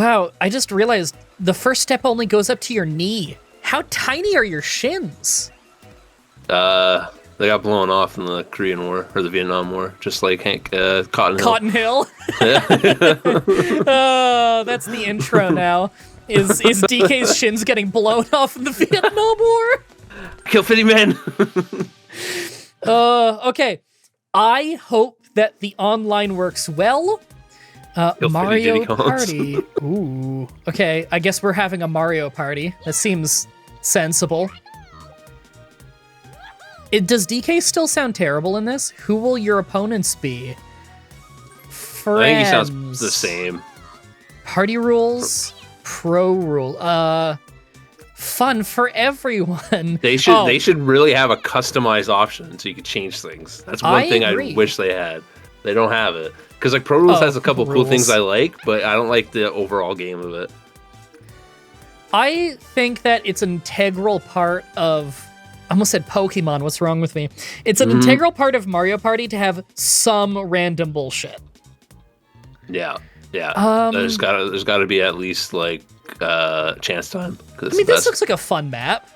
Wow, I just realized the first step only goes up to your knee. How tiny are your shins? They got blown off in the Korean War or the Vietnam War, just like Cotton Hill. Cotton Hill. Oh, that's the intro now. Is DK's shins getting blown off in the Vietnam War? Kill 50 men. Okay. I hope that the online works well. Mario Party. Ooh. Okay, I guess we're having a Mario Party. That seems sensible. Does DK still sound terrible in this? Who will your opponents be? Friends. I think he sounds the same. Party rules, pro rule. Fun for everyone. They should really have a customized option so you could change things. That's one thing I wish they had. They don't have it. Because like Pro Rules has a couple cool things I like, but I don't like the overall game of it. I think that it's an integral part of... I almost said Pokemon, what's wrong with me? It's an integral part of Mario Party to have some random bullshit. Yeah. There's gotta be at least like chance time. I mean, this looks like a fun map.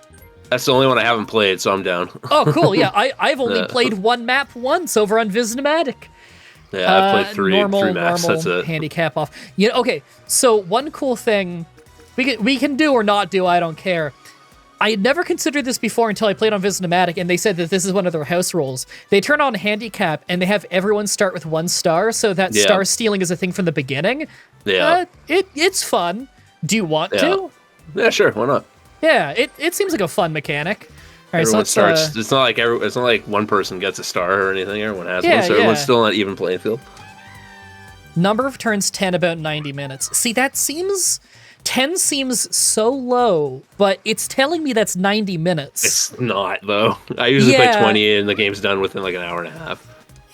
That's the only one I haven't played, so I'm down. Oh, cool, yeah. I've only played one map once over on Visnomatic. Yeah, I've played three maps, that's it. Handicap off. Okay, so one cool thing we can do or not do, I don't care. I had never considered this before until I played on Visnomatic, and they said that this is one of their house rules. They turn on handicap, and they have everyone start with 1 star, so that star stealing is a thing from the beginning. Yeah. It's fun. Do you want to? Yeah, sure, why not? Yeah, it seems like a fun mechanic. All right, everyone starts. It's not like one person gets a star or anything. Everyone has one, so everyone's still on an even playing field. Number of turns 10, about 90 minutes. See, 10 seems so low, but it's telling me that's 90 minutes. It's not, though. I usually play 20 and the game's done within like an hour and a half.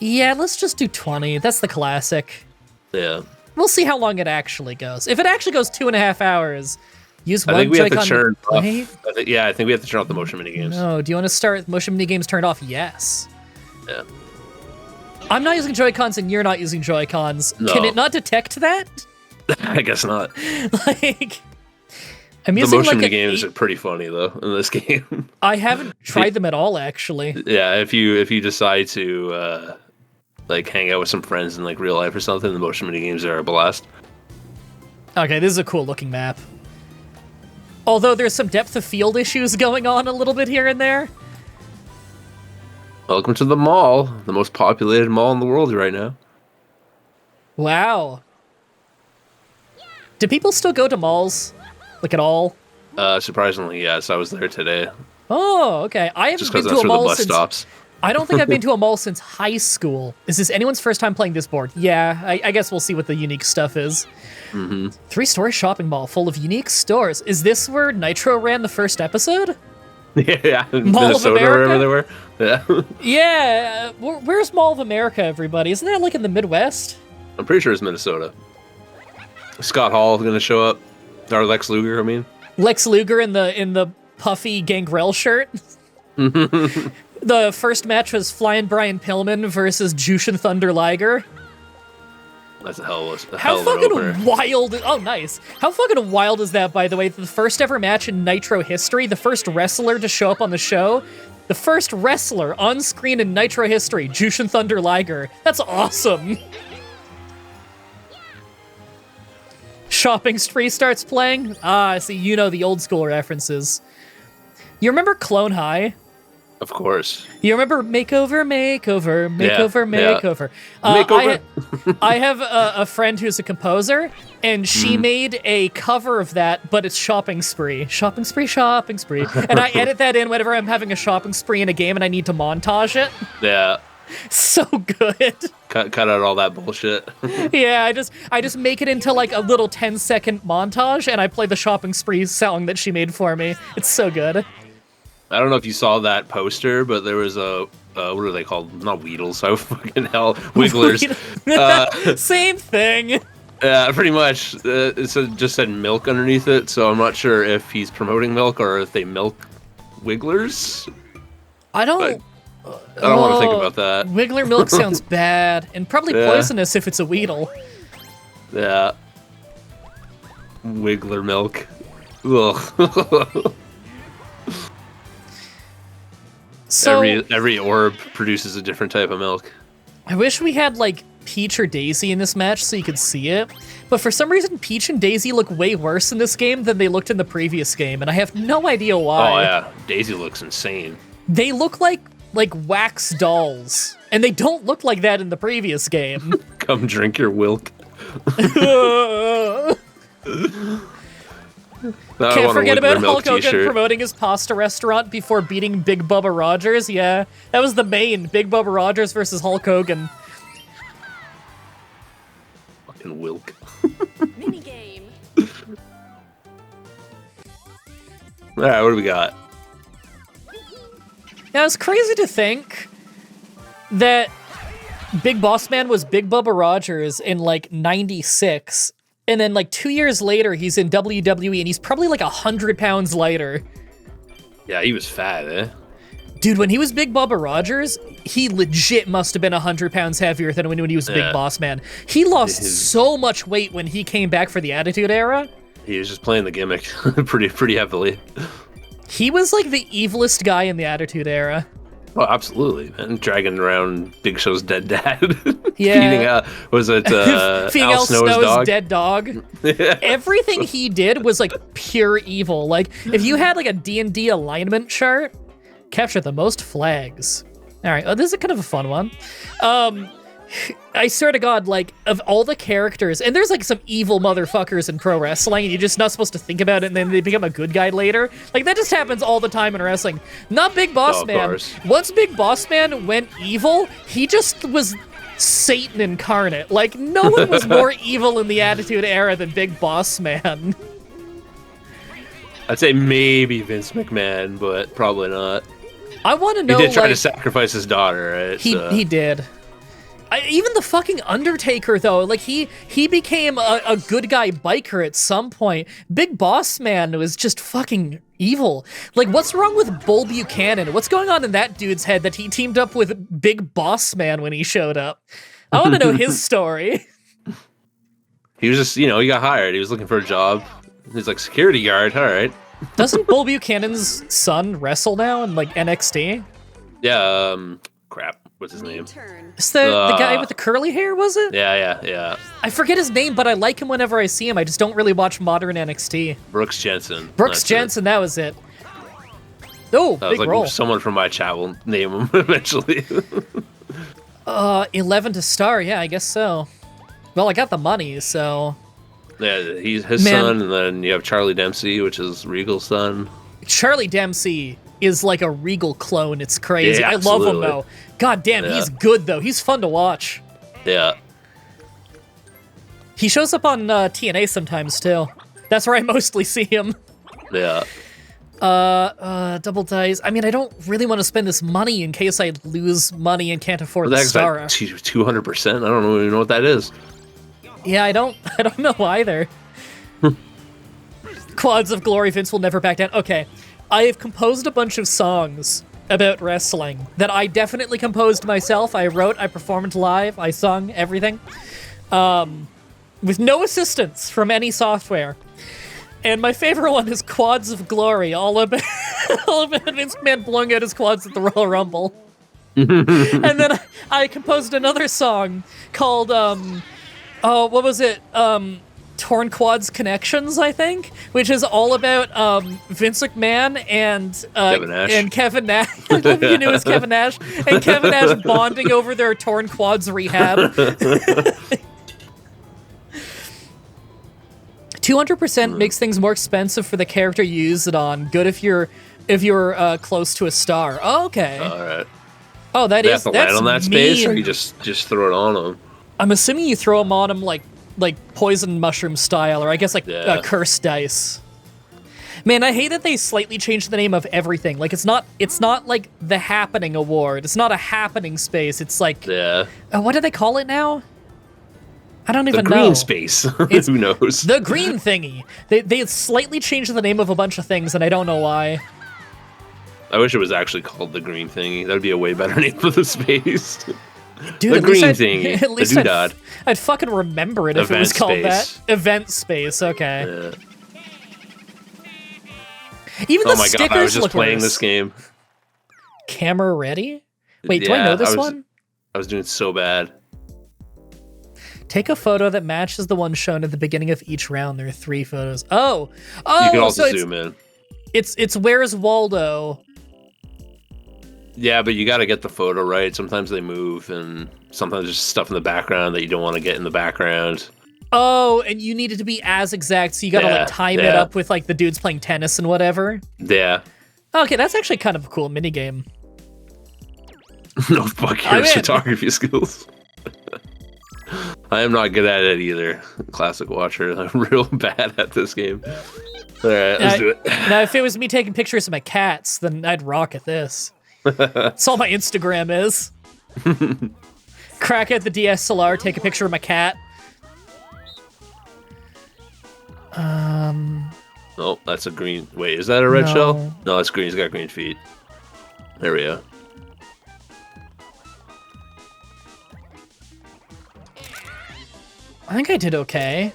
Yeah, let's just do 20. That's the classic. Yeah. We'll see how long it actually goes. If it actually goes 2.5 hours, use one Joy-Con. I think we have to turn off the motion minigames. No, do you want to start motion minigames turned off? Yes. Yeah. I'm not using Joy-Cons and you're not using Joy-Cons. No. Can it not detect that? I guess not. I'm the using motion games are pretty funny though in this game. I haven't tried them at all, actually. Yeah, if you decide to hang out with some friends in like real life or something, the motion mini games are a blast. Okay, this is a cool looking map. Although there's some depth of field issues going on a little bit here and there. Welcome to the mall, the most populated mall in the world right now. Wow. Do people still go to malls? Like at all? Surprisingly, yes. I was there today. Oh, okay. I haven't been to a mall since... Stops. I don't think I've been to a mall since high school. Is this anyone's first time playing this board? Yeah, I guess we'll see what the unique stuff is. 3-story shopping mall full of unique stores. Is this where Nitro ran the first episode? Yeah, Mall Minnesota, of America? Wherever they were. Yeah. Yeah, where's Mall of America, everybody? Isn't that like in the Midwest? I'm pretty sure it's Minnesota. Scott Hall is going to show up. Or Lex Luger, I mean. Lex Luger in the puffy Gangrel shirt. The first match was Flying Brian Pillman versus Jushin Thunder Liger. That's a hell of How an fucking opener. wild! Oh, nice. How fucking wild is that, by the way? The first ever match in Nitro history, the first wrestler to show up on the show, the first wrestler on screen in Nitro history, Jushin Thunder Liger. That's awesome. Shopping Spree starts playing. Ah, see, you know the old school references. You remember Clone High? Of course. You remember Makeover? Makeover. I have a friend who's a composer, and she made a cover of that, but it's Shopping Spree. Shopping Spree. And I edit that in whenever I'm having a shopping spree in a game and I need to montage it. Yeah. So good. Cut out all that bullshit. Yeah, I just make it into like a little 10-second montage, and I play the Shopping Spree song that she made for me. It's so good. I don't know if you saw that poster, but there was a what are they called? Not Weedles, oh fucking hell, Wigglers. Same thing. Yeah, pretty much. Just said milk underneath it, so I'm not sure if he's promoting milk or if they milk Wigglers. I don't want to think about that. Wiggler milk sounds bad, and probably poisonous if it's a Weedle. Yeah. Wiggler milk. Ugh. So every orb produces a different type of milk. I wish we had like Peach or Daisy in this match so you could see it, but for some reason Peach and Daisy look way worse in this game than they looked in the previous game, and I have no idea why. Oh yeah, Daisy looks insane. They look like wax dolls, and they don't look like that in the previous game. Come drink your wilk. Can't forget about Hulk Hogan promoting his pasta restaurant before beating Big Bubba Rogers. Yeah, that was the main Big Bubba Rogers versus Hulk Hogan. Fucking Wilk. Minigame. All right, what do we got? Now, it's crazy to think that Big Boss Man was Big Bubba Rogers in like '96. And then, like, 2 years later, he's in WWE, and he's probably, like, 100 pounds lighter. Yeah, he was fat, eh? Dude, when he was Big Bubba Rogers, he legit must have been 100 pounds heavier than when he was Big Boss Man. He lost so much weight when he came back for the Attitude Era. He was just playing the gimmick pretty heavily. He was, like, the evilest guy in the Attitude Era. Oh, absolutely, man. Dragging around Big Show's dead dad. Yeah. Feeding was it feeding Al Snow's dog? Dead dog. Everything he did was like pure evil. Like if you had like a D&D alignment chart, capture the most flags. All right, this is kind of a fun one. I swear to God, like, of all the characters, and there's, like, some evil motherfuckers in pro wrestling, and you're just not supposed to think about it, and then they become a good guy later. Like, that just happens all the time in wrestling. Not Big Boss Man. Once Big Boss Man went evil, he just was Satan incarnate. Like, no one was more evil in the Attitude Era than Big Boss Man. I'd say maybe Vince McMahon, but probably not. I want to know, he did try to sacrifice his daughter, right? He did. Even the fucking Undertaker, though, like, he became a good guy biker at some point. Big Boss Man was just fucking evil. Like, what's wrong with Bull Buchanan? What's going on in that dude's head that he teamed up with Big Boss Man when he showed up? I want to know his story. He was just, he got hired. He was looking for a job. He's like, security guard, all right. Doesn't Bull Buchanan's son wrestle now in, like, NXT? Yeah, crap. What's his name? It's the guy with the curly hair, was it? Yeah. I forget his name, but I like him whenever I see him. I just don't really watch modern NXT. Brooks Jensen. Brooks Jensen, that was it. Oh, big role. Someone from my chat will name him eventually. 11 to star, yeah, I guess so. Well, I got the money, so... Yeah, he's his son, and then you have Charlie Dempsey, which is Regal's son. Charlie Dempsey is like a Regal clone. It's crazy. Yeah, I love him, though. God damn, he's good, though. He's fun to watch. Yeah. He shows up on TNA sometimes, too. That's where I mostly see him. Yeah. Double dice. I mean, I don't really want to spend this money in case I lose money and can't afford the star. 200%? I don't even know what that is. Yeah, I don't know either. Quads of Glory, Vince will never back down. Okay, I have composed a bunch of songs about wrestling that I definitely composed myself. I wrote, I performed live, I sung, everything. With no assistance from any software. And my favorite one is Quads of Glory, all about Vince McMahon blowing out his quads at the Royal Rumble. And then I composed another song called, what was it? Torn Quads Connections, I think, which is all about Vince McMahon and Kevin Nash. I love you knew it was Kevin Nash. And Kevin Nash bonding over their torn quads rehab. 200% makes things more expensive for the character you use it on. Good if you're close to a star. Oh, okay. All right. Oh, that's have to land on that space, or you just throw it on them? I'm assuming you throw them on them like poison mushroom style, or I guess curse dice. Man, I hate that they slightly changed the name of everything. Like it's not like the Happening Award. It's not a happening space. It's like what do they call it now? I don't even know. The green space. Who knows? The green thingy. They slightly changed the name of a bunch of things, and I don't know why. I wish it was actually called the green thingy. That would be a way better name for the space. Dude, the green thing, at least the doodad. I'd fucking remember it if it was called that. Event space, okay. Yeah. Even Oh the my stickers god, I was just look playing worse. this game. Camera ready? Wait, do I know this one? I was doing so bad. Take a photo that matches the one shown at the beginning of each round. There are 3 photos. Oh! You can also so zoom in. It's Where's Waldo? Yeah, but you got to get the photo right. Sometimes they move, and sometimes there's stuff in the background that you don't want to get in the background. Oh, and you need it to be as exact, so you gotta like time it up with like the dudes playing tennis and whatever. Yeah. Okay, that's actually kind of a cool minigame. No fuck your photography skills. I am not good at it either. Classic watcher. I'm real bad at this game. All right, let's do it. Now, if it was me taking pictures of my cats, then I'd rock at this. That's all my Instagram is. Crack at the DSLR, take a picture of my cat. Oh, that's a green. Wait, is that a red shell? No, that's green. He's got green feet. There we go. I think I did okay.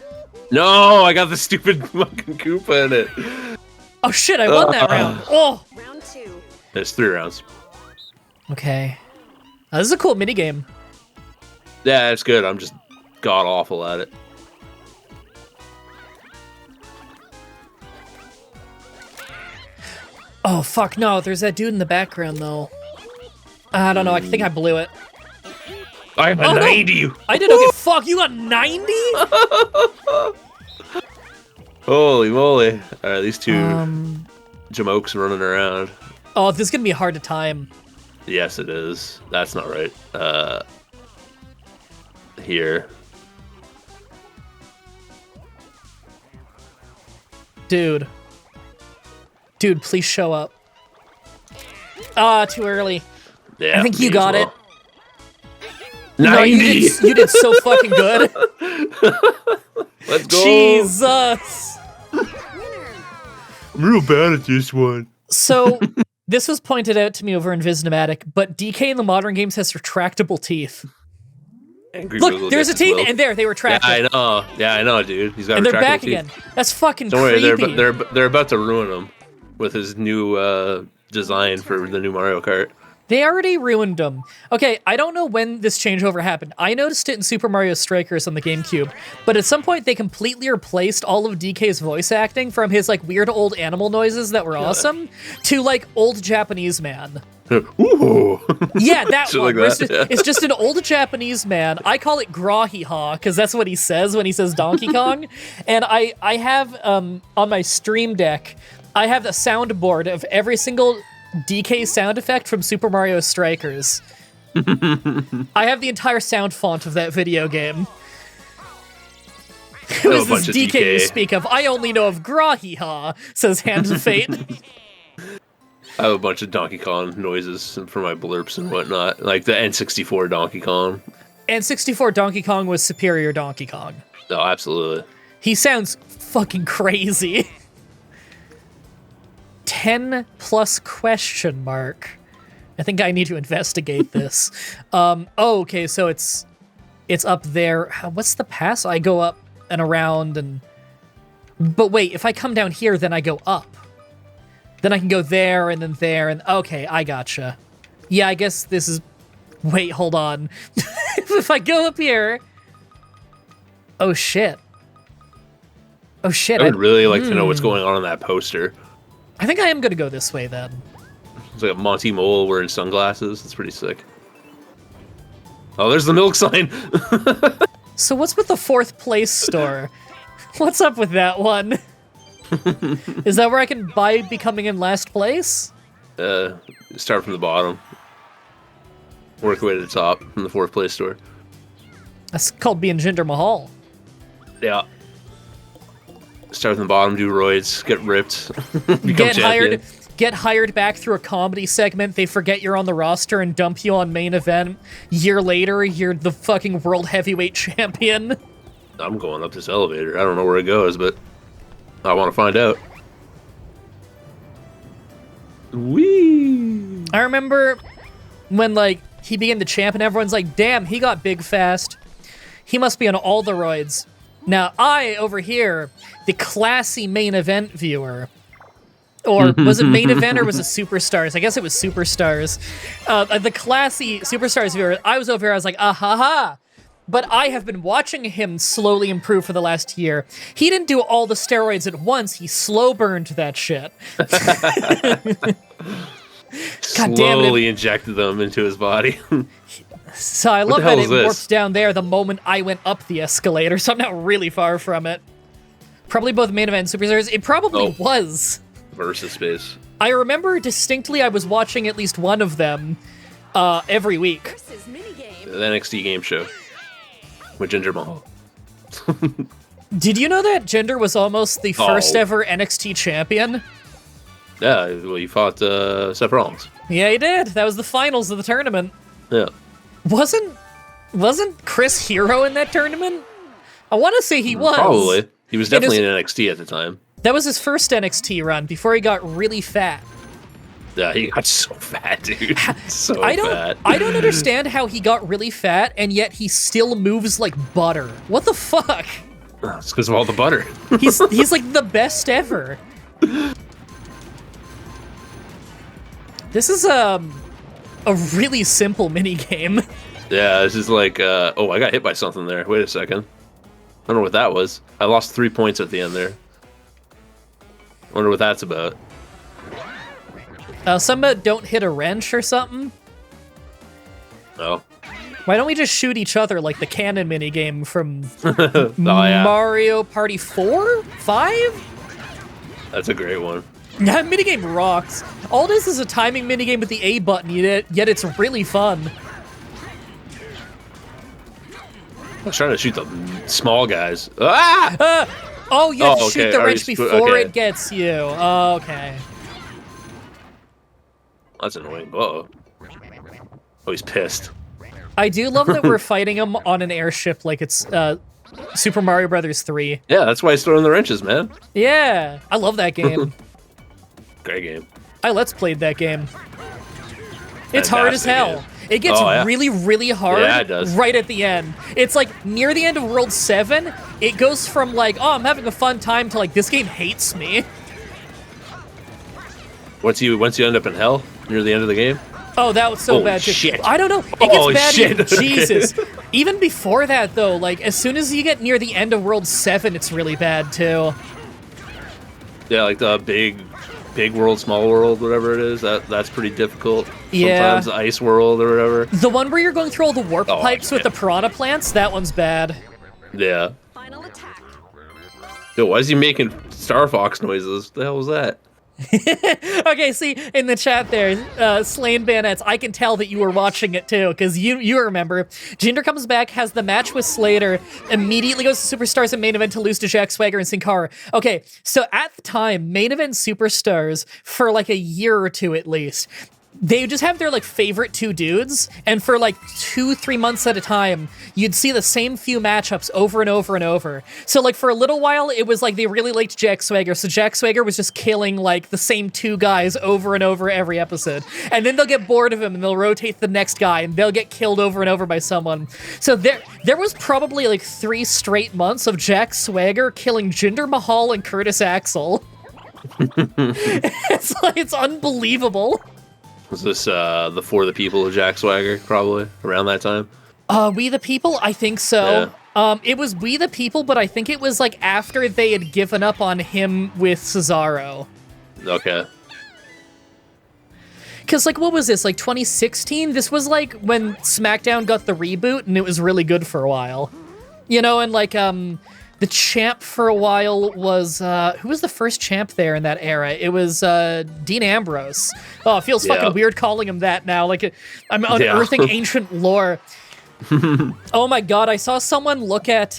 No, I got the stupid fucking Koopa in it. Oh shit, I won that round. Oh! Round 2. There's 3 rounds. Okay. This is a cool minigame. Yeah, it's good. I'm just god awful at it. Oh fuck, no, there's that dude in the background though. I don't know, I think I blew it. I'm a 90! No. I did okay. Fuck, you got 90? Holy moly. Alright, these 2 jamokes running around. Oh, this is gonna be hard to time. Yes, it is. That's not right. Here. Dude. Dude, please show up. Ah, too early. Yeah, I think you got it. 90! No, you did so fucking good. Let's go! Jesus! I'm real bad at this one. So, this was pointed out to me over in Visnomatic, but DK in the modern games has retractable teeth. Look, there's a teeth, and there, they retracted. Yeah, I know. Yeah, I know, dude. He's got and retractable they're back teeth. again. That's fucking Don't creepy. worry, they're about to ruin him with his new design for the new Mario Kart. They already ruined them. Okay, I don't know when this changeover happened. I noticed it in Super Mario Strikers on the GameCube, but at some point they completely replaced all of DK's voice acting from his like weird old animal noises that were awesome to like old Japanese man. Ooh. Yeah, that one. Like that, it's just an old Japanese man. I call it Grahi-ha because that's what he says when he says Donkey Kong. And I have on my Stream Deck, I have a soundboard of every single DK sound effect from Super Mario Strikers. I have the entire sound font of that video game. Who is this DK you speak of? I only know of Grahi-ha, says Hand of Fate. I have a bunch of Donkey Kong noises for my blurps and whatnot, like the N64 Donkey Kong. N64 Donkey Kong was superior Donkey Kong. Oh, absolutely. He sounds fucking crazy. 10 plus question mark. I think I need to investigate this. Oh, okay, so it's up there. What's the pass? I go up and around and... But wait, if I come down here, then I go up. Then I can go there and then there and... Okay, I gotcha. Yeah, I guess this is... Wait, hold on. If I go up here... Oh, shit. Oh, shit. I would really like to know what's going on that poster. I think I am going to go this way, then. It's like a Monty Mole wearing sunglasses. It's pretty sick. Oh, there's the milk sign. So what's with the 4th place store? What's up with that one? Is that where I can buy becoming in last place? Start from the bottom. Work your way to the top from the 4th place store. That's called being Jinder Mahal. Yeah. Start from the bottom, do roids, get ripped, get hired back through a comedy segment. They forget you're on the roster and dump you on main event. Year later, you're the fucking world heavyweight champion. I'm going up this elevator. I don't know where it goes, but I want to find out. Whee! I remember when, like, he became the champ, and everyone's like, damn, he got big fast. He must be on all the roids. Now, I, over here, the classy main event viewer, or was it main event or was it Superstars? I guess it was Superstars. The classy Superstars viewer, I was over here, I was like, ha. But I have been watching him slowly improve for the last year. He didn't do all the steroids at once. He slow burned that shit. Slowly injected them into his body. So I love that it warped down there the moment I went up the escalator, so I'm not really far from it. Probably both main event and Superstars. It probably was. Versus space. I remember distinctly I was watching at least one of them every week. Versus minigame. The NXT game show. With Jinder Mahal. Did you know that Jinder was almost the first ever NXT champion? Yeah, well, he fought Seth Rollins. Yeah, he did. That was the finals of the tournament. Yeah. Wasn't Chris Hero in that tournament? I want to say he was. Probably. He was definitely in NXT at the time. That was his first NXT run before he got really fat. Yeah, he got so fat, dude. So fat. I don't understand how he got really fat and yet he still moves like butter. What the fuck? It's because of all the butter. He's like the best ever. This is a really simple mini game. Yeah, this is like I got hit by something there. Wait a second. I don't know what that was. I lost 3 points at the end there. Wonder what that's about. Some don't hit a wrench or something. Oh. Why don't we just shoot each other like the cannon minigame from yeah. Mario Party 4? 5? That's a great one. That minigame rocks. All this is a timing minigame with the A button, yet it's really fun. I was trying to shoot the small guys. Ah! Oh, you have to shoot the wrench before it okay. gets you. Oh, okay. That's annoying. Uh-oh. Oh, he's pissed. I do love that we're fighting him on an airship like it's Super Mario Brothers 3. Yeah, that's why he's throwing the wrenches, man. Yeah, I love that game. Great game. I let's played that game. It's hard as hell. Game. It gets really, really hard it does. right at the end. It's like near the end of World 7, it goes from like, oh, I'm having a fun time to like, this game hates me. Once you end up in hell near the end of the game. Oh, that was so bad too. Shit. I don't know. It gets bad. Shit. Jesus. Even before that though, like as soon as you get near the end of World 7, it's really bad too. Yeah, like the big world, small world, whatever it is. That's pretty difficult. Yeah. Sometimes the ice world or whatever. The one where you're going through all the warp pipes with the piranha plants, that one's bad. Yeah. Final attack. Yo, why is he making Star Fox noises? What the hell was that? Okay, see, in the chat there, Slain Bayonets, I can tell that you were watching it too, because you remember. Jinder comes back, has the match with Slater, immediately goes to Superstars and main event to lose to Jack Swagger and Sin Cara. Okay, so at the time, main event Superstars, for like a year or two at least, they just have their like favorite two dudes, and for like 2-3 months at a time, you'd see the same few matchups over and over and over. So like for a little while, it was like they really liked Jack Swagger, so Jack Swagger was just killing like the same two guys over and over every episode. And then they'll get bored of him and they'll rotate the next guy and they'll get killed over and over by someone. So there was probably like 3 straight months of Jack Swagger killing Jinder Mahal and Curtis Axel. It's unbelievable. Was this the For the People of Jack Swagger, probably, around that time? We the People? I think so. Yeah. It was We the People, but I think it was like after they had given up on him with Cesaro. Okay. Because, like, what was this, like 2016? This was like when SmackDown got the reboot, and it was really good for a while. You know, and like, the champ for a while was, who was the first champ there in that era? It was Dean Ambrose. Oh, it feels fucking weird calling him that now. Like, I'm unearthing ancient lore. Oh my god, I saw someone look at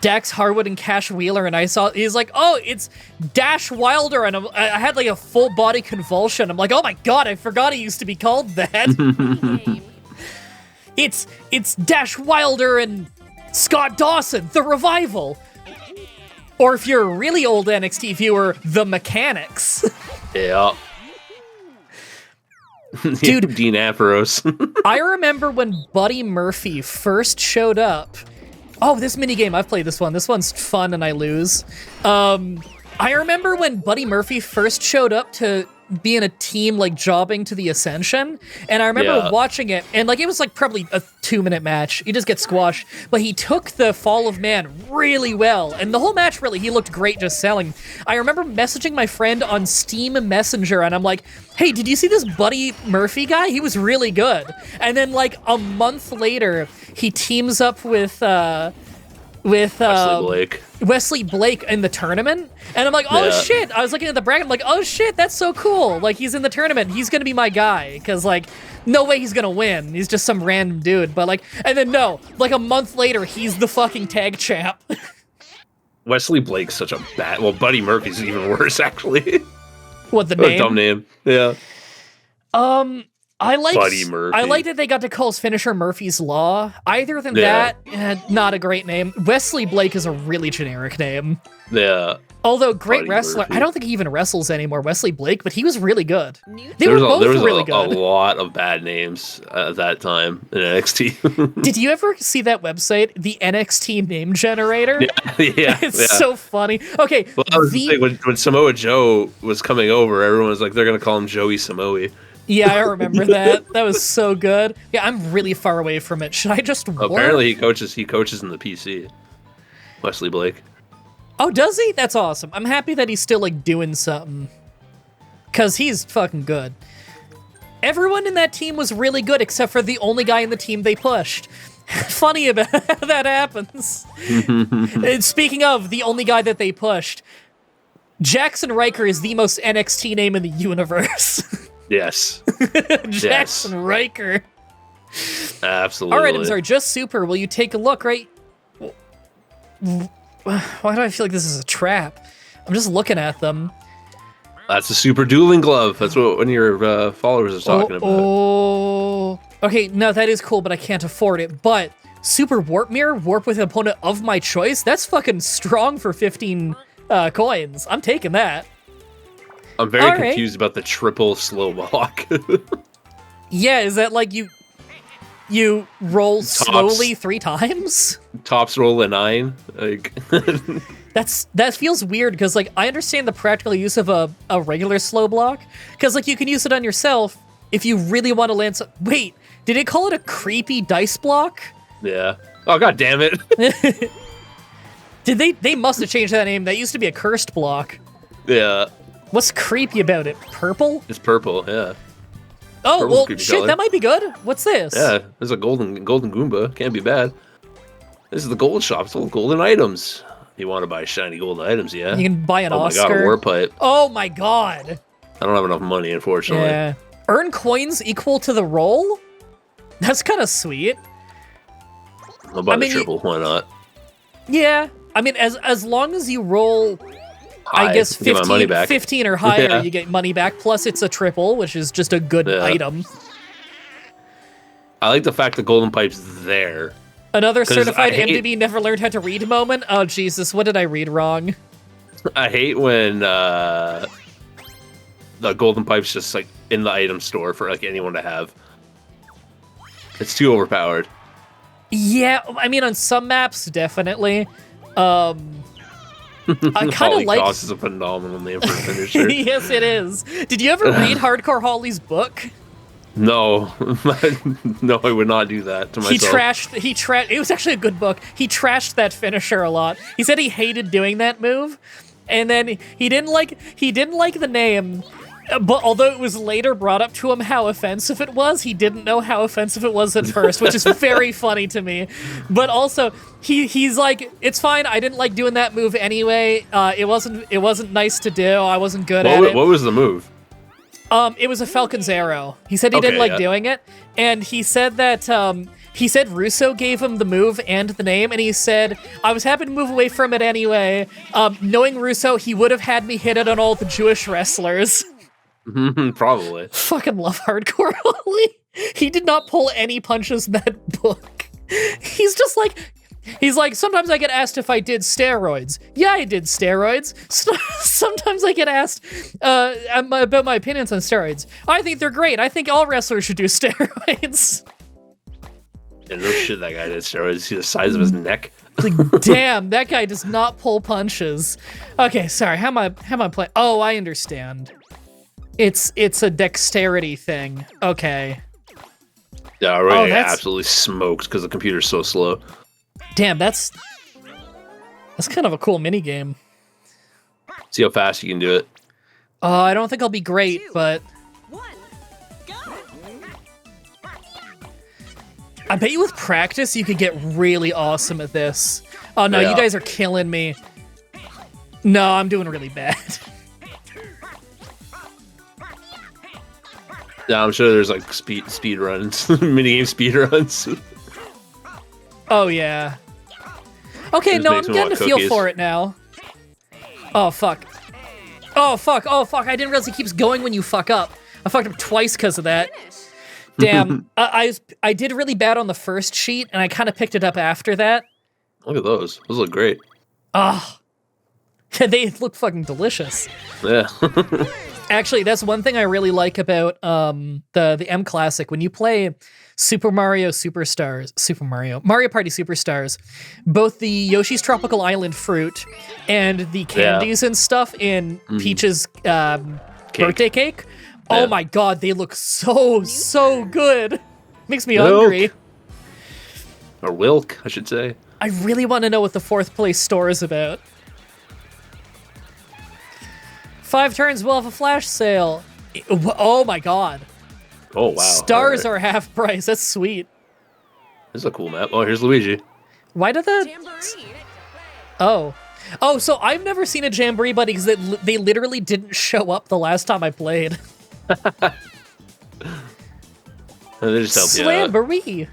Dax Harwood and Cash Wheeler, and he's like, oh, it's Dash Wilder, and I had like a full body convulsion. I'm like, oh my god, I forgot he used to be called that. It's Dash Wilder and Scott Dawson, The Revival. Or if you're a really old NXT viewer, The Mechanics. Yeah. Dude. Dean Ambrose. I remember when Buddy Murphy first showed up. Oh, this minigame, I've played this one. This one's fun and I lose. I remember when Buddy Murphy first showed up to be in a team, like, jobbing to the Ascension, and I remember watching it, and, like, it was, like, probably a 2-minute match. He just gets squashed, but he took the Fall of Man really well, and the whole match, really, he looked great just selling. I remember messaging my friend on Steam Messenger, and I'm like, hey, did you see this Buddy Murphy guy? He was really good. And then, like, a month later, he teams up with Wesley Blake in the tournament, and I'm like, oh shit, I was looking at the bracket, I'm like, oh shit, that's so cool, like, he's in the tournament, he's gonna be my guy, because, like, no way he's gonna win, he's just some random dude, but, like, and then no, like, a month later, he's the fucking tag champ. Wesley Blake's such a bad, well, Buddy Murphy's even worse, actually. What, the What a name? dumb name. Yeah. I like Buddy Murphy. I like that they got to call his finisher Murphy's Law. Either than that, not a great name. Wesley Blake is a really generic name. Yeah. Although great Buddy wrestler, Murphy. I don't think he even wrestles anymore, Wesley Blake, but he was really good. They There were both was really a good. lot of bad names at that time in NXT. Did you ever see that website, the NXT name generator? Yeah. It's so funny. Okay, Well, I was the thing, when Samoa Joe was coming over, everyone was like, they're going to call him Joey Samoa. yeah, I remember that. That was so good. Yeah, I'm really far away from it. Should I just warp? Apparently he coaches in the PC. Wesley Blake. Oh, does he? That's awesome. I'm happy that he's still, like, doing something. Because he's fucking good. Everyone in that team was really good, except for the only guy in the team they pushed. Funny about how that happens. And speaking of the only guy that they pushed, Jackson Riker is the most NXT name in the universe. Yes. Jackson Riker. Absolutely. Our items are just super. Will you take a look, right? Why do I feel like this is a trap? I'm just looking at them. That's a super dueling glove. That's what one of your followers are talking about. Oh. Okay, no, that is cool, but I can't afford it. But super warp mirror, warp with an opponent of my choice, that's fucking strong for 15 coins. I'm taking that. I'm very confused about the triple slow walk. Yeah, is that like you roll slowly 3 times? Tops roll a 9. Like That feels weird because, like, I understand the practical use of a regular slow block because, like, you can use it on yourself if you really want to land. Wait, did it call it a creepy dice block? Yeah. Oh, god damn it. Did they must have changed that name. That used to be a cursed block. Yeah. What's creepy about it? Purple? It's purple. Yeah. Oh, Purple's well, creepy shit, color. that might be good. What's this? Yeah. There's a golden Goomba. Can't be bad. This is the gold shop. It's all golden items. You want to buy shiny golden items, yeah? You can buy an Oh my Oscar. god, a war pipe. Oh my god. I don't have enough money, unfortunately. Yeah. Earn coins equal to the roll? That's kind of sweet. I'll buy I mean, the triple. Why not? Yeah. I mean, as long as you roll, High, I guess get my money back. 15 or higher, Yeah. you get money back. Plus, it's a triple, which is just a good item. I like the fact that golden pipe's there. Another certified I hate- MDB never learned how to read moment? Oh, Jesus, what did I read wrong? I hate when the golden pipe's just like in the item store for like anyone to have. It's too overpowered. Yeah, I mean, on some maps, definitely. I kind of Holly like... Goss is a phenomenal name for a finisher. Yes, it is. Did you ever read Hardcore Holly's book? No, no, I would not do that to myself. He trashed, it was actually a good book. He trashed that finisher a lot. He said he hated doing that move, and then he didn't like the name, but although it was later brought up to him how offensive it was, he didn't know how offensive it was at first, which is very funny to me. But also, he's like, it's fine, I didn't like doing that move anyway. It wasn't nice to do. I wasn't good at it. What was the move? It was a Falcon's Arrow. He said he didn't like doing it, and he said that he said Russo gave him the move and the name, and he said, I was happy to move away from it anyway. Knowing Russo, he would have had me hit it on all the Jewish wrestlers. Probably. Fucking love Hardcore Holly. He did not pull any punches in that book. He's just like, He's like, sometimes I get asked if I did steroids. Yeah, I did steroids. Sometimes I get asked about my opinions on steroids. I think they're great. I think all wrestlers should do steroids. And no shit, that guy did steroids. See the size of his neck? Like, damn, that guy does not pull punches. Okay, sorry. How am I playing? Oh, I understand. It's a dexterity thing. Okay. Yeah, I already absolutely smoked because the computer's so slow. Damn, that's kind of a cool mini game. See how fast you can do it. I don't think I'll be great, but 1, go. I bet you with practice you could get really awesome at this. Oh no, you guys are killing me. No, I'm doing really bad. Yeah, I'm sure there's like speed runs, minigame speed runs. Oh yeah. Okay, no, I'm getting a feel for it now. Oh fuck. Oh fuck. Oh fuck. I didn't realize it keeps going when you fuck up. I fucked up twice because of that. Damn. I did really bad on the first sheet, and I kind of picked it up after that. Look at those. Those look great. Oh. They look fucking delicious. Yeah. Actually, that's one thing I really like about the M Classic. When you play Mario Party Superstars, both the Yoshi's Tropical Island fruit and the candies and stuff in Peach's birthday cake. Yeah. Oh my god, they look so good. Makes me hungry. Or Wilk, I should say. I really want to know what the 4th place store is about. 5 turns, we'll have a flash sale. Oh my god. Oh wow. Stars are half price. That's sweet. This is a cool map. Oh, here's Luigi. Why did the... Jamboree. Oh, so I've never seen a Jamboree buddy because they literally didn't show up the last time I played. They just help you out. Slamboree.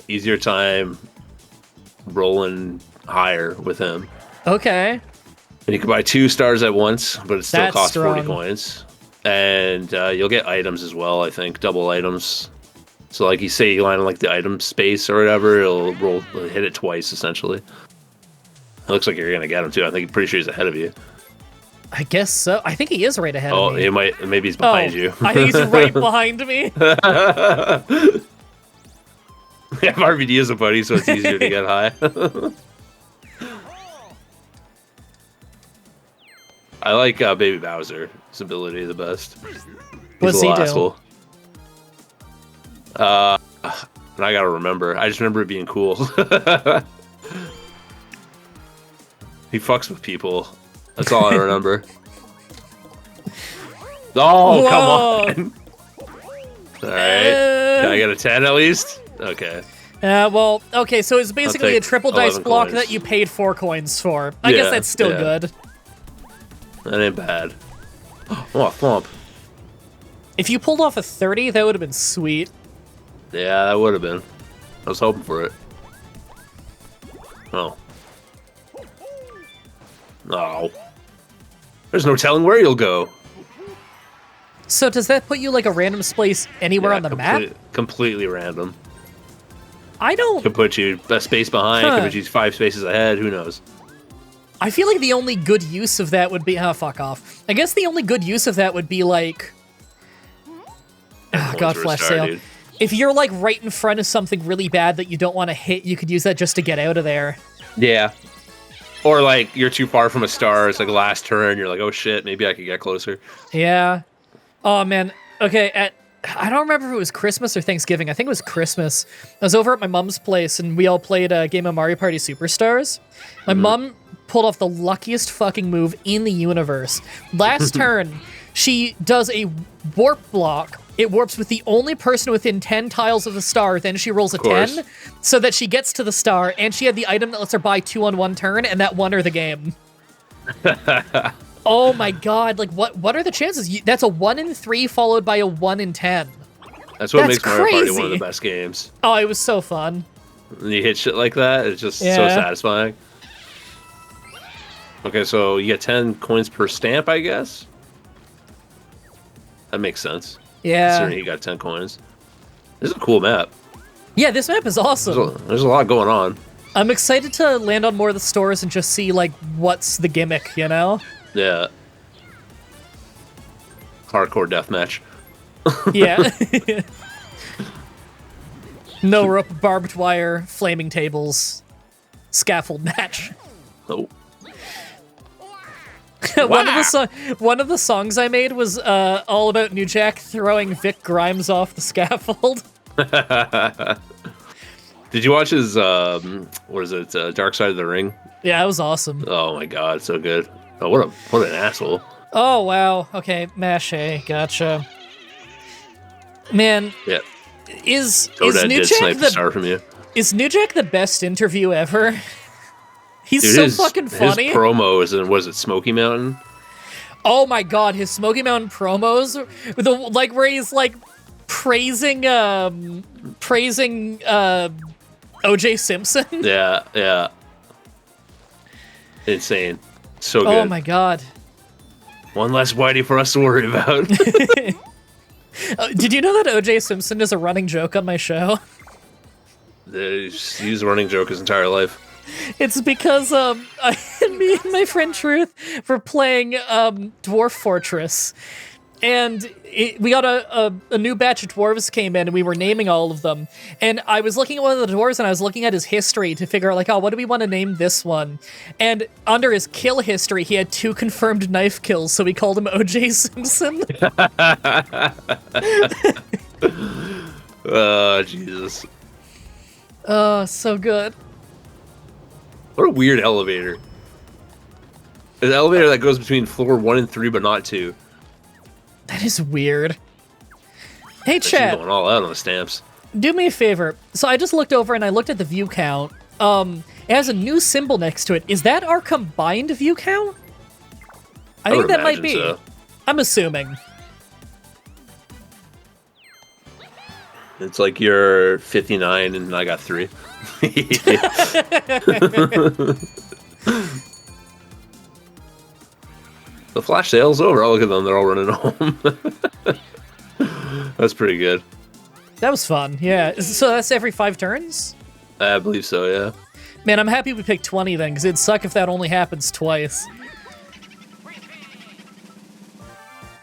Easier time rolling higher with him. Okay. And you can buy 2 stars at once, but it still costs strong. 40 coins. And you'll get items as well, I think, double items. So like you say, you line on like the item space or whatever, it'll hit it twice essentially. It looks like you're gonna get him too. I think pretty sure he's ahead of you. I guess so. I think he is right ahead of me. Oh, maybe he's behind you. I think he's right behind me. Yeah, RVD is a buddy, so it's easier to get high. I like Baby Bowser's ability the best. What's he do? And I gotta remember. I just remember it being cool. He fucks with people. That's all I remember. Oh, come on! All right, can I get a 10 at least? Okay. Well, okay, so it's basically a triple dice block coins. that you paid 4 coins for. I guess that's still good. That ain't bad. Oh, thump. If you pulled off a 30, that would have been sweet. Yeah, that would have been. I was hoping for it. Oh. No. There's no telling where you'll go. So does that put you like a random space anywhere on the map? Completely random. I don't... Could put you a space behind, could put you 5 spaces ahead, who knows? I feel like the only good use of that would be... Oh, fuck off. I guess the only good use of that would be like... Oh, God, flash sale. Dude. If you're like right in front of something really bad that you don't want to hit, you could use that just to get out of there. Yeah. Or like you're too far from a star, it's like last turn, you're like, oh shit, maybe I could get closer. Yeah. Oh man. Okay, I don't remember if it was Christmas or Thanksgiving. I think it was Christmas. I was over at my mom's place and we all played a game of Mario Party Superstars. My mom pulled off the luckiest fucking move in the universe. Last turn, she does a warp block. It warps with the only person within 10 tiles of the star, then she rolls a 10, so that she gets to the star, and she had the item that lets her buy 2 on 1 turn, and that won her the game. Oh my god, like, what are the chances? That's a 1 in 3 followed by a 1 in 10. That's what makes Mario Party one of the best games. Oh, it was so fun. When you hit shit like that, it's just so satisfying. Okay, so you get 10 coins per stamp, I guess? That makes sense. Yeah. Considering he got 10 coins. This is a cool map. Yeah, this map is awesome. There's a lot going on. I'm excited to land on more of the stores and just see, like, what's the gimmick, you know? Yeah. Hardcore deathmatch. Yeah. No rope, barbed wire, flaming tables, scaffold match. Oh. One of the songs I made was all about New Jack throwing Vic Grimes off the scaffold. Did you watch his what is it? Dark Side of the Ring? Yeah, that was awesome. Oh my god, so good. Oh, what an asshole. Oh wow. Okay, Mache, gotcha. Man, Yeah. is Odette New did Jack snipe the star from you. Is New Jack the best interview ever? He's Dude, so fucking funny. His promo is in, was it Smoky Mountain? Oh my god, his Smoky Mountain promos, with the like where he's like praising OJ Simpson. Yeah. Insane. So good. Oh my god. One less whitey for us to worry about. Did you know that OJ Simpson is a running joke on my show? He's a running joke his entire life. It's because me and my friend Truth were playing Dwarf Fortress, and we got a new batch of dwarves came in, and we were naming all of them. And I was looking at one of the dwarves, and I was looking at his history to figure out, like, oh, what do we want to name this one? And under his kill history, he had 2 confirmed knife kills, so we called him OJ Simpson. Oh, Jesus. Oh, so good. What a weird elevator. An elevator that goes between floor 1 and 3, but not 2. That is weird. Hey, She's chat. going all out on the stamps. Do me a favor. So I just looked over and I looked at the view count. It has a new symbol next to it. Is that our combined view count? I think that might be. So. I'm assuming. It's like you're 59 and I got 3. The flash sale's over. Oh, look at them. They're all running home. That's pretty good. That was fun. Yeah. So that's every 5 turns? I believe so, yeah. Man, I'm happy we picked 20 then, because it'd suck if that only happens twice.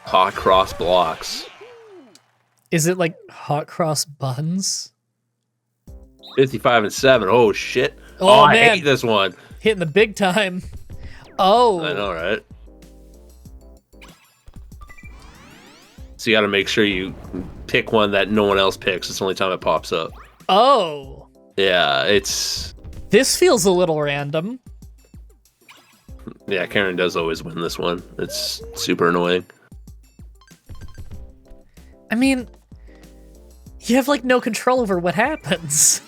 Hot cross blocks. Is it like hot cross buns? 55 and 7. Oh, shit. Oh, I man. hate this one. Hitting the big time. Oh. I know, right? So you got to make sure you pick one that no one else picks. It's the only time it pops up. Oh. Yeah, it's... This feels a little random. Yeah, Karen does always win this one. It's super annoying. I mean, you have, like, no control over what happens.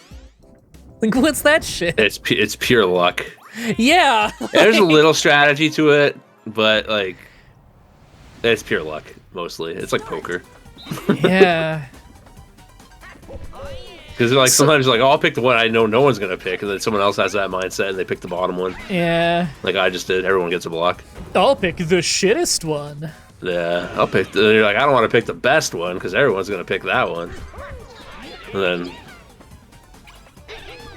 Like, what's that shit? It's pure luck. Yeah. There's a little strategy to it, but, like, it's pure luck, mostly. It's like poker. Yeah. Because, like, sometimes you're like, oh, I'll pick the one I know no one's going to pick, and then someone else has that mindset, and they pick the bottom one. Yeah. Like I just did. Everyone gets a block. I'll pick the shittest one. Yeah, I'll pick... You're like, I don't want to pick the best one, because everyone's going to pick that one. And then...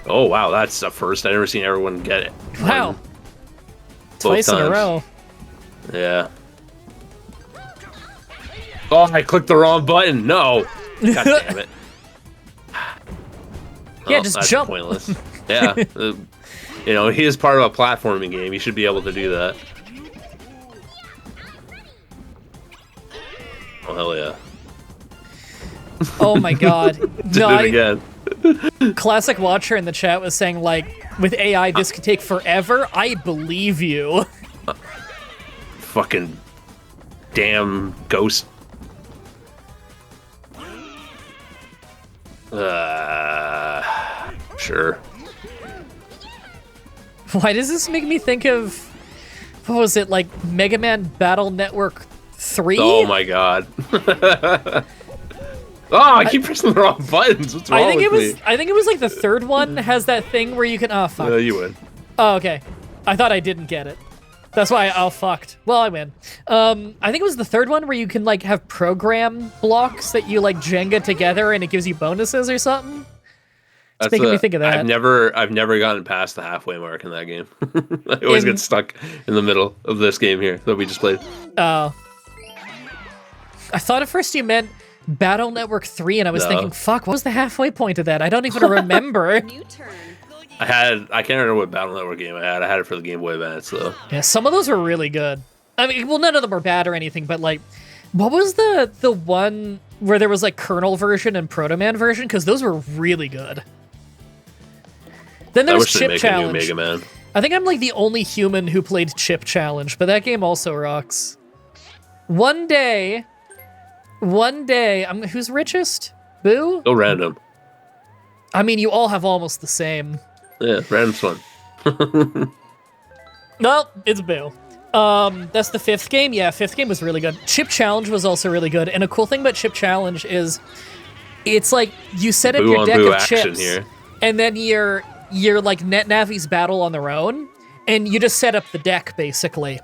Oh, wow, that's a first. I've never seen everyone get it. Wow. Twice in a row. Yeah. Oh, I clicked the wrong button. No. God damn it. Yeah, just that's jump. Pointless. Yeah. You know, he is part of a platforming game. He should be able to do that. Oh, hell yeah. Oh my god. Did it again. Classic Watcher in the chat was saying, like, with AI, this could take forever. I believe you. Fucking damn ghost. Sure. Why does this make me think of, what was it, like Mega Man Battle Network 3? Oh my god. Oh, I keep pressing the wrong buttons. What's wrong with me? I think it was like the third one has that thing where you can, oh fuck. You win. Oh, okay. I thought I didn't get it. That's why I fucked. Well, I win. I think it was the third one where you can like have program blocks that you like Jenga together and it gives you bonuses or something. It's making me think of that. I've never gotten past the halfway mark in that game. I always get stuck in the middle of this game here that we just played. Oh. I thought at first you meant Battle Network 3, and I was thinking, fuck, what was the halfway point of that? I don't even remember. New turn. I can't remember what Battle Network game I had. I had it for the Game Boy Advance, though. Yeah, some of those were really good. I mean, well, none of them were bad or anything, but like, what was the one where there was like Kernel version and Proto Man version? Because those were really good. Then there was Chip Challenge. Mega Man. I think I'm like the only human who played Chip Challenge, but that game also rocks. One day, who's richest? Boo? Go random. I mean, you all have almost the same. Yeah, random's fun. No, it's Boo. That's the fifth game. Yeah, fifth game was really good. Chip Challenge was also really good. And a cool thing about Chip Challenge is it's like you set up your deck of chips, and then you're like Net Navi's battle on their own, and you just set up the deck basically.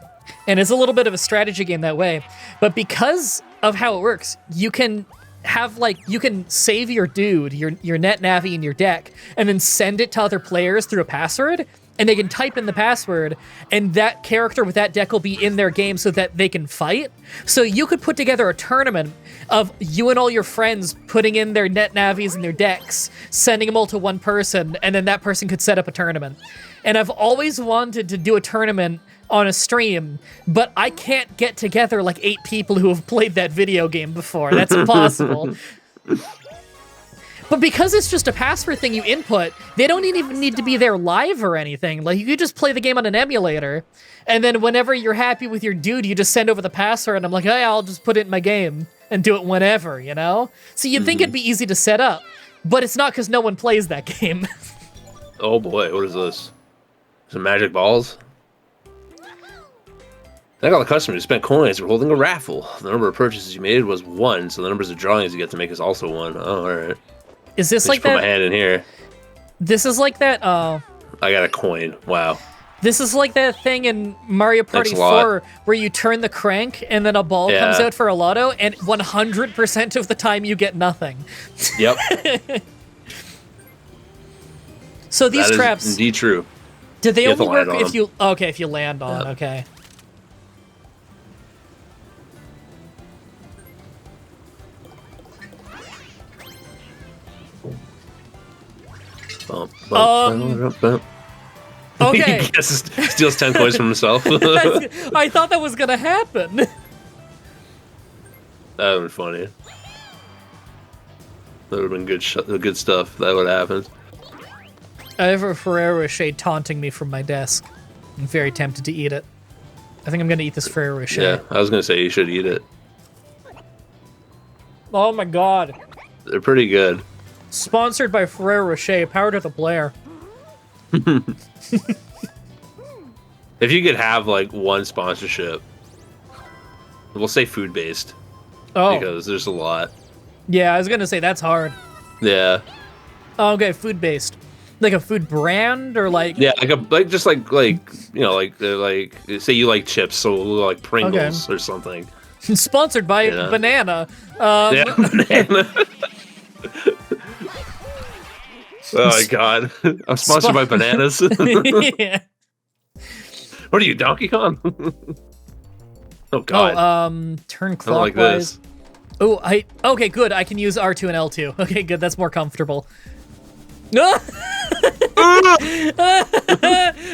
And it's a little bit of a strategy game that way. But because of how it works, you can have you can save your dude, your Net Navi in your deck, and then send it to other players through a password, and they can type in the password, and that character with that deck will be in their game so that they can fight. So you could put together a tournament of you and all your friends putting in their Net Navis in their decks, sending them all to one person, and then that person could set up a tournament. And I've always wanted to do a tournament on a stream, but I can't get together like 8 people who have played that video game before. That's impossible. But because it's just a password thing you input, they don't even need to be there live or anything. Like, you could just play the game on an emulator, and then whenever you're happy with your dude, you just send over the password, and I'm like, hey, I'll just put it in my game and do it whenever, you know? So you'd think it'd be easy to set up, but it's not because no one plays that game. Oh boy, what is this? Some magic balls? Thank all the customers who spent coins. We're holding a raffle. The number of purchases you made was 1, so the numbers of drawings you get to make is also 1. Oh, alright. Is this like that? Put that? my hand in here. This is like that. I got a coin. Wow. This is like that thing in Mario Party 4 where you turn the crank and then a ball comes out for a lotto, and 100% of the time you get nothing. Yep. So these traps. Is indeed true. Did they only work if you? Okay, if you land on. Okay. Okay. He steals 10 coins from himself. I thought that was gonna happen. That would have been funny. That would have been good stuff. That would have happened. I have a Ferrero Rocher taunting me from my desk. I'm very tempted to eat it. I think I'm gonna eat this Ferrero Rocher. Yeah, I was gonna say you should eat it. Oh my god. They're pretty good. Sponsored by Ferrero Rocher, power to the Blair. If you could have like one sponsorship, we'll say food-based. Oh. Because there's a lot. Yeah, I was gonna say that's hard. Yeah. Oh, okay, food-based. Like a food brand or like? Yeah, like say you like chips, so like Pringles or something. Sponsored by Banana. Yeah, Banana. Oh my god. I'm sponsored by bananas. Yeah. What are you, Donkey Kong? Oh god. Oh, turn clockwise. Like okay, good. I can use R2 and L2. Okay, good. That's more comfortable. No.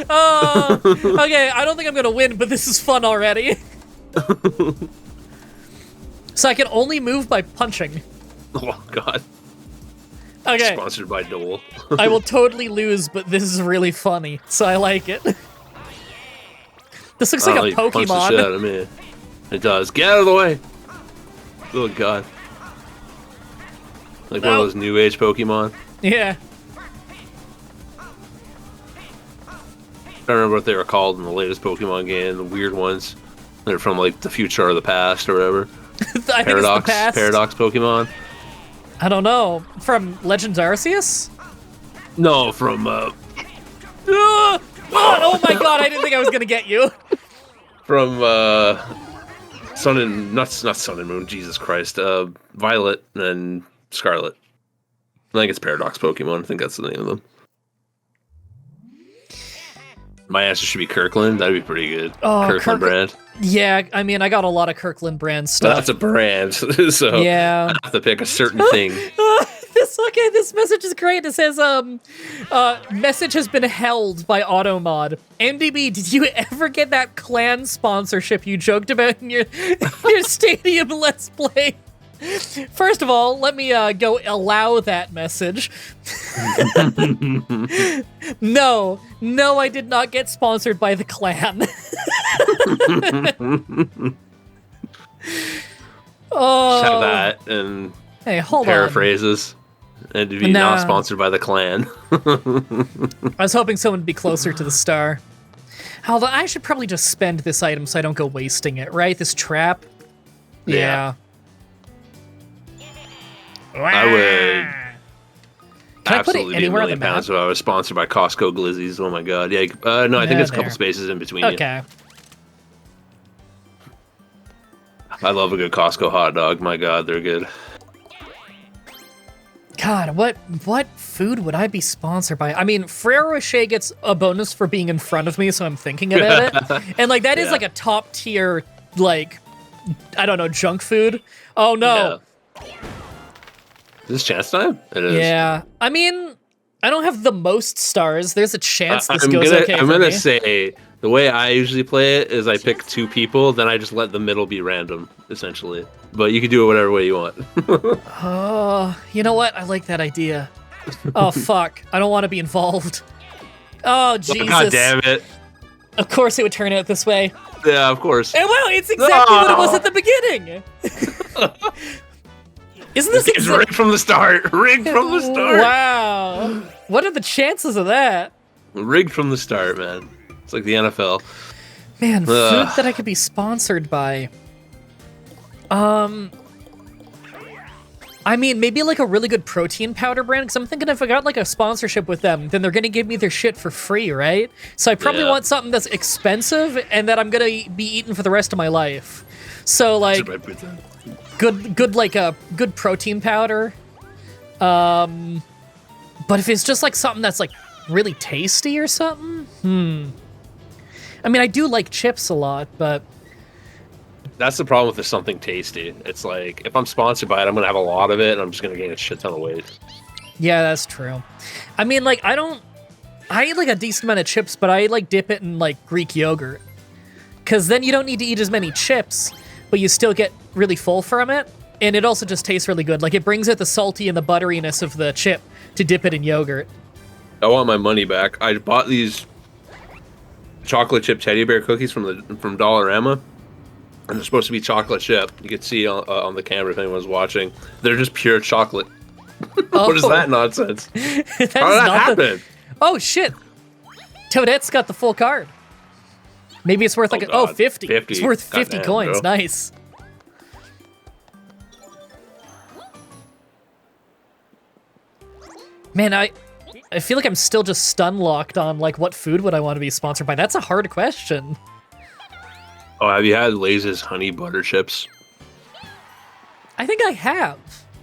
Oh, okay, I don't think I'm gonna win, but this is fun already. So I can only move by punching. Oh god. Okay. Sponsored by Dole. I will totally lose, but this is really funny, so I like it. This looks like a Pokemon. Punch the shit out of me. It does. Get out of the way. Oh god. Like one of those new age Pokemon. Yeah. I don't remember what they were called in the latest Pokemon game, the weird ones. They're from like the future or the past or whatever. I think it's the past. Paradox Pokemon. I don't know. From Legends Arceus? No, from oh my god, I didn't think I was gonna get you. From Sun and not Sun and Moon, Jesus Christ. Violet and Scarlet. I think it's Paradox Pokemon. I think that's the name of them. My answer should be Kirkland. That'd be pretty good. Oh, Kirkland brand. Yeah, I mean, I got a lot of Kirkland brand stuff. That's a brand, so yeah. I have to pick a certain thing. This message is great. It says, message has been held by Automod. MDB, did you ever get that clan sponsorship you joked about in your Stadium Let's Play? First of all, let me go allow that message. No, I did not get sponsored by the clan. Oh, Just have that and hey, hold paraphrases. And to be not sponsored by the clan. I was hoping someone would be closer to the star. Although I should probably just spend this item so I don't go wasting it, right? This trap. Yeah. I would Can I put it absolutely be anywhere on the £1,000,000 map? if I was sponsored by Costco Glizzies. Oh my god. Yeah, no, I think it's a couple there. spaces in between. Okay. I love a good Costco hot dog. My god, they're good. God, what food would I be sponsored by? I mean, Ferrero Rocher gets a bonus for being in front of me, so I'm thinking about it. And like that is like a top tier, like, I don't know, junk food. Oh no. Yeah. Is this chance time? It is. Yeah. I mean, I don't have the most stars. There's a chance this goes okay I'm for gonna me. say the way I usually play it is I pick 2 people, then I just let the middle be random, essentially. But you can do it whatever way you want. Oh, you know what? I like that idea. Oh, fuck. I don't want to be involved. Oh, Jesus. God damn it. Of course it would turn out this way. Yeah, of course. And wow, it's exactly what it was at the beginning. Isn't this It's rigged from the start. Rigged from the start. Wow. What are the chances of that? Rigged from the start, man. It's like the NFL. Man, food that I could be sponsored by. I mean, maybe like a really good protein powder brand, because I'm thinking if I got like a sponsorship with them, then they're gonna give me their shit for free, right? So I probably want something that's expensive and that I'm gonna be eating for the rest of my life. So like, good like a good protein powder. But if it's just like something that's like really tasty or something, I mean, I do like chips a lot, but that's the problem with this something tasty. It's like, if I'm sponsored by it, I'm going to have a lot of it, and I'm just going to gain a shit ton of weight. yeah, that's true. I mean, like, I eat like a decent amount of chips, but I like dip it in like Greek yogurt. Because then you don't need to eat as many chips, but you still get really full from it. And it also just tastes really good. Like, it brings out the salty and the butteriness of the chip to dip it in yogurt. I want my money back. I bought these chocolate chip teddy bear cookies from Dollarama. And they're supposed to be chocolate chip. You can see on the camera if anyone's watching. They're just pure chocolate. What is that nonsense? How did that happen? Oh, shit. Toadette's got the full card. Maybe it's worth like 50. 50. It's worth 50 Goddamn, coins. bro. Nice. Man, I feel like I'm still just stun locked on like what food would I want to be sponsored by. That's a hard question. Oh, have you had Lay's honey butter chips? I think I have.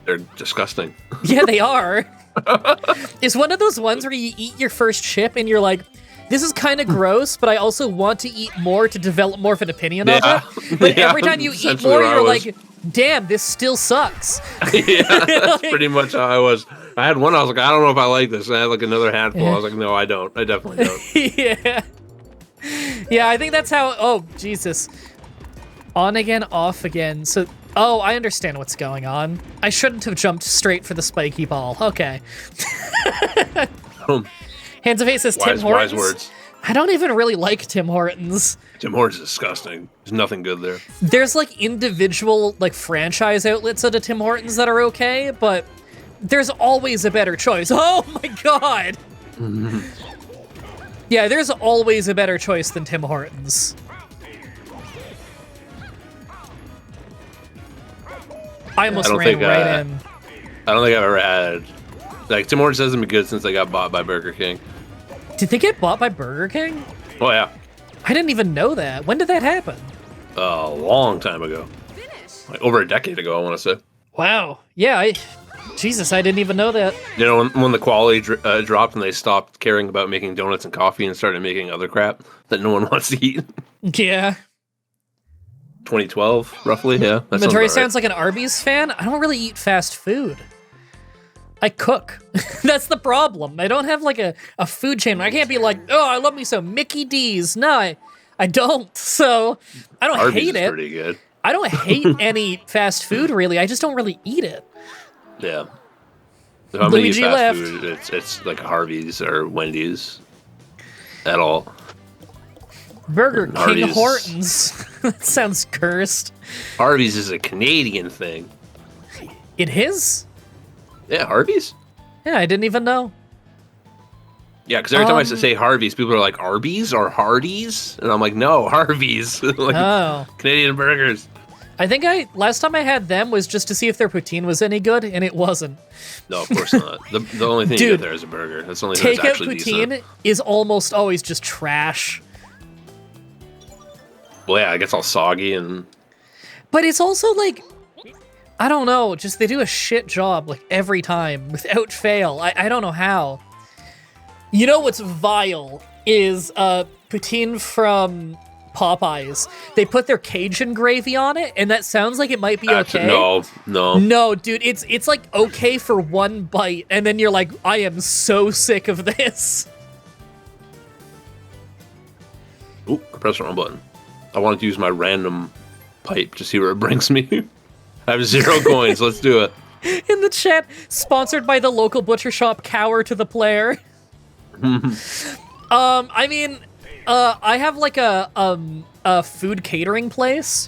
They're disgusting. Yeah, they are. It's one of those ones where you eat your first chip and you're like, this is kind of gross, but I also want to eat more to develop more of an opinion of it. But every time you eat more, you're like, damn, this still sucks. Yeah, that's pretty much how I was. I had one, I was like, I don't know if I like this. And I had like another handful. I was like, no, I don't. I definitely don't. Yeah. Yeah, I think that's how, oh, Jesus. On again, off again. So, oh, I understand what's going on. I shouldn't have jumped straight for the spiky ball. Okay. Hands of Fate says Tim Hortons. Wise words. I don't even really like Tim Hortons. Tim Hortons is disgusting. There's nothing good there. There's like individual like franchise outlets at a Tim Hortons that are okay, but there's always a better choice. Oh my god! Yeah, there's always a better choice than Tim Hortons. I almost ran right in. I don't think I've ever had... Like, Tim Hortons hasn't been good since they got bought by Burger King. Did they get bought by Burger King? Oh, yeah. I didn't even know that. When did that happen? A long time ago. Like, over a decade ago, I want to say. Wow. Yeah, Jesus, I didn't even know that. You know, when the quality dropped and they stopped caring about making donuts and coffee and started making other crap that no one wants to eat. Yeah. 2012, roughly, yeah. That Mah-Dry right. sounds like an Arby's fan. I don't really eat fast food. I cook. That's the problem. I don't have like a food chain. I can't be like, oh, I love me some Mickey D's. No, I don't. So I don't Arby's hate is it. pretty good. I don't hate any fast food, really. I just don't really eat it. Yeah. If I'm gonna eat Luigi fast left. food, it's like Harvey's or Wendy's at all. Burger King Hardee's. Hortons. That sounds cursed. Harvey's is a Canadian thing. It is? Yeah, Harvey's? Yeah, I didn't even know. Yeah, because every time I say Harvey's, people are like, Arby's or Hardee's? And I'm like, no, Harvey's. Like, Oh. Canadian burgers. I think last time I had them was just to see if their poutine was any good, and it wasn't. No, of course not. The only thing you Dude, get there is a burger. That's the only thing that's Takeout actually poutine decent. is almost always just trash. Well, yeah, it gets all soggy and... But it's also like, I don't know, just they do a shit job like every time without fail. I don't know how. You know what's vile is poutine from Popeyes. They put their Cajun gravy on it, and that sounds like it might be okay. No. No, dude, it's like okay for one bite, and then you're like, I am so sick of this. Oop, I pressed the wrong button. I wanted to use my random pipe to see where it brings me. I have 0 coins, let's do it. In the chat, sponsored by the local butcher shop, cower to the player. I mean, I have like a food catering place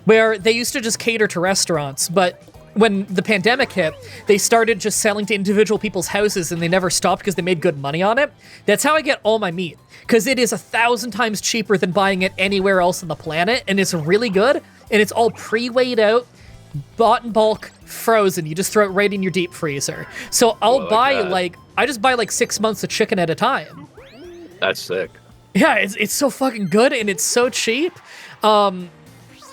where they used to just cater to restaurants, but when the pandemic hit, they started just selling to individual people's houses, and they never stopped because they made good money on it. That's how I get all my meat, because it is 1,000 times cheaper than buying it anywhere else on the planet, and it's really good, and it's all pre-weighed out, bought in bulk, frozen. You just throw it right in your deep freezer. So I'll I just buy like 6 months of chicken at a time. That's sick. Yeah, it's so fucking good, and it's so cheap.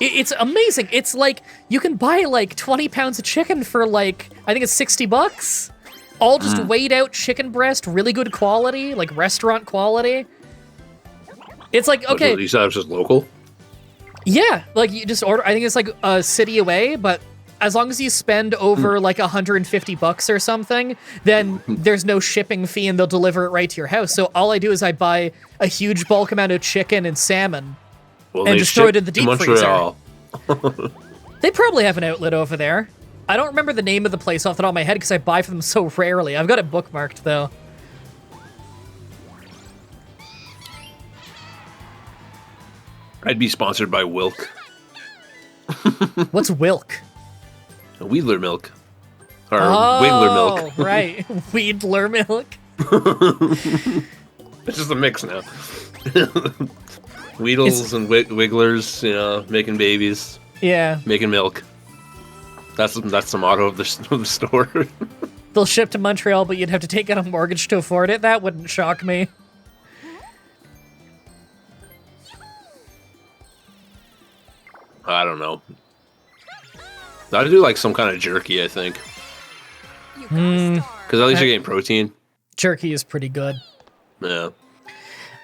It's amazing. It's like you can buy like 20 pounds of chicken for like, I think it's $60. All just weighed out chicken breast, really good quality, like restaurant quality. It's like, okay. You said it was just local? Yeah, like you just order, I think it's like a city away, but as long as you spend over like $150 or something, then there's no shipping fee and they'll deliver it right to your house. So all I do is I buy a huge bulk amount of chicken and salmon and just throw it in the deep freezer. They probably have an outlet over there. I don't remember the name of the place off the top of my head because I buy from them so rarely. I've got it bookmarked though. I'd be sponsored by Wilk. What's Wilk? Wheedler milk. Or Wiggler milk. Right. Wheedler milk. It's just a mix now. Wheedles and Wigglers, you know, making babies. Yeah. Making milk. That's the motto of the store. They'll ship to Montreal, but you'd have to take out a mortgage to afford it. That wouldn't shock me. I don't know. I'd do like some kind of jerky, I think. Because at least you're getting protein. Jerky is pretty good. Yeah.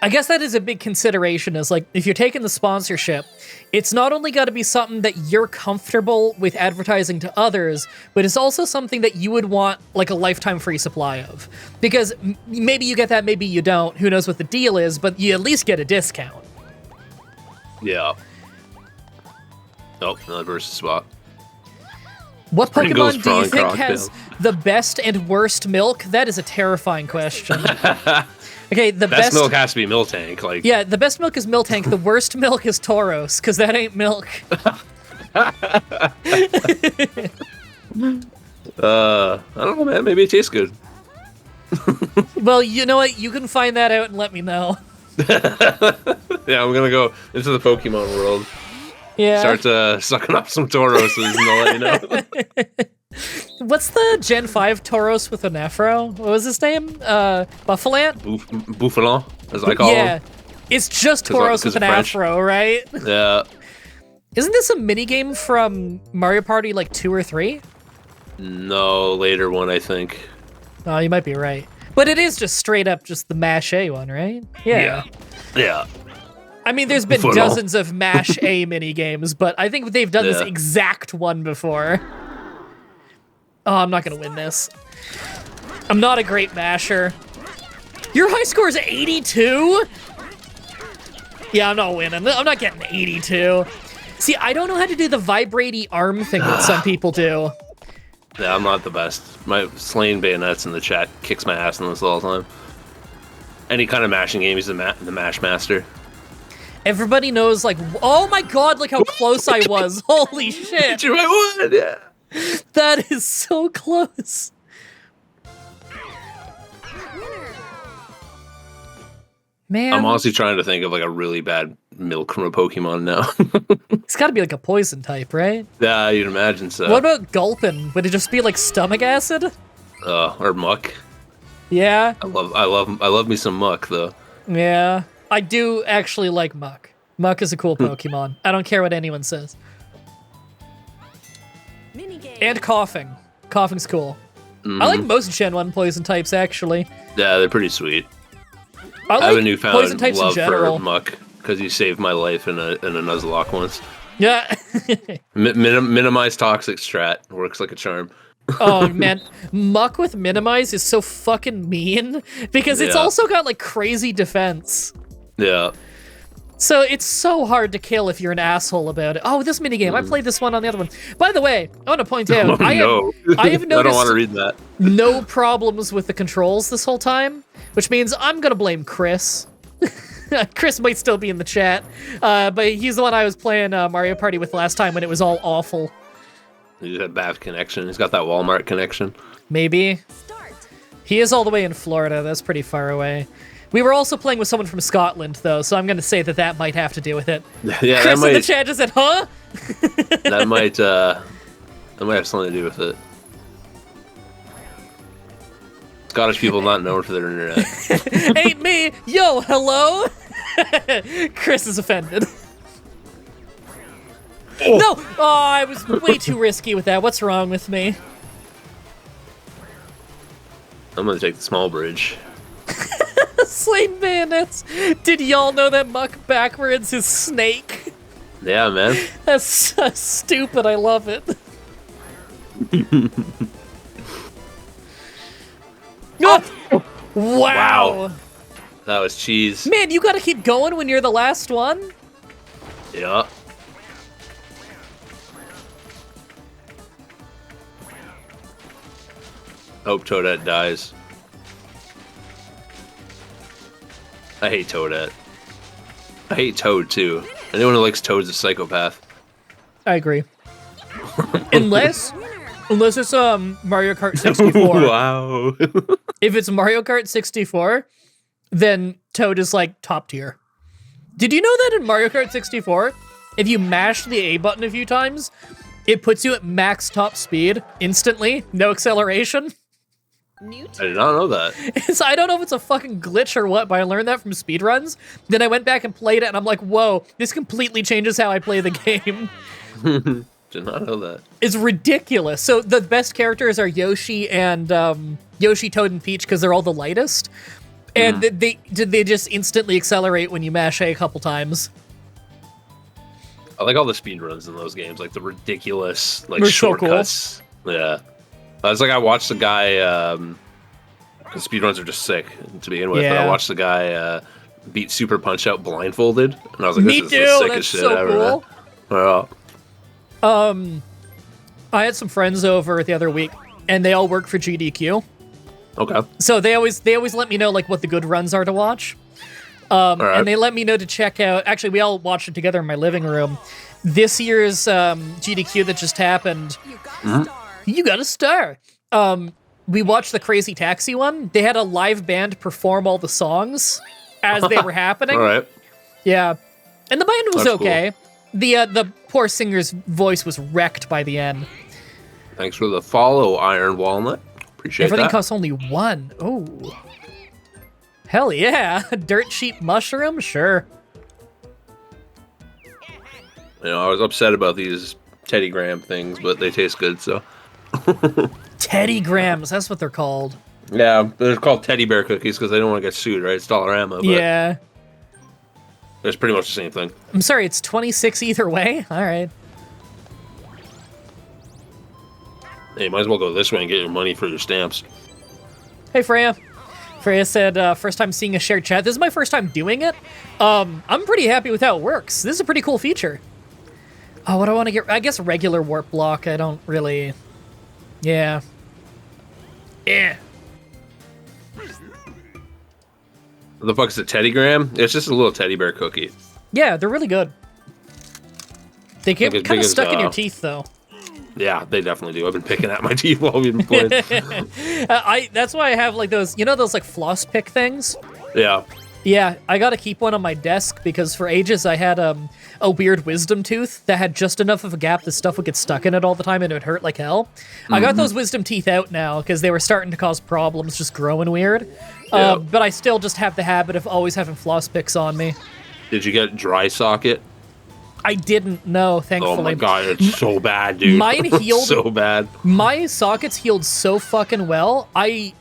I guess that is a big consideration, is like, if you're taking the sponsorship, it's not only got to be something that you're comfortable with advertising to others, but it's also something that you would want like a lifetime free supply of. Because maybe you get that, maybe you don't. Who knows what the deal is, but you at least get a discount. Yeah. Oh, another versus spot. What Pringles, Pokemon do you prawn think cocktail. has the best and worst milk? That is a terrifying question. Okay, the best milk has to be Miltank. Like, yeah, the best milk is Miltank. The worst milk is Tauros, because that ain't milk. I don't know, man. Maybe it tastes good. Well, you know what? You can find that out and let me know. Yeah, I'm gonna go into the Pokemon world. Yeah. Start sucking up some Tauroses, and I'll let you know. What's the Gen 5 Tauros with an afro? What was his name? Buffalant? Bouffalon, as I call him. Yeah. It's just Tauros with an afro, right? Yeah. Isn't this a minigame from Mario Party like 2 or 3? No, later one, I think. Oh, you might be right. But it is just straight up just the Mash A one, right? Yeah. Yeah. I mean, there's been Full. dozens of Mash A mini games, but I think they've done this Yeah. exact one before. Oh, I'm not gonna win this. I'm not a great masher. Your high score is 82? Yeah, I'm not winning. I'm not getting 82. See, I don't know how to do the vibrating arm thing that some people do. Yeah, I'm not the best. My Slain Bayonets in the chat kicks my ass in this all the time. Any kind of mashing game, he's the mash master. Everybody knows, like, oh my god, look how close I was. Holy shit. You might win, yeah. That is so close. Man. I'm honestly trying to think of like a really bad milk from a Pokemon now. It's gotta be like a poison type, right? Yeah, you'd imagine so. What about Gulpin? Would it just be like stomach acid? Or Muck. Yeah. I love me some Muck though. Yeah. I do actually like Muck. Muck is a cool Pokemon. I don't care what anyone says. Minigame. And Coughing. Coughing's cool. I like most Gen 1 poison types, actually. Yeah, they're pretty sweet. I I have a like newfound poison types in love general. for Muck because he saved my life in a Nuzlocke once. Yeah. Minimize toxic strat works like a charm. Oh, man. Muck with Minimize is so fucking mean because it's Yeah. also got like crazy defense. Yeah. So it's so hard to kill if you're an asshole about it. Oh, this minigame. I played this one on the other one. By the way, I want to point out, Oh, I have I don't noticed want to read that. no problems with the controls this whole time, which means I'm going to blame Chris. Chris might still be in the chat, but he's the one I was playing Mario Party with last time when it was all awful. He's got bad connection. He's got that Walmart connection. Maybe. Start. He is all the way in Florida. That's pretty far away. We were also playing with someone from Scotland, though, so I'm going to say that might have to do with it. Yeah, Chris that in the might chat just said, huh? that might have something to do with it. Scottish people not known for their internet. Ain't me. Yo, hello? Chris is offended. Oh. No! Oh, I was way too risky with that. What's wrong with me? I'm gonna take the small bridge. Slain bayonets. Did y'all know that Muck backwards is snake? Yeah, man. That's so stupid. I love it. Oh! Wow. That was cheese. Man, you gotta keep going when you're the last one? Yeah. Hope Toadette dies. I hate Toadette. I hate Toad too. Anyone who likes Toad's a psychopath. I agree. Unless it's Mario Kart 64. Wow. If it's Mario Kart 64, then Toad is like top tier. Did you know that in Mario Kart 64, if you mash the A button a few times, it puts you at max top speed instantly, no acceleration? Newt. I did not know that. So I don't know if it's a fucking glitch or what, but I learned that from speedruns. Then I went back and played it, and I'm like, whoa, this completely changes how I play the game. Did not know that. It's ridiculous. So the best characters are Yoshi and Yoshi, Toad, and Peach because they're all the lightest. And they just instantly accelerate when you mash A couple times. I like all the speedruns in those games, like the ridiculous like They're so cool. shortcuts. Yeah. I was like, I watched the guy, because speedruns are just sick to begin with, but I Yeah. watched the guy beat Super Punch Out blindfolded, and I was like, Me this is too, the sickest that's shit so ever. cool. Man. I had some friends over the other week, and they all work for GDQ. Okay. So they always let me know like what the good runs are to watch. Alright. And they let me know to check out. Actually, we all watched it together in my living room. This year's GDQ that just happened. You got a star. You got a star. We watched the Crazy Taxi one. They had a live band perform all the songs as they were happening. All right. Yeah, and the band was That's okay. The poor singer's voice was wrecked by the end. Thanks for the follow, Iron Walnut. Appreciate Everything that. costs only one. Oh, hell yeah! Dirt sheep mushroom, sure. You know, I was upset about these Teddy Graham things, but they taste good, so Teddy Grahams, that's what they're called. Yeah, they're called teddy bear cookies because they don't want to get sued, right? It's Dollarama, but Yeah. it's pretty much the same thing. I'm sorry, it's 26 either way? All right. Hey, might as well go this way and get your money for your stamps. Hey, Freya. Freya said, first time seeing a shared chat. This is my first time doing it. I'm pretty happy with how it works. This is a pretty cool feature. Oh, what do I want to get? I guess regular warp block. I don't really... Yeah. Yeah. What the fuck is a Teddy Graham? It's just a little teddy bear cookie. Yeah, they're really good. They get Like as kind big of stuck as, in your teeth, though. Yeah, they definitely do. I've been picking at my teeth while we've been playing. That's why I have like those, you know, those like floss pick things? Yeah. Yeah, I gotta keep one on my desk because for ages I had a weird wisdom tooth that had just enough of a gap that stuff would get stuck in it all the time and it would hurt like hell. I got those wisdom teeth out now because they were starting to cause problems, just growing weird. Yeah. But I still just have the habit of always having floss picks on me. Did you get dry socket? I didn't know, thankfully. Oh my god, it's so bad, dude. Mine healed so bad. My sockets healed so fucking well. They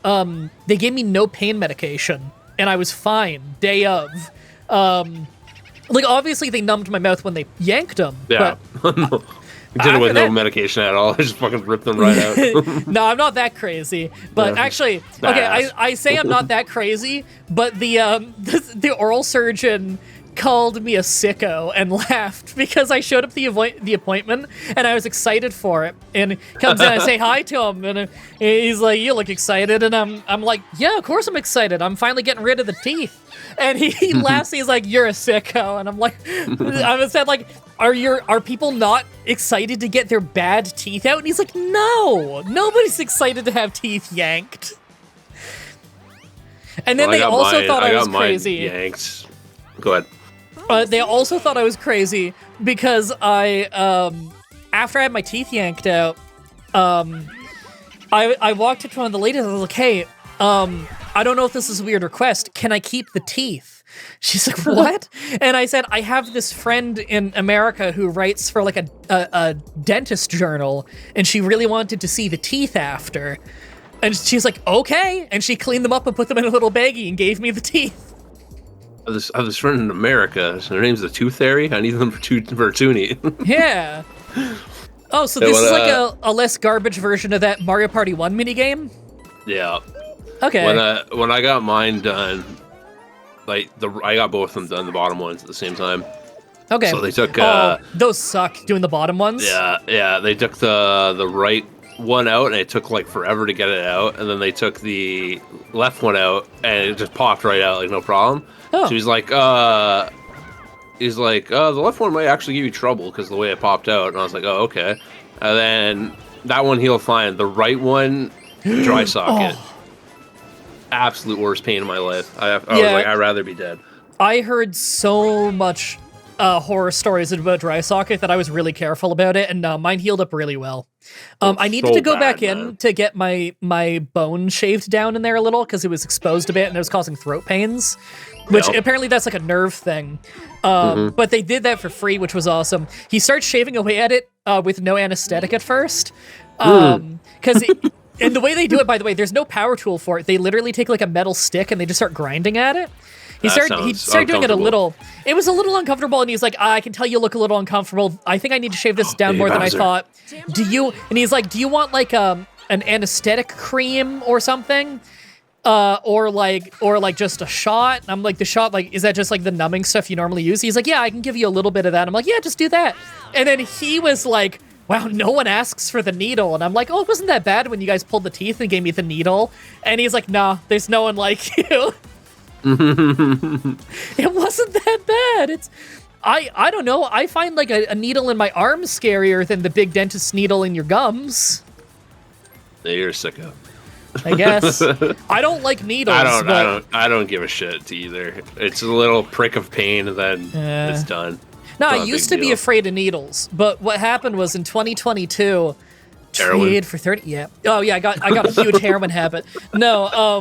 gave me no pain medication, and I was fine day of. Like obviously they numbed my mouth when they yanked them. Yeah. But did it with no that- medication at all. I just fucking ripped them right out. no, I'm not that crazy. But Yeah. actually, okay, Badass. I say I'm not that crazy, but the oral surgeon called me a sicko and laughed because I showed up the appointment and I was excited for it. And he comes in and I say hi to him and he's like, "You look excited." And I'm like, "Yeah, of course I'm excited. I'm finally getting rid of the teeth." And he laughs. He's like, "You're a sicko." And I'm like, I said like, are people not excited to get their bad teeth out? And he's like, "No, nobody's excited to have teeth yanked." And then Well, they also thought I was got mine crazy. yanked. Go ahead. They also thought I was crazy because I, after I had my teeth yanked out, I walked up to one of the ladies and I was like, "Hey, I don't know if this is a weird request. Can I keep the teeth?" She's like, "What?" And I said, "I have this friend in America who writes for like a dentist journal, and she really wanted to see the teeth after." And she's like, "Okay." And she cleaned them up and put them in a little baggie and gave me the teeth. I have this friend in America. Her name's the Tooth Fairy. I need them for Toonie. Yeah. Oh, so this is like a less garbage version of that Mario Party 1 minigame? Yeah. Okay. When I got mine done, like I got both of them done, the bottom ones at the same time. Okay. So they took those suck, doing the bottom ones? yeah, they took the right one out and it took like forever to get it out, and then they took the left one out and it just popped right out like no problem. Oh. So he's like, the left one might actually give you trouble because the way it popped out. And I was like, oh, okay. And then that one healed fine. The right one, dry socket. Oh. Absolute worst pain in my life. I was Yeah. like, I'd rather be dead. I heard so much horror stories about dry socket that I was really careful about it, and mine healed up really well. I needed so to go bad, back man. in to get my bone shaved down in there a little because it was exposed a bit and it was causing throat pains, which Yep. apparently that's like a nerve thing. But they did that for free, which was awesome. He starts shaving away at it with no anesthetic at first. Because and the way they do it, by the way, there's no power tool for it. They literally take like a metal stick and they just start grinding at it. He started doing it a little. It was a little uncomfortable, and he's like, "I can tell you look a little uncomfortable. I think I need to shave this down Hey, more than I Bowser. thought. Do you?" And he's like, "Do you want like an anesthetic cream or something, or like just a shot?" And I'm like, "The shot, like, is that just like the numbing stuff you normally use?" He's like, "Yeah, I can give you a little bit of that." I'm like, "Yeah, just do that." And then he was like, "Wow, no one asks for the needle." And I'm like, "Oh, it wasn't that bad when you guys pulled the teeth and gave me the needle." And he's like, "Nah, there's no one like you." It wasn't that bad. It's I don't know. I find like a needle in my arm scarier than the big dentist needle in your gums. Yeah, you're a sicko. I guess. I don't like needles. I don't give a shit either. It's a little prick of pain and then it's done. No, Not I a used big to be deal. afraid of needles, but what happened was in 2022, Heroin. trade for 30. Yeah. Oh yeah, I got a huge heroin habit. No,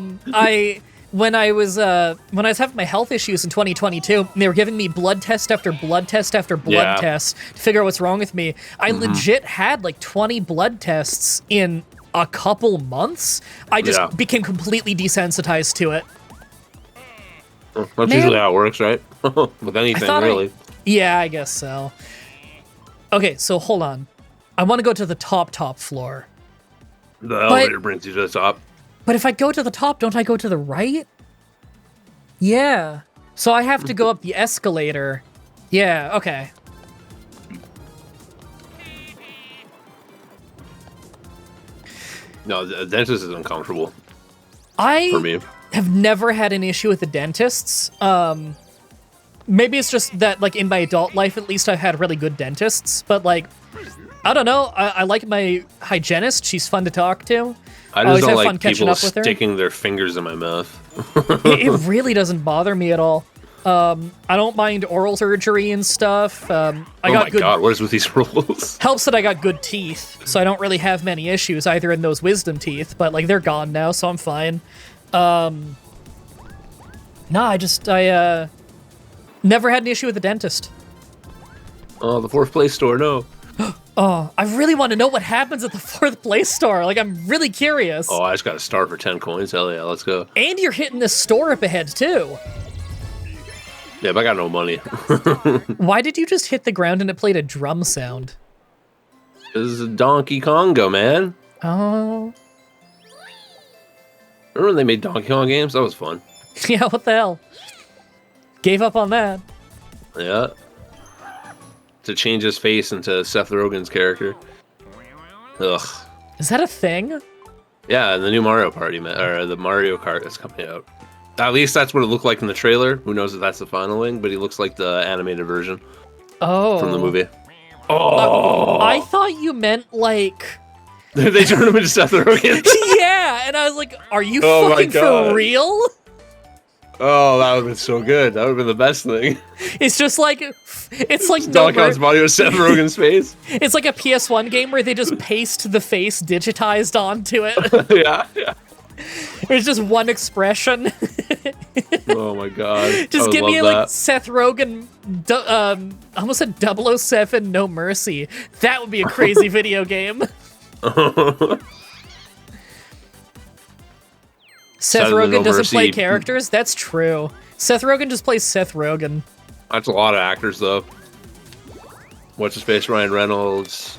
when I was having my health issues in 2022, and they were giving me blood test after blood test after blood test to figure out what's wrong with me. I legit had like 20 blood tests in a couple months. I just became completely desensitized to it. That's usually how it works, right? With anything, really. Yeah, I guess so. Okay, so hold on. I want to go to the top floor. The elevator brings you to the top. But if I go to the top, don't I go to the right? Yeah. So I have to go up the escalator. Yeah, okay. No, the dentist is uncomfortable. For me. Have never had an issue with the dentists. Maybe it's just that, like, in my adult life, at least I've had really good dentists. But, like, I don't know. I like my hygienist. She's fun to talk to. I just don't like people sticking their fingers in my mouth. It really doesn't bother me at all. I don't mind oral surgery and stuff. God, what is with these rules? Helps that I got good teeth, so I don't really have many issues either in those wisdom teeth. But, like, they're gone now, so I'm fine. I never had an issue with the dentist. Oh, the fourth place store, no. Oh, I really want to know what happens at the fourth place store. Like, I'm really curious. Oh, I just got a star for 10 coins. Hell yeah, let's go. And you're hitting this store up ahead, too. Yeah, but I got no money. Why did you just hit the ground and it played a drum sound? This is a Donkey Kongo, man. Oh. Remember when they made Donkey Kong games? That was fun. Yeah, what the hell? Gave up on that. Yeah. To change his face into Seth Rogen's character. Ugh. Is that a thing? Yeah, the new Mario Party, or the Mario Kart that's coming out. At least that's what it looked like in the trailer. Who knows if that's the final thing, but he looks like the animated version. Oh. From the movie. Oh! I thought you meant, like... They turned him into Seth Rogen. Yeah, and I was like, are you fucking for real? Oh, that would have been so good. That would have been the best thing. It's just like... It's like Donkey Kong's body with Seth Rogen's face. It's like a PS1 game where they just paste the face digitized onto it. Yeah. There's just one expression. Oh my god. Just give me like Seth Rogen, I almost said 007 No Mercy. That would be a crazy video game. Seth Rogen doesn't play characters? That's true. Seth Rogen just plays Seth Rogen. That's a lot of actors, though. What's his face? Ryan Reynolds.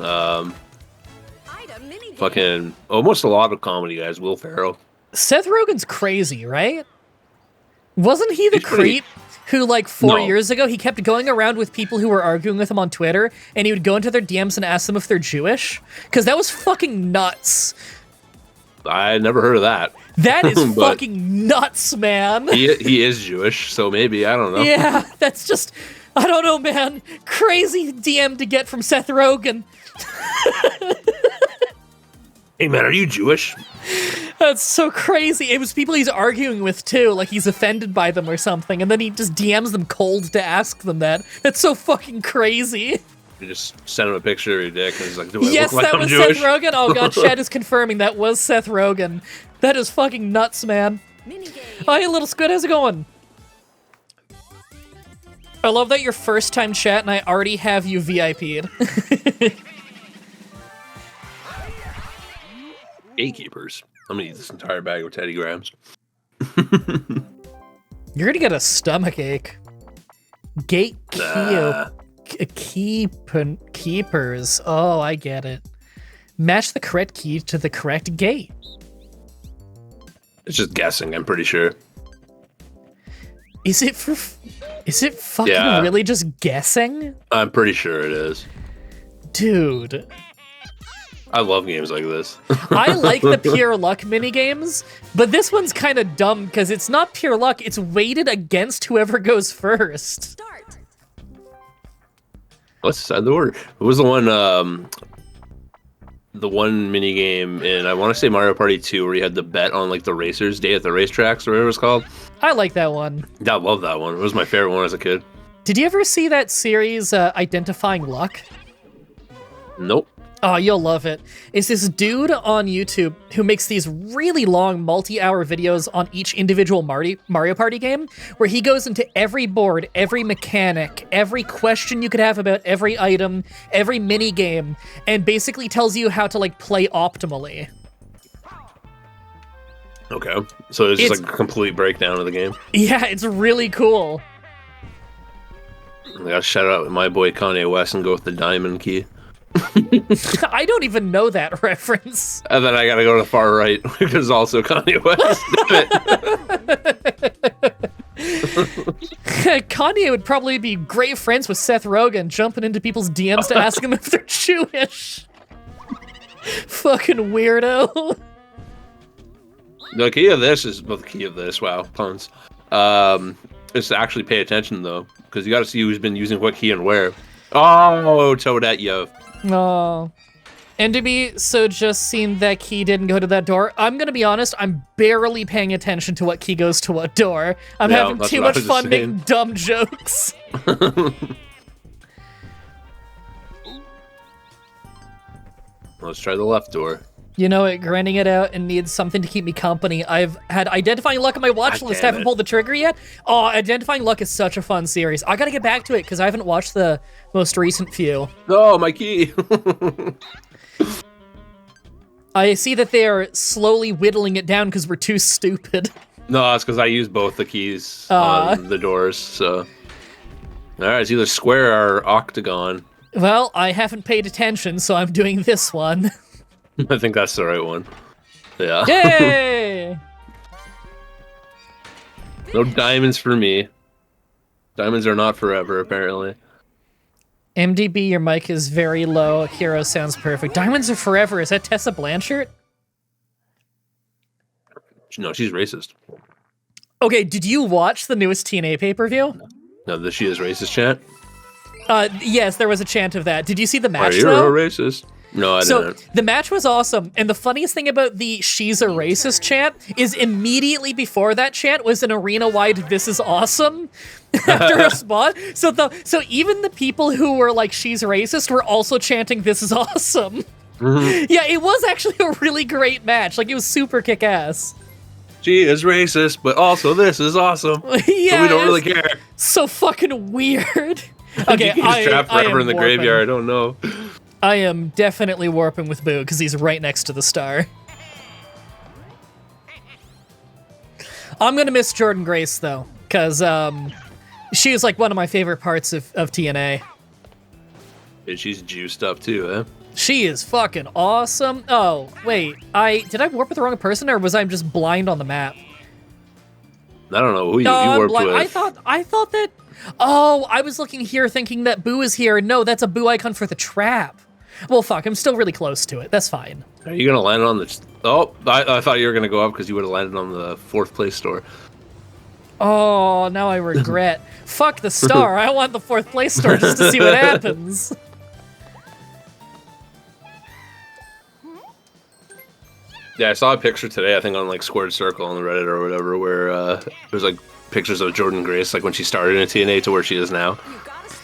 Fucking almost a lot of comedy guys. Will Ferrell. Seth Rogen's crazy, right? Wasn't he the creep who, like, 4 years ago, he kept going around with people who were arguing with him on Twitter, and he would go into their DMs and ask them if they're Jewish? Because that was fucking nuts. I never heard of that. That is fucking nuts, man. He is Jewish, so maybe, I don't know. Yeah, that's just, I don't know, man. Crazy DM to get from Seth Rogen. Hey, man, are you Jewish? That's so crazy. It was people he's arguing with, too. Like, he's offended by them or something, and then he just DMs them cold to ask them that. That's so fucking crazy. You just send him a picture of your dick, and he's like, do I look like I'm Jewish? Seth Rogen? Oh, God, Chad is confirming that was Seth Rogen. That is fucking nuts, man. Oh, hey, Little Squid, how's it going? I love that your first time chat, and I already have you VIP'd. Gatekeepers. I'm gonna eat this entire bag of Teddy Grahams. You're gonna get a stomach ache. Keepers. Oh, I get it. Match the correct key to the correct gate. It's just guessing, I'm pretty sure. Is it fucking really just guessing? I'm pretty sure it is. Dude. I love games like this. I like the pure luck minigames, but this one's kind of dumb because it's not pure luck, it's weighted against whoever goes first. Start. What's the order? What was the one mini game in, I want to say Mario Party 2, where you had the bet on like the racers day at the racetracks or whatever it was called? I like that one. I love that one. It was my favorite one as a kid. Did you ever see that series, Identifying Luck? Nope. Oh, you'll love it. It's this dude on YouTube who makes these really long multi-hour videos on each individual Mario Party game, where he goes into every board, every mechanic, every question you could have about every item, every mini game, and basically tells you how to like play optimally. Okay, so it's just like a complete breakdown of the game. Yeah, it's really cool. I gotta shout out my boy Kanye West and go with the diamond key. I don't even know that reference. And then I gotta go to the far right, because also Kanye West. Kanye would probably be great friends with Seth Rogen, jumping into people's DMs to ask them if they're Jewish. Fucking weirdo. The key of this is, well, the key of this, wow, puns. Is to actually pay attention, though, because you gotta see who's been using what key and where. Oh, Toadette, yo. Oh. And to be so just seeing that key didn't go to that door, I'm gonna be honest, I'm barely paying attention to what key goes to what door. I'm having too much fun making dumb jokes. Let's try the left door. You know it, grinding it out and needs something to keep me company. I've had Identifying Luck on my watch list, haven't pulled the trigger yet. Oh, Identifying Luck is such a fun series. I gotta get back to it because I haven't watched the most recent few. Oh, my key! I see that they are slowly whittling it down because we're too stupid. No, that's because I use both the keys on the doors, so... Alright, it's either square or octagon. Well, I haven't paid attention, so I'm doing this one. I think that's the right one. Yeah. Yay! No diamonds for me. Diamonds are not forever, apparently. MDB, your mic is very low. Hero sounds perfect. Diamonds are forever. Is that Tessa Blanchard? No, she's racist. Okay, did you watch the newest TNA pay-per-view? No, the she is racist chant? Yes, there was a chant of that. Did you see the match, You're though? a racist. No, I didn't. So, the match was awesome, and the funniest thing about the she's a racist chant is immediately before that chant was an arena-wide "This is awesome" after a spot. So even the people who were like she's racist were also chanting "This is awesome." Mm-hmm. Yeah, it was actually a really great match. Like, it was super kick-ass. She is racist, but also this is awesome. Yeah, so we don't really care. So fucking weird. Okay, He's trapped forever in the graveyard. I don't know. I am definitely warping with Boo because he's right next to the star. I'm gonna miss Jordan Grace though, because she is like one of my favorite parts of TNA. And she's juiced up too, eh? She is fucking awesome. Oh wait, did I warp with the wrong person or was I just blind on the map? I don't know who you warped with. I thought that. Oh, I was looking here thinking that Boo is here. No, that's a Boo icon for the trap. Well, fuck, I'm still really close to it. That's fine. Are you gonna land on the... Oh, I thought you were gonna go up because you would have landed on the 4th place store. Oh, now I regret. Fuck the star. I want the 4th place store just to see what happens. Yeah, I saw a picture today, I think on like Squared Circle on the Reddit or whatever, where there's like pictures of Jordan Grace, like when she started in TNA to where she is now.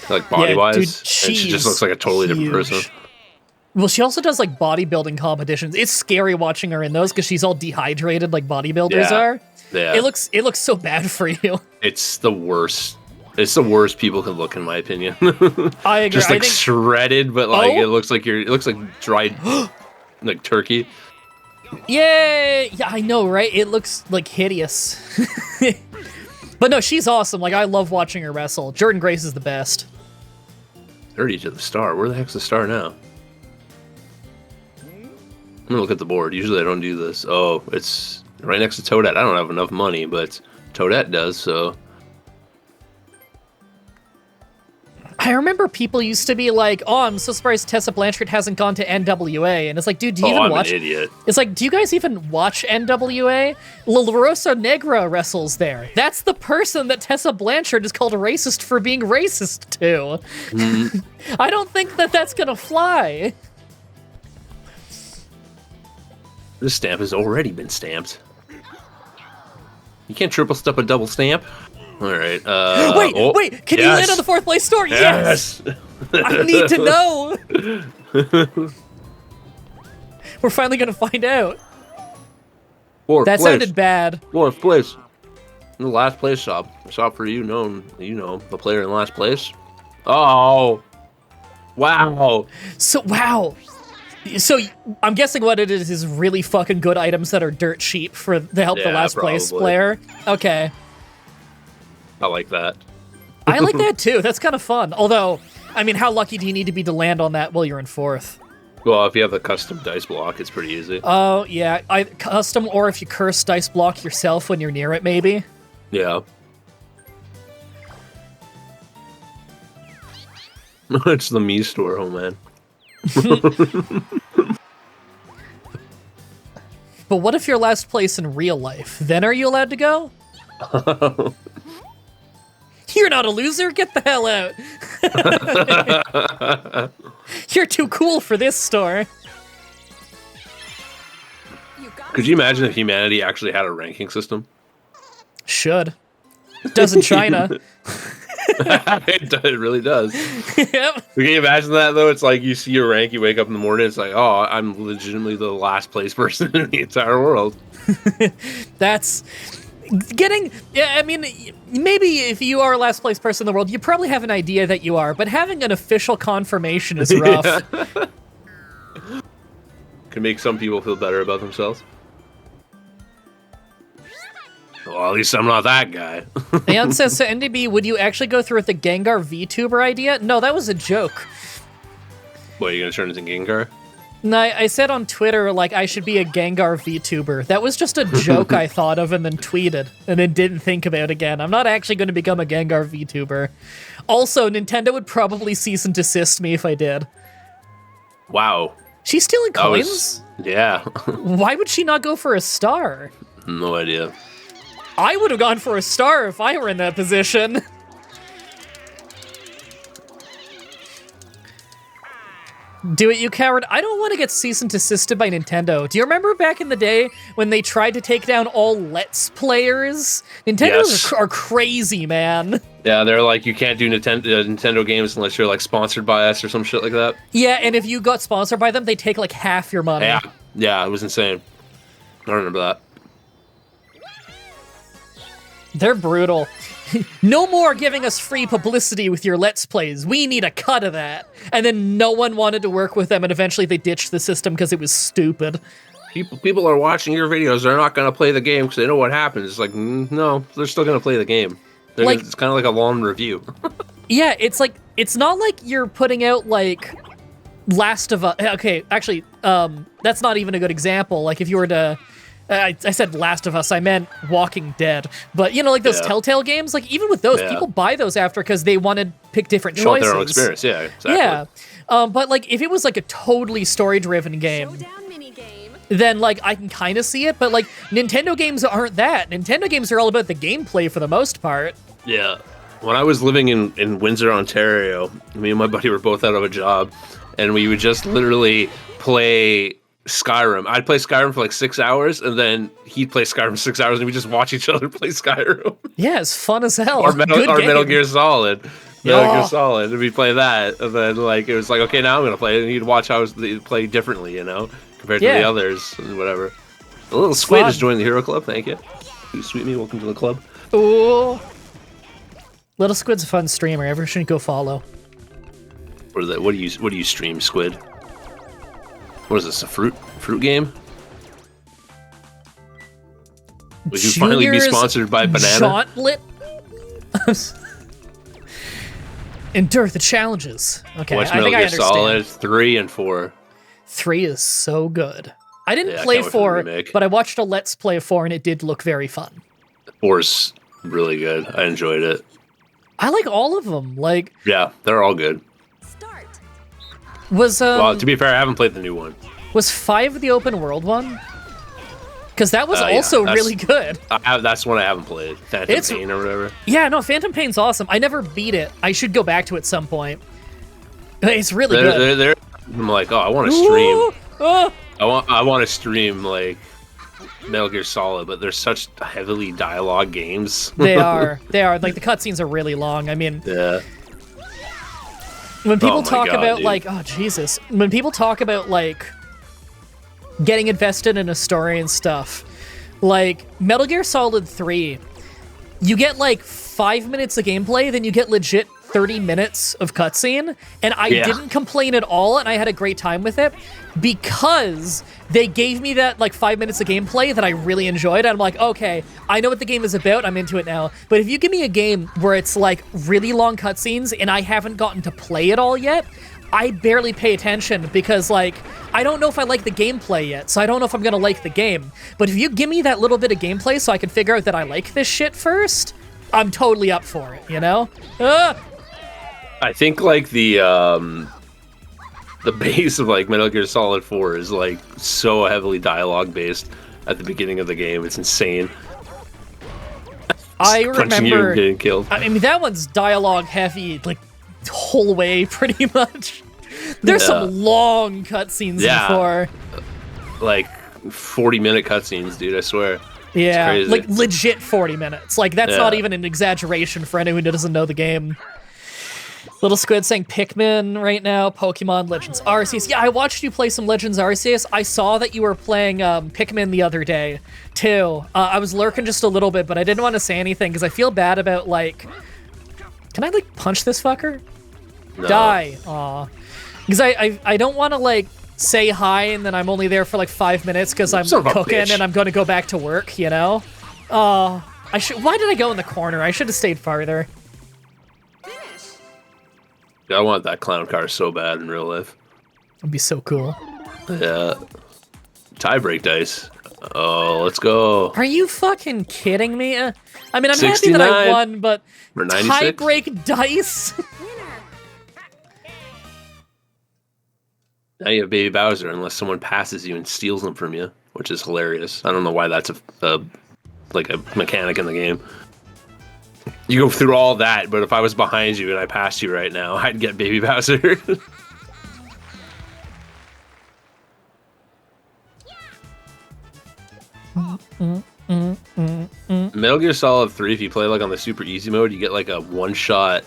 Like body-wise. Yeah, dude, and she just looks like a totally different person. Well, she also does like bodybuilding competitions. It's scary watching her in those because she's all dehydrated like bodybuilders are. Yeah. It looks so bad for you. It's the worst. It's the worst people can look, in my opinion. I agree. Just like shredded, but like it looks like dried like turkey. Yay! Yeah, I know, right? It looks like hideous. But no, she's awesome. Like, I love watching her wrestle. Jordan Grace is the best. 30 to the star. Where the heck's the star now? I'm gonna look at the board. Usually I don't do this. Oh, it's right next to Toadette. I don't have enough money, but Toadette does, so... I remember people used to be like, oh, I'm so surprised Tessa Blanchard hasn't gone to NWA. And it's like, dude, do you even watch... I'm an idiot. It's like, do you guys even watch NWA? La Rosa Negra wrestles there. That's the person that Tessa Blanchard is called a racist for being racist to. Mm. I don't think that that's gonna fly. This stamp has already been stamped. You can't triple step a double stamp. All right. Wait! Can you land on the 4th place store? Yes. I need to know. We're finally gonna find out. Fourth That place. sounded bad. Fourth place. The last place shop. Shop for you know, the player in last place. Oh. Wow. So, wow. So, I'm guessing what it is really fucking good items that are dirt cheap to help the Yeah, last place probably. player. Okay. I like that. I like that too. That's kind of fun. Although, I mean, how lucky do you need to be to land on that while you're in fourth? Well, if you have the custom dice block, it's pretty easy. Oh, yeah. Custom, or if you curse dice block yourself when you're near it, maybe. Yeah. It's the me store, oh man. But what if you're last place in real life? Then are you allowed to go? You're not a loser. Get the hell out. You're too cool for this store. You got Could you imagine if humanity actually had a ranking system? Should. Doesn't China? It really does. Yep. Can you imagine that though? It's like you see your rank, you wake up in the morning, it's like, oh, I'm legitimately the last place person in the entire world. That's getting. Yeah, I mean, maybe if you are last place person in the world, you probably have an idea that you are, but having an official confirmation is rough. Yeah. Can make some people feel better about themselves. Well, at least I'm not that guy. Aeon says to NDB, would you actually go through with the Gengar VTuber idea? No, that was a joke. What, are you gonna turn into Gengar? No, I said on Twitter, like, I should be a Gengar VTuber. That was just a joke I thought of and then tweeted, and then didn't think about again. I'm not actually going to become a Gengar VTuber. Also, Nintendo would probably cease and desist me if I did. Wow. She's stealing That coins? was- yeah. Why would she not go for a star? No idea. I would have gone for a star if I were in that position. Do it, you coward. I don't want to get cease and desisted by Nintendo. Do you remember back in the day when they tried to take down all Let's Players? Nintendo Yes. are crazy, man. Yeah, they're like, you can't do Nintendo games unless you're like sponsored by us or some shit like that. Yeah, and if you got sponsored by them, they take like half your money. Yeah, it was insane. I remember that. They're brutal. No more giving us free publicity with your Let's Plays. We need a cut of that. And then no one wanted to work with them, and eventually they ditched the system because it was stupid. People are watching your videos. They're not going to play the game because they know what happens. It's like, no, they're still going to play the game. Like- It's kind of like a long review. Yeah, it's like, it's not like you're putting out like Last of Us. Okay, actually, that's not even a good example. Like if you were to, I said Last of Us, I meant Walking Dead. But you know, like those Yeah. Telltale games, like even with those, Yeah. people buy those after because they want to pick different Show choices. their own experience. Yeah, exactly. Yeah. But like if it was like a totally story-driven game, showdown minigame. then like I can kind of see it. But like Nintendo games aren't that. Nintendo games are all about the gameplay for the most part. Yeah. When I was living in Windsor, Ontario, me and my buddy were both out of a job, and we would just literally play Skyrim. I'd play Skyrim for like 6 hours, and then he'd play Skyrim for 6 hours, and we'd just watch each other play Skyrim. Yeah, it's fun as hell. or Good Metal game. Gear Solid. Yeah. Metal Gear Solid, and we'd play that, and then like it was like, okay, now I'm gonna play it, and he'd watch how they play differently, you know, compared to Yeah. the others and whatever. The little squid fun. has joined the Hero Club. Thank you. You sweet me. Welcome to the club. Ooh. Little Squid's a fun streamer. Everyone should go follow. What is that? What do you stream, Squid? What is this? A fruit game? Would you finally be Junior's sponsored by Banana? Gauntlet. Endure the challenges. Okay, Watch I Metal think I Gear understand. Solid 3 and 4. 3 is so good. I didn't Yeah, I play can't wait for the 4, remake. but I watched a Let's Play of 4, and it did look very fun. 4's really good. I enjoyed it. I like all of them. Like, Yeah, they're all good. Start. was Well, to be fair, I haven't played the new one. was 5 the open world one? Because that was Yeah, also that's- really good. That's one I haven't played. Phantom It's- Pain or whatever. Yeah, no, Phantom Pain's awesome. I never beat it. I should go back to it at some point. It's really good. I'm like, oh, I want to stream. Ooh, oh. I want to stream like Metal Gear Solid, but they're such heavily dialogue games. They are. Like, the cutscenes are really long. I mean, Yeah. when people Oh my talk God, about, dude. like, oh, Jesus. When people talk about, like, getting invested in a story and stuff. Like, Metal Gear Solid 3, you get like 5 minutes of gameplay, then you get legit 30 minutes of cutscene, and I didn't complain at all, and I had a great time with it, because they gave me that like 5 minutes of gameplay that I really enjoyed, and I'm like, okay, I know what the game is about, I'm into it now. But if you give me a game where it's like really long cutscenes, and I haven't gotten to play it all yet, I barely pay attention, because like, I don't know if I like the gameplay yet, so I don't know if I'm gonna like the game. But if you give me that little bit of gameplay so I can figure out that I like this shit first, I'm totally up for it, you know? I think like the base of like Metal Gear Solid 4 is like so heavily dialogue based at the beginning of the game. It's insane. I Punching you remember and getting killed. I mean, that one's dialogue heavy, like, whole way, pretty much. There's some long cutscenes before. Like 40-minute cutscenes, dude, I swear. Yeah, it's crazy. like legit 40 minutes. Like, that's not even an exaggeration for anyone who doesn't know the game. Little Squid saying Pikmin right now, Pokemon Legends Arceus. Yeah, I watched you play some Legends Arceus. I saw that you were playing Pikmin the other day, too. I was lurking just a little bit, but I didn't want to say anything, because I feel bad about, like... Can I, like, punch this fucker? No. Die. Aw. Because I don't want to, like, say hi, and then I'm only there for, like, 5 minutes, because I'm cooking, and I'm going to go back to work, you know? Why did I go in the corner? I should have stayed farther. I want that clown car so bad in real life. It'd be so cool. Yeah. Tie-break dice. Oh, let's go. Are you fucking kidding me? I mean, I'm 69. happy that I won, but We're 96. tie-break dice? Now you have Baby Bowser unless someone passes you and steals them from you, which is hilarious. I don't know why that's a mechanic in the game. You go through all that, but if I was behind you and I passed you right now, I'd get Baby Bowser. Metal Gear Solid 3, if you play like on the super easy mode, you get like a one-shot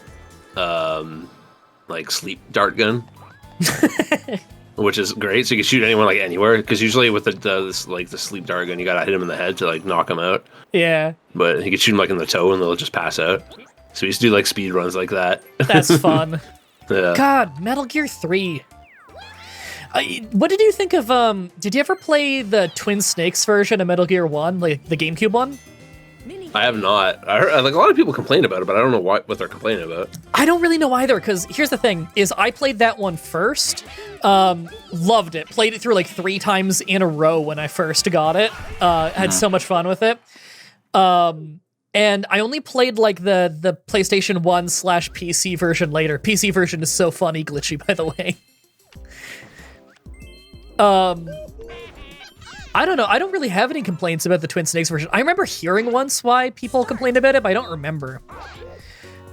like sleep dart gun. Which is great, so you can shoot anyone like anywhere. Because usually with the sleep dart gun, you gotta hit him in the head to like knock him out. Yeah. But you can shoot them like in the toe, and they'll just pass out. So we used to do like speed runs like that. That's fun. Yeah. God, Metal Gear 3. What did you think of? Did you ever play the Twin Snakes version of Metal Gear 1, like the GameCube one? I have not. I heard, like a lot of people complain about it, but I don't know what they're complaining about. I don't really know either, because here's the thing, is I played that one first, loved it, played it through like 3 times in a row when I first got it, had so much fun with it, and I only played like the PlayStation 1/PC version later. PC version is so funny glitchy, by the way. I don't know. I don't really have any complaints about the Twin Snakes version. I remember hearing once why people complained about it, but I don't remember.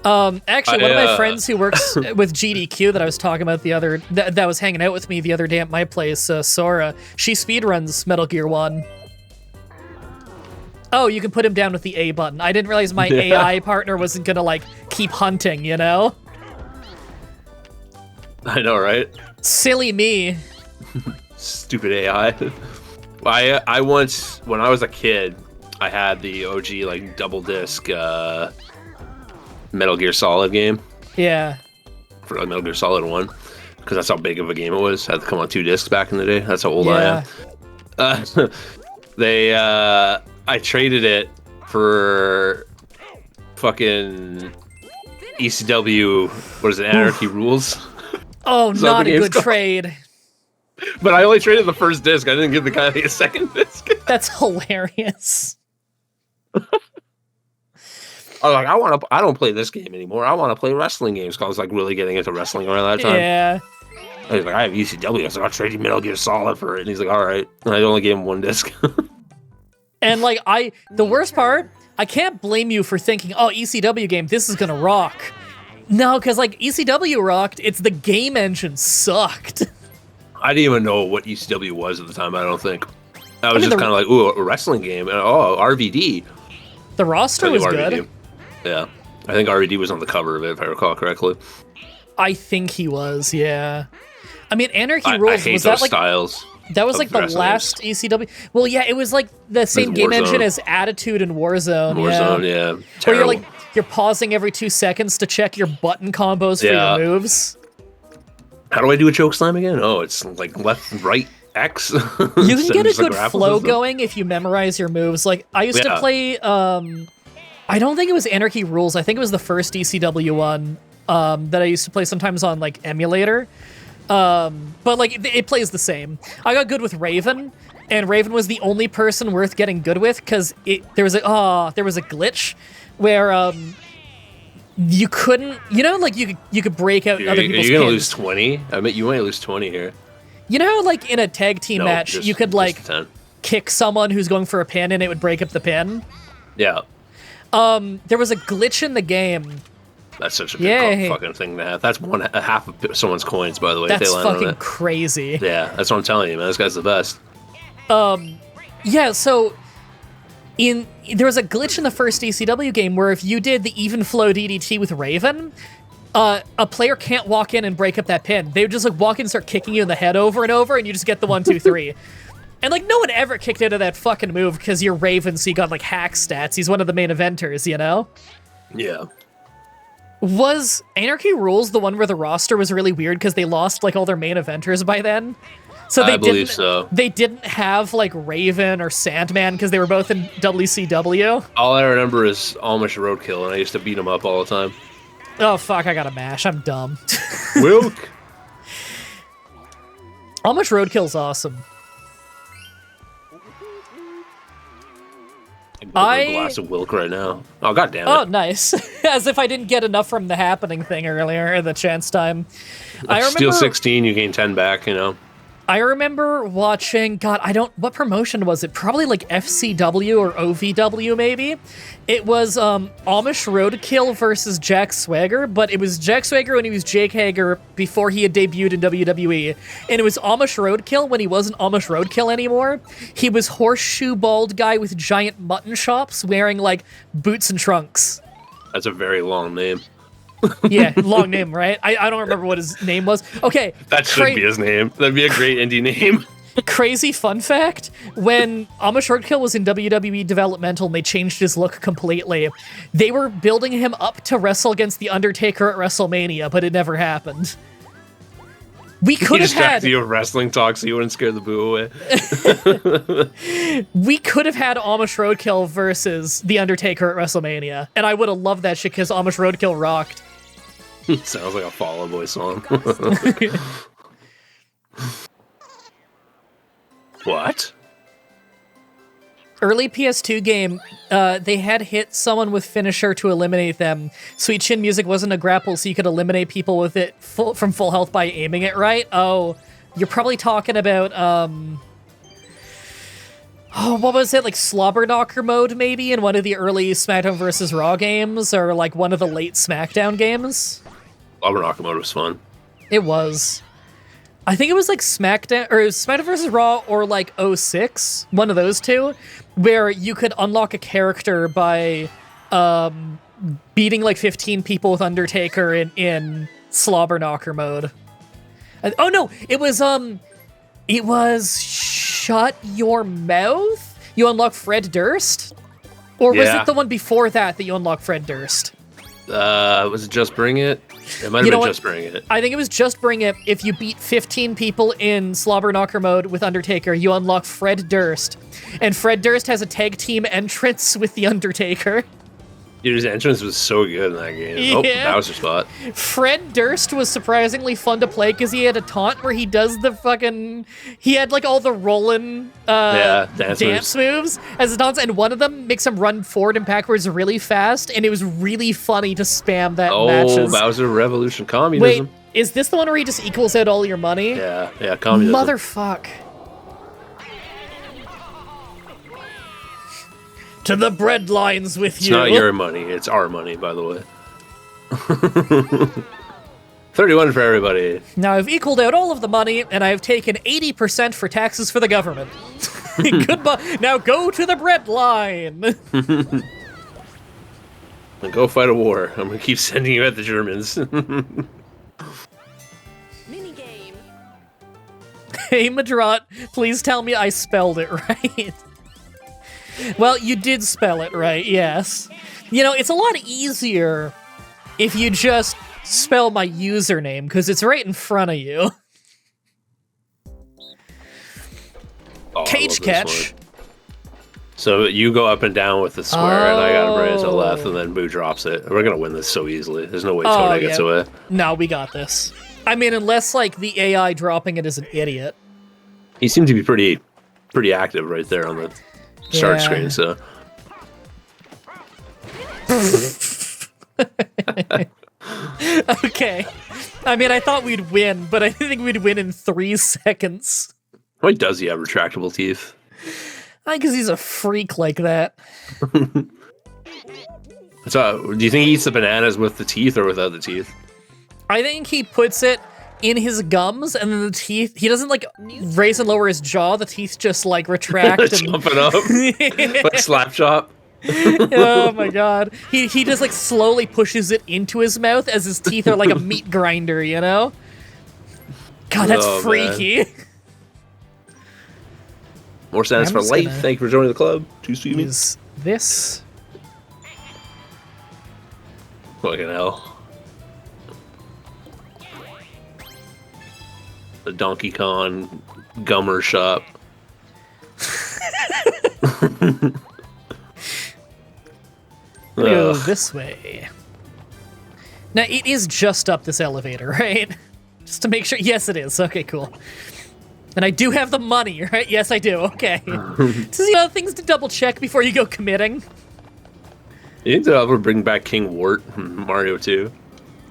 Actually, one of my friends who works with GDQ that I was talking about that was hanging out with me the other day at my place, Sora, she speedruns Metal Gear 1. Oh, you can put him down with the A button. I didn't realize my AI partner wasn't gonna, like, keep hunting, you know? I know, right? Silly me. Stupid AI. I once, when I was a kid, I had the OG like double disc Metal Gear Solid game. Yeah. For like Metal Gear Solid 1, because that's how big of a game it was. It had to come on 2 discs back in the day. That's how old I am. I traded it for fucking ECW. What is it? Anarchy Rules. Oh, not a good trade. But I only traded the first disc. I didn't give the guy a second disc. That's hilarious. I was like, I don't play this game anymore. I want to play wrestling games. Cause I was like really getting into wrestling around that time. Yeah. I was like, I have ECW. I was like, I'll trade you Metal Gear Solid for it. And he's like, all right. And I only gave him 1 disc. And like, the worst part, I can't blame you for thinking, oh, ECW game, this is gonna rock. No, because like ECW rocked. It's the game engine sucked. I didn't even know what ECW was at the time, I don't think. I was just kind of like, ooh, a wrestling game. And, oh, RVD. The roster was RVD. good. Yeah. I think RVD was on the cover of it, if I recall correctly. I think he was, yeah. I mean, Anarchy Rules, I hate was those that like... styles. That was like the wrestling last ECW. Well, yeah, it was like the same game engine as Attitude and Warzone. Warzone, yeah. Where you're like you're pausing every 2 seconds to check your button combos for your moves. How do I do a choke slam again? Oh, it's like left, right, X. You can get a good flow going if you memorize your moves. Like I used to play. I don't think it was Anarchy Rules. I think it was the first ECW one that I used to play sometimes on like emulator. But like it plays the same. I got good with Raven, and Raven was the only person worth getting good with because there was a glitch where you couldn't, like you could break out other people's You're gonna pins. lose 20. I mean, you might lose 20 here. You know how like in a tag team match you could like kick someone who's going for a pin and it would break up the pin. Yeah. There was a glitch in the game. That's such a good fucking thing to have. That's half of someone's coins, by the way. That's if they land fucking on it. crazy. Yeah, that's what I'm telling you, man. This guy's the best. Yeah, so there was a glitch in the first ECW game where if you did the even flow DDT with Raven, a player can't walk in and break up that pin. They would just like walk in and start kicking you in the head over and over, and you just get the 1, 2, 3. And like no one ever kicked out of that fucking move because you're Raven, so you got like hack stats. He's one of the main eventers, you know? Yeah. Was Anarchy Rules the one where the roster was really weird because they lost like all their main eventers by then? So I believe so. They didn't have like Raven or Sandman because they were both in WCW. All I remember is Amish Roadkill, and I used to beat him up all the time. Oh fuck! I gotta mash. I'm dumb. Wilk. Amish Roadkill's awesome. I a glass of Wilk right now. Oh god damn it! Oh nice. As if I didn't get enough from the happening thing earlier in the chance time. I remember, steal 16, you gain 10 back. You know. I remember watching, what promotion was it? Probably like FCW or OVW maybe. It was Amish Roadkill versus Jack Swagger, but it was Jack Swagger when he was Jake Hager before he had debuted in WWE. And it was Amish Roadkill when he wasn't Amish Roadkill anymore. He was horseshoe bald guy with giant mutton chops wearing like boots and trunks. That's a very long name. Yeah, long name, right? I don't remember what his name was. Okay. That should be his name. That'd be a great indie name. Crazy fun fact, when Amish Roadkill was in WWE Developmental and they changed his look completely, they were building him up to wrestle against The Undertaker at WrestleMania, but it never happened. We could have had you wrestling talk so you wouldn't scare the boo away. We could have had Amish Roadkill versus The Undertaker at WrestleMania, and I would have loved that shit because Amish Roadkill rocked. Sounds like a Fall Out Boy song. What? Early PS2 game, they had hit someone with finisher to eliminate them. Sweet Chin Music wasn't a grapple, so you could eliminate people with it from full health by aiming it right. Oh, you're probably talking about, what was it? Like Slobber Knocker mode, maybe, in one of the early SmackDown vs. Raw games, or like one of the late SmackDown games? Slobber Knocker mode was fun. It was. I think it was like SmackDown vs. Raw or like 06, one of those two, where you could unlock a character by beating like 15 people with Undertaker in Slobber Knocker mode. Oh no, it was Shut Your Mouth? You unlock Fred Durst? Or was it the one before that you unlock Fred Durst? Was it Just Bring It? It might have been Just Bring It. I think it was Just Bring It. If you beat 15 people in Slobber Knocker mode with Undertaker, you unlock Fred Durst. And Fred Durst has a tag team entrance with The Undertaker. Dude, his entrance was so good in that game. Yeah. Oh, Bowser spot. Fred Durst was surprisingly fun to play because he had a taunt where he does the fucking... He had like all the rolling dance moves as a taunt, and one of them makes him run forward and backwards really fast, and it was really funny to spam that in matches. Bowser Revolution Communism. Wait, is this the one where he just equals out all your money? Yeah, communism. Motherfuck. To the bread lines with you. It's not your money, it's our money, by the way. 31 for everybody. Now I've equaled out all of the money, and I have taken 80% for taxes for the government. Goodbye. Now go to the bread line. And go fight a war. I'm gonna keep sending you at the Germans. Minigame. Hey, Madrot, please tell me I spelled it right. Well, you did spell it right, yes. You know, it's a lot easier if you just spell my username, because it's right in front of you. Oh, Cage catch. So you go up and down with the square, and I gotta bring it to the left, and then Boo drops it. We're gonna win this so easily. There's no way Toadette gets away. No, we got this. I mean, unless, like, the AI dropping it is an idiot. He seemed to be pretty active right there on the start screen, so... Okay. I mean, I thought we'd win, but I didn't think we'd win in 3 seconds. Why does he have retractable teeth? I think because he's a freak like that. So, do you think he eats the bananas with the teeth or without the teeth? I think he puts it in his gums, and then the teeth, he doesn't, like, raise and lower his jaw. The teeth just, like, retract. And... Jumping up. Like slap chop. Oh my god. He just, like, slowly pushes it into his mouth as his teeth are like a meat grinder, you know? God, that's freaky. Man. More stats for life. Thank you for joining the club. Too sweet. Use this. Fucking hell. The Donkey Kong gummer shop. Go this way. Now, it is just up this elevator, right? Just to make sure. Yes, it is. Okay, cool. And I do have the money, right? Yes, I do. Okay. So, you know, things to double check before you go committing. You think they'll ever bring back King Wart from Mario 2?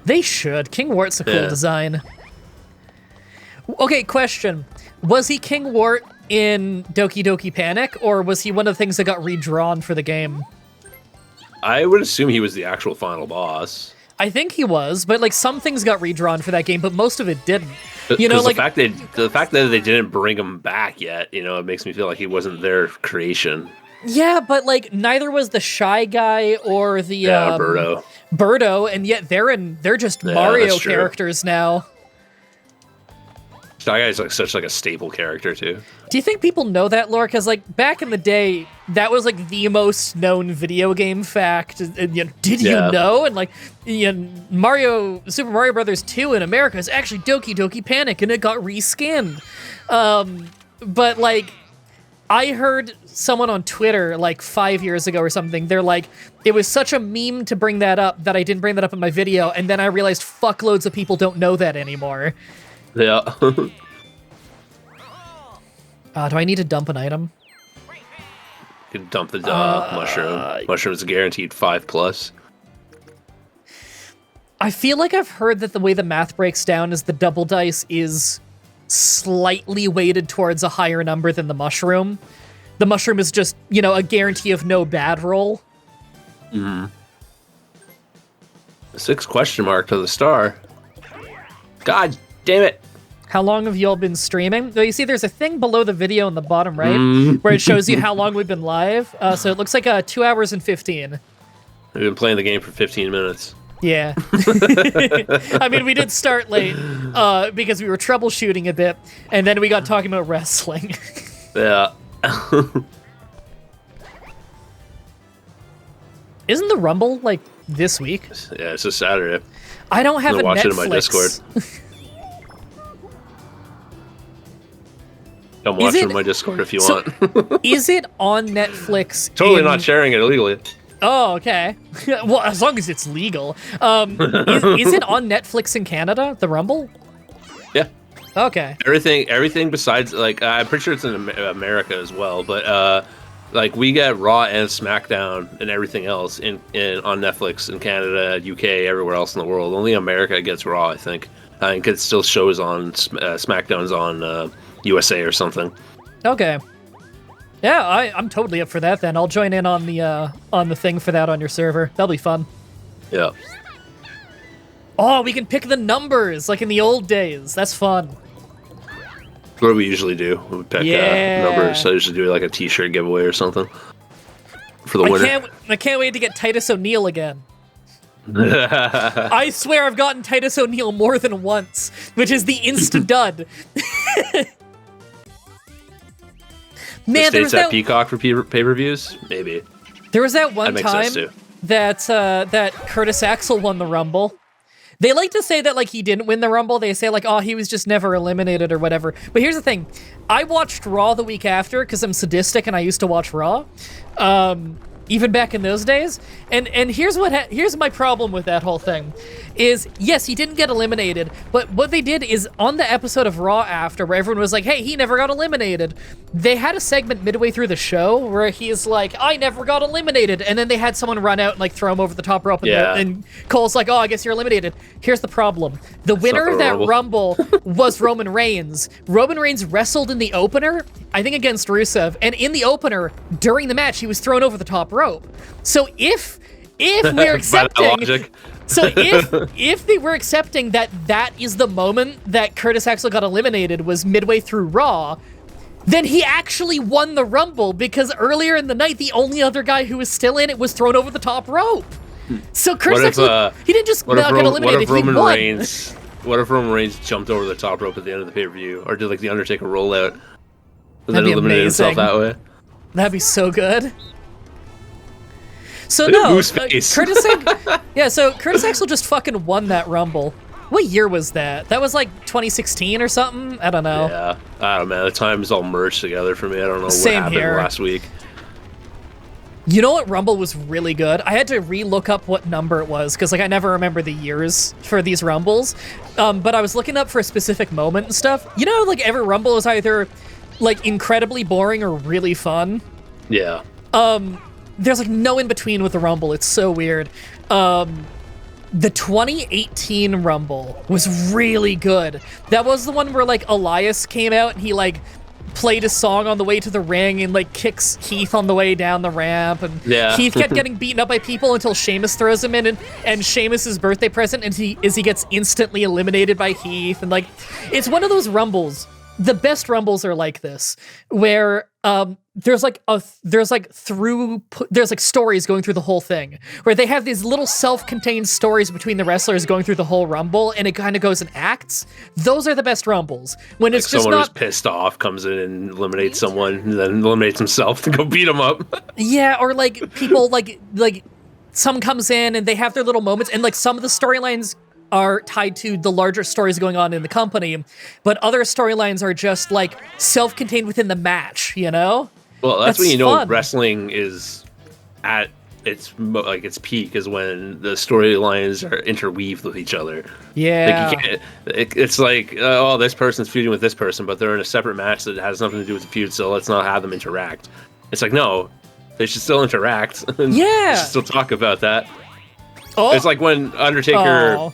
They should. King Wart's a cool design. Okay, question. Was he King Wart in Doki Doki Panic, or was he one of the things that got redrawn for the game? I would assume he was the actual final boss. I think he was, but like some things got redrawn for that game, but most of it didn't. You know, like the fact that they didn't bring him back yet, you know, it makes me feel like he wasn't their creation. Yeah, but like neither was the Shy Guy or the Birdo, and yet they're just Mario characters now. Shy Guy is like such like a staple character too. Do you think people know that lore? Because like back in the day, that was like the most known video game fact. And, you know, did you know? And like, you know, Super Mario Brothers 2 in America is actually Doki Doki Panic, and it got reskinned. But like, I heard someone on Twitter like 5 years ago or something. They're like, it was such a meme to bring that up that I didn't bring that up in my video, and then I realized fuckloads of people don't know that anymore. Yeah. Do I need to dump an item? You can dump the mushroom. Mushroom's guaranteed 5+. I feel like I've heard that the way the math breaks down is the double dice is slightly weighted towards a higher number than the mushroom. The mushroom is just, you know, a guarantee of no bad roll. 6 question mark to the star. God damn it. How long have y'all been streaming? Well, you see there's a thing below the video in the bottom right where it shows you how long we've been live. So it looks like 2 hours and 15. We've been playing the game for 15 minutes. Yeah. I mean, we did start late because we were troubleshooting a bit, and then we got talking about wrestling. Yeah. Isn't the Rumble, like, this week? Yeah, it's a Saturday. I don't have a watch Netflix. it in my Discord. Come watch it in my Discord if you want. Is it on Netflix? Totally not sharing it illegally. Oh, okay. Well, as long as it's legal. Is it on Netflix in Canada, the Rumble? Yeah. Okay. Everything besides, like, I'm pretty sure it's in America as well, but, like, we get Raw and SmackDown and everything else on Netflix in Canada, UK, everywhere else in the world. Only America gets Raw, I think. I think it still shows on SmackDown's on USA or something. Okay. Yeah, I'm totally up for that then. I'll join in on the thing for that on your server. That'll be fun. Yeah. Oh, we can pick the numbers like in the old days. That's fun. That's what we usually do. We pick numbers. So I usually do like a t-shirt giveaway or something for the winner. I can't wait to get Titus O'Neil again. I swear I've gotten Titus O'Neil more than once, which is the insta-dud. Man, there was that Peacock for pay-per-views? Maybe. There was that one That makes time sense, too. that Curtis Axel won the Rumble. They like to say that like he didn't win the Rumble. They say like, oh, he was just never eliminated or whatever. But here's the thing. I watched Raw the week after because I'm sadistic and I used to watch Raw. Even back in those days. And here's here's my problem with that whole thing. Is, yes, he didn't get eliminated, but what they did is on the episode of Raw after, where everyone was like, hey, he never got eliminated, they had a segment midway through the show where he's like, I never got eliminated, and then they had someone run out and like throw him over the top rope, and Cole's like, oh, I guess you're eliminated. Here's the problem. The winner of that Rumble was Roman Reigns. Roman Reigns wrestled in the opener, I think against Rusev, and in the opener, during the match, he was thrown over the top rope. So if we're accepting... So if they were accepting that is the moment that Curtis Axel got eliminated was midway through Raw, then he actually won the Rumble because earlier in the night, the only other guy who was still in it was thrown over the top rope. So Curtis Axel, he didn't just not get eliminated, he won. What if Roman Reigns jumped over the top rope at the end of the pay-per-view? Or did like the Undertaker rollout and then eliminated himself that way? That'd be so good. So no, Curtis Axel just fucking won that Rumble. What year was that? That was like 2016 or something? I don't know. Yeah, I don't know, man. The time's all merged together for me. I don't know what happened last week. You know what Rumble was really good? I had to re-look up what number it was, because like I never remember the years for these Rumbles. But I was looking up for a specific moment and stuff. You know, like every Rumble is either like incredibly boring or really fun? Yeah. There's like no in between with the Rumble. It's so weird. The 2018 Rumble was really good. That was the one where like Elias came out and he like played a song on the way to the ring and like kicks Heath on the way down the ramp, and Heath kept getting beaten up by people until Sheamus throws him in, and Sheamus's birthday present he gets instantly eliminated by Heath. And like, it's one of those Rumbles. The best Rumbles are like this, where there's stories going through the whole thing, where they have these little self-contained stories between the wrestlers going through the whole Rumble, and it kind of goes in acts. Those are the best Rumbles. When it's just someone who's pissed off comes in and eliminates someone, and then eliminates himself to go beat him up. Yeah, or like people like some comes in and they have their little moments, and like some of the storylines are tied to the larger stories going on in the company, but other storylines are just like self-contained within the match, you know? Well, that's when you know fun. Wrestling is at its peak, is when the storylines are interweaved with each other. Yeah. Like you can't, it's like, oh, this person's feuding with this person, but they're in a separate match that has nothing to do with the feud, so let's not have them interact. It's like, no, they should still interact. And yeah. They should still talk about that. Oh. It's like when Undertaker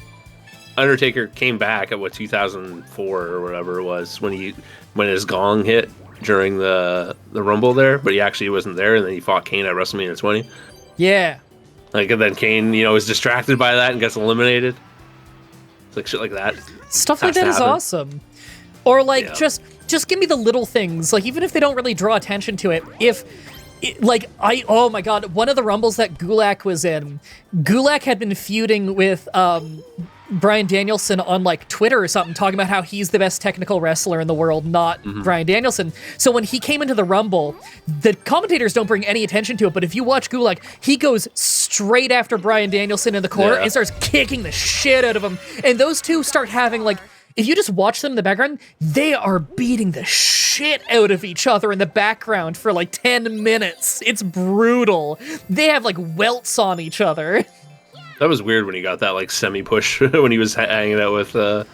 came back at 2004 or whatever it was, when his gong hit during the Rumble there, but he actually wasn't there, and then he fought Kane at WrestleMania 20. Yeah. Like, and then Kane, was distracted by that and gets eliminated. It's like shit like that. Stuff like that is awesome. Or like just give me the little things, like even if they don't really draw attention to it. Oh my god, one of the Rumbles that Gulak was in, Gulak had been feuding with Bryan Danielson on like Twitter or something, talking about how he's the best technical wrestler in the world, not Bryan Danielson. So when he came into the Rumble, the commentators don't bring any attention to it, but if you watch Gulak, he goes straight after Bryan Danielson in the corner and starts kicking the shit out of him. And those two start having like, if you just watch them in the background, they are beating the shit out of each other in the background for like 10 minutes. It's brutal. They have like welts on each other. That was weird when he got that like semi-push when he was hanging out with Bryan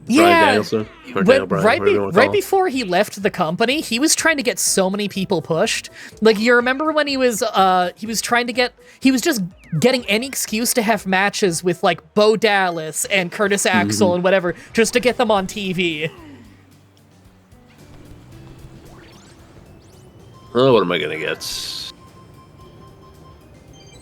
Danielson. Right before he left the company, he was trying to get so many people pushed. Like, you remember when he was just getting any excuse to have matches with like Bo Dallas and Curtis Axel and whatever, just to get them on TV. Oh, what am I gonna get?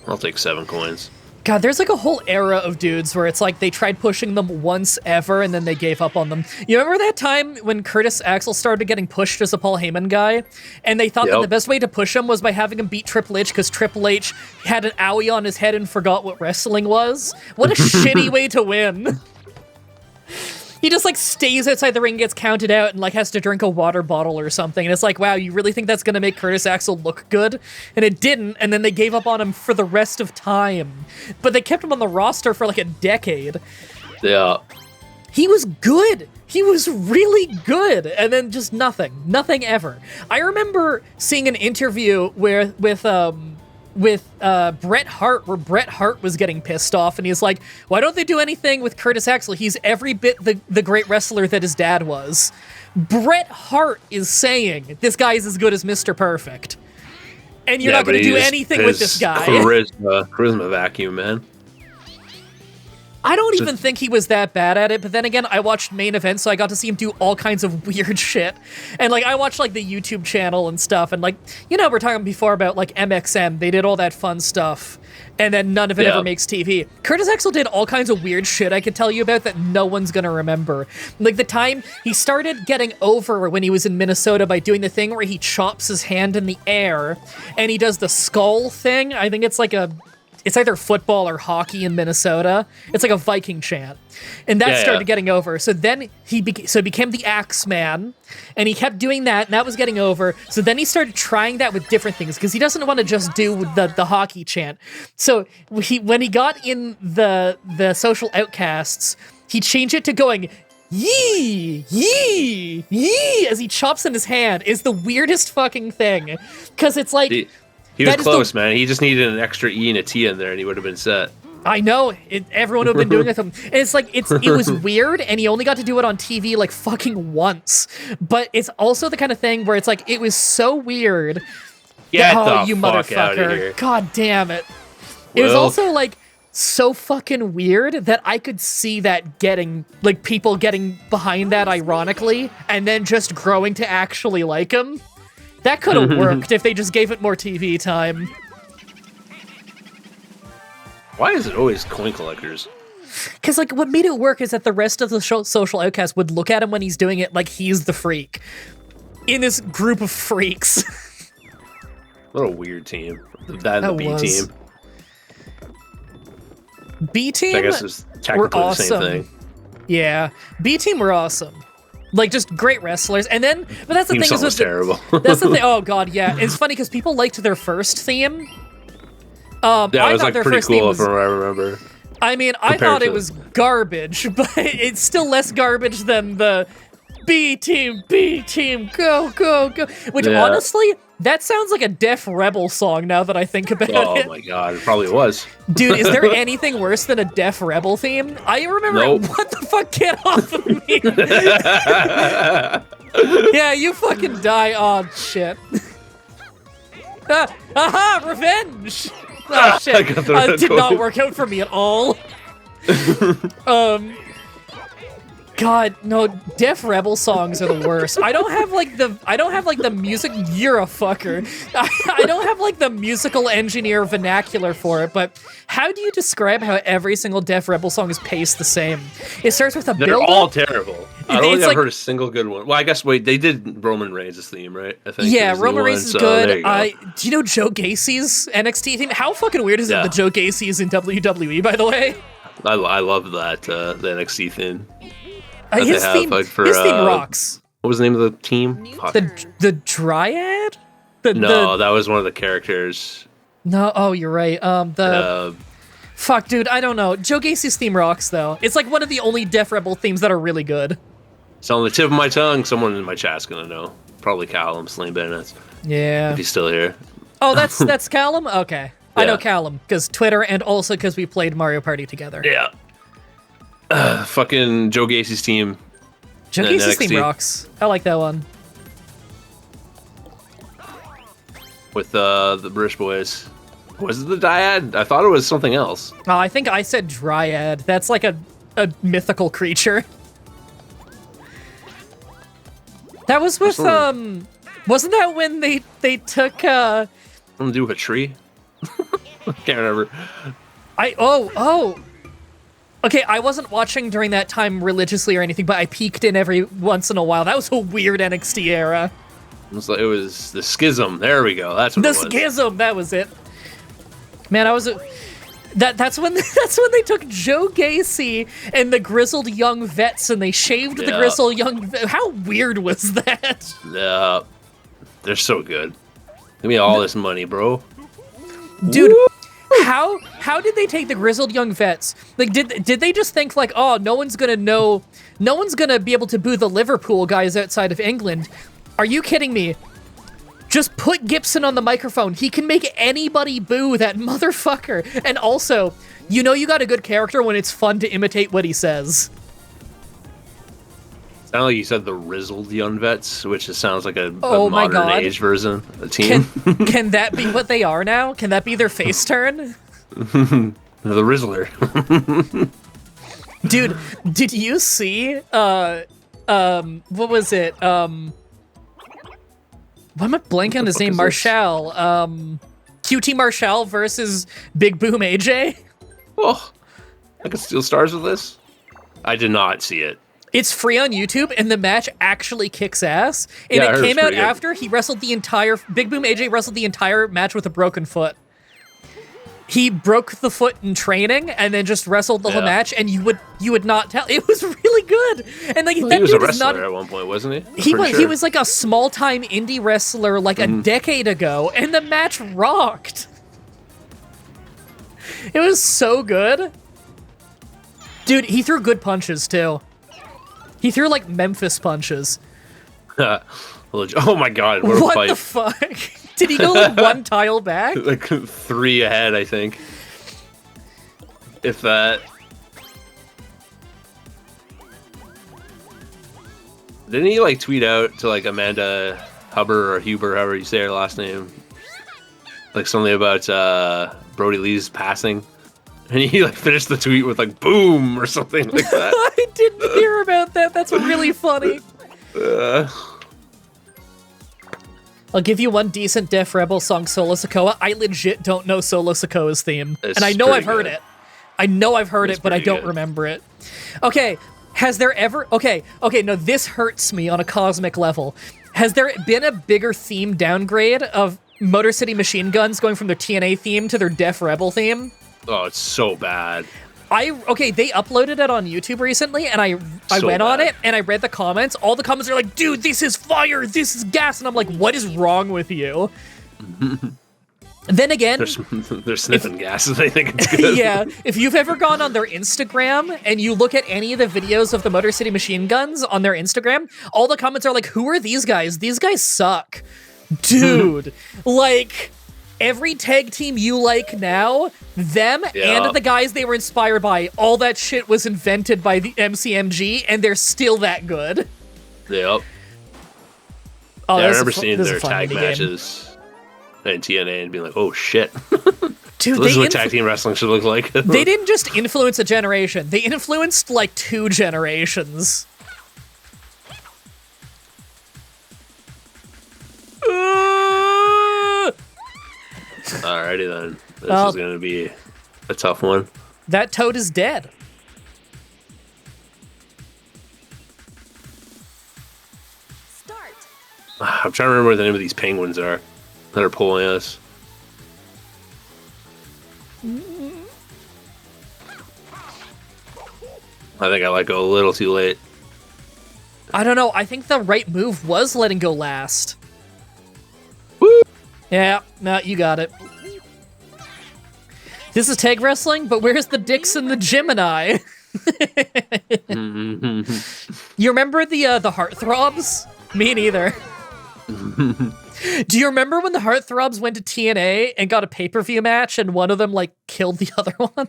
I'll take 7 coins. God, there's like a whole era of dudes where it's like they tried pushing them once ever and then they gave up on them. You remember that time when Curtis Axel started getting pushed as a Paul Heyman guy? And they thought that the best way to push him was by having him beat Triple H because Triple H had an owie on his head and forgot what wrestling was? What a shitty way to win. He just like stays outside the ring, gets counted out, and like has to drink a water bottle or something. And it's like, wow, you really think that's gonna make Curtis Axel look good? And it didn't. And then they gave up on him for the rest of time. But they kept him on the roster for like a decade. Yeah. He was good. He was really good. And then just nothing ever. I remember seeing an interview with Bret Hart, where Bret Hart was getting pissed off, and he's like, why don't they do anything with Curtis Axel? He's every bit the great wrestler that his dad was. Bret Hart is saying this guy is as good as Mr. Perfect. And you're not going to do anything with this guy. Charisma vacuum, man. I don't even think he was that bad at it, but then again, I watched Main Event, so I got to see him do all kinds of weird shit. And, like, I watched, like, the YouTube channel and stuff, and, like, you know, we're talking before about, like, MXM. They did all that fun stuff, and then none of it ever makes TV. Curtis Axel did all kinds of weird shit I could tell you about that no one's gonna remember. Like, the time he started getting over when he was in Minnesota by doing the thing where he chops his hand in the air, and he does the skull thing. I think it's like it's either football or hockey in Minnesota. It's like a Viking chant. And that started getting over. So then he became the Axeman, and he kept doing that, and that was getting over. So then he started trying that with different things, because he doesn't want to just do the hockey chant. So when he got in the Social Outcasts, he changed it to going, yee, yee, yee, as he chops in his hand, is the weirdest fucking thing. Because it's like... He was close, man. He just needed an extra E and a T in there, and he would have been set. I know. Everyone would have been doing it with him. And it's like, it was weird, and he only got to do it on TV like fucking once. But it's also the kind of thing where it's like, it was so weird. Get the you fuck motherfucker. out of here. God damn it. It was also like so fucking weird that I could see that people getting behind that ironically, and then just growing to actually like him. That could have worked if they just gave it more TV time. Why is it always coin collectors? Because, like, what made it work is that the rest of the Social Outcasts would look at him when he's doing it like he's the freak. In this group of freaks. What a weird team. That and the B team. B team? I guess it's technically the same thing. Yeah. B team were awesome. Like, just great wrestlers. And then, but that's the thing. Was terrible. That's the thing. Oh, God, yeah. It's funny because people liked their first theme. Yeah, it was, like, pretty cool from what I remember. I mean, I thought it was garbage, but it's still less garbage than the B team, go, go, go. Which, honestly, that sounds like a Def Rebel song now that I think about it. Oh my god, it probably was. Dude, is there anything worse than a Def Rebel theme? I remember, what the fuck, get off of me. Yeah, you fucking die. Oh, shit. Aha, revenge. Oh, shit. It did not work out for me at all. God, no, Def Rebel songs are the worst. I don't have like the music. You're a fucker. I don't have like the musical engineer vernacular for it, but how do you describe how every single Def Rebel song is paced the same? It starts with a build. They're all terrible. I don't think I've heard a single good one. Well, I guess, they did Roman Reigns' theme, right? I think. Yeah, Roman Reigns is good. Do you know Joe Gacy's NXT theme? How fucking weird is it that Joe Gacy is in WWE, by the way? I love that, the NXT theme. His theme rocks. What was the name of the team? The Dryad? No, that was one of the characters. No, oh, you're right. Fuck, dude, I don't know. Joe Gacy's theme rocks, though. It's like one of the only Def Rebel themes that are really good. It's on the tip of my tongue. Someone in my chat's gonna know. Probably Callum, Slane Bennett. Yeah. If he's still here. Oh, that's Callum? Okay. Yeah. I know Callum, because Twitter, and also because we played Mario Party together. Yeah. Fucking Joe Gacy's team. Joe Gacy's theme rocks. I like that one. With the British boys. Was it the Dyad? I thought it was something else. Oh, I think I said Dryad. That's like a mythical creature. That was with, wasn't that when they took, Something to do with a tree? I can't remember. Okay, I wasn't watching during that time religiously or anything, but I peeked in every once in a while. That was a weird NXT era. It was the Schism. There we go. That's what it was. The Schism. That was it. Man, That's when they took Joe Gacy and the grizzled young vets and they shaved the grizzled young. How weird was that? Yeah, they're so good. Give me all this money, bro. Dude, how did they take the grizzled young vets? Like, did they just think like, oh, no one's gonna be able to boo the Liverpool guys outside of England? Are you kidding me? Just put Gibson on the microphone. He can make anybody boo that motherfucker. And also, you know you got a good character when it's fun to imitate what he says. Sound like you said the Rizzled Young Vets, which sounds like a modern age version, a team. Can that be what they are now? Can that be their face turn? The Rizzler. Dude, did you see, what was it? Why am I blanking on his name? Marshall. QT Marshall versus Big Boom AJ? Oh, I could steal stars with this? I did not see it. It's free on YouTube, and the match actually kicks ass. And it came out after he wrestled the entire... Big Boom AJ wrestled the entire match with a broken foot. He broke the foot in training, and then just wrestled the whole match, and you would not tell. It was really good. And like, that he was dude a wrestler not, at one point, wasn't he? He was like a small-time indie wrestler like a decade ago, and the match rocked. It was so good. Dude, he threw good punches, too. He threw, like, Memphis punches. Oh my god, what a What fight. the fuck? Did he go, like, one tile back? Like 3 ahead, I think. If that... Didn't he, like, tweet out to, like, Amanda Huber or Huber, however you say her last name? Like, something about Brody Lee's passing? And he, like, finished the tweet with, like, boom, or something like that. I didn't hear about that. That's really funny. I'll give you one decent Def Rebel song, Solo Sokoa. I legit don't know Solo Sokoa's theme. It's and I know I've heard good. it. I know I've heard It's it, but I pretty don't good. remember it. Okay, has there ever... Okay, no, this hurts me on a cosmic level. Has there been a bigger theme downgrade of Motor City Machine Guns going from their TNA theme to their Def Rebel theme? Oh, it's so bad. They uploaded it on YouTube recently, and I So went on bad. it, and I read the comments. All the comments are like, dude, this is fire, this is gas, and I'm like, what is wrong with you? Then again... They're sniffing gas and they think it's good. Yeah, if you've ever gone on their Instagram, and you look at any of the videos of the Motor City Machine Guns on their Instagram, all the comments are like, who are these guys? These guys suck. Dude, like... Every tag team you like now, them and the guys they were inspired by, all that shit was invented by the MCMG, and they're still that good. Yep. Oh, I remember seeing their tag matches in TNA and being like, oh shit. Dude, This is what tag team wrestling should look like. they didn't just influence a generation, they influenced like 2 generations. Alrighty then. This Well, is going to be a tough one. That toad is dead. Start. I'm trying to remember what the name of these penguins are that are pulling us. I think I let go a little too late. I don't know, I think the right move was letting go last. Woo! Yeah, no, you got it. This is tag wrestling, but where's the dicks and the Gemini? You remember the Heartthrobs? Me neither. Do you remember when the Heartthrobs went to TNA and got a pay-per-view match and one of them like killed the other one?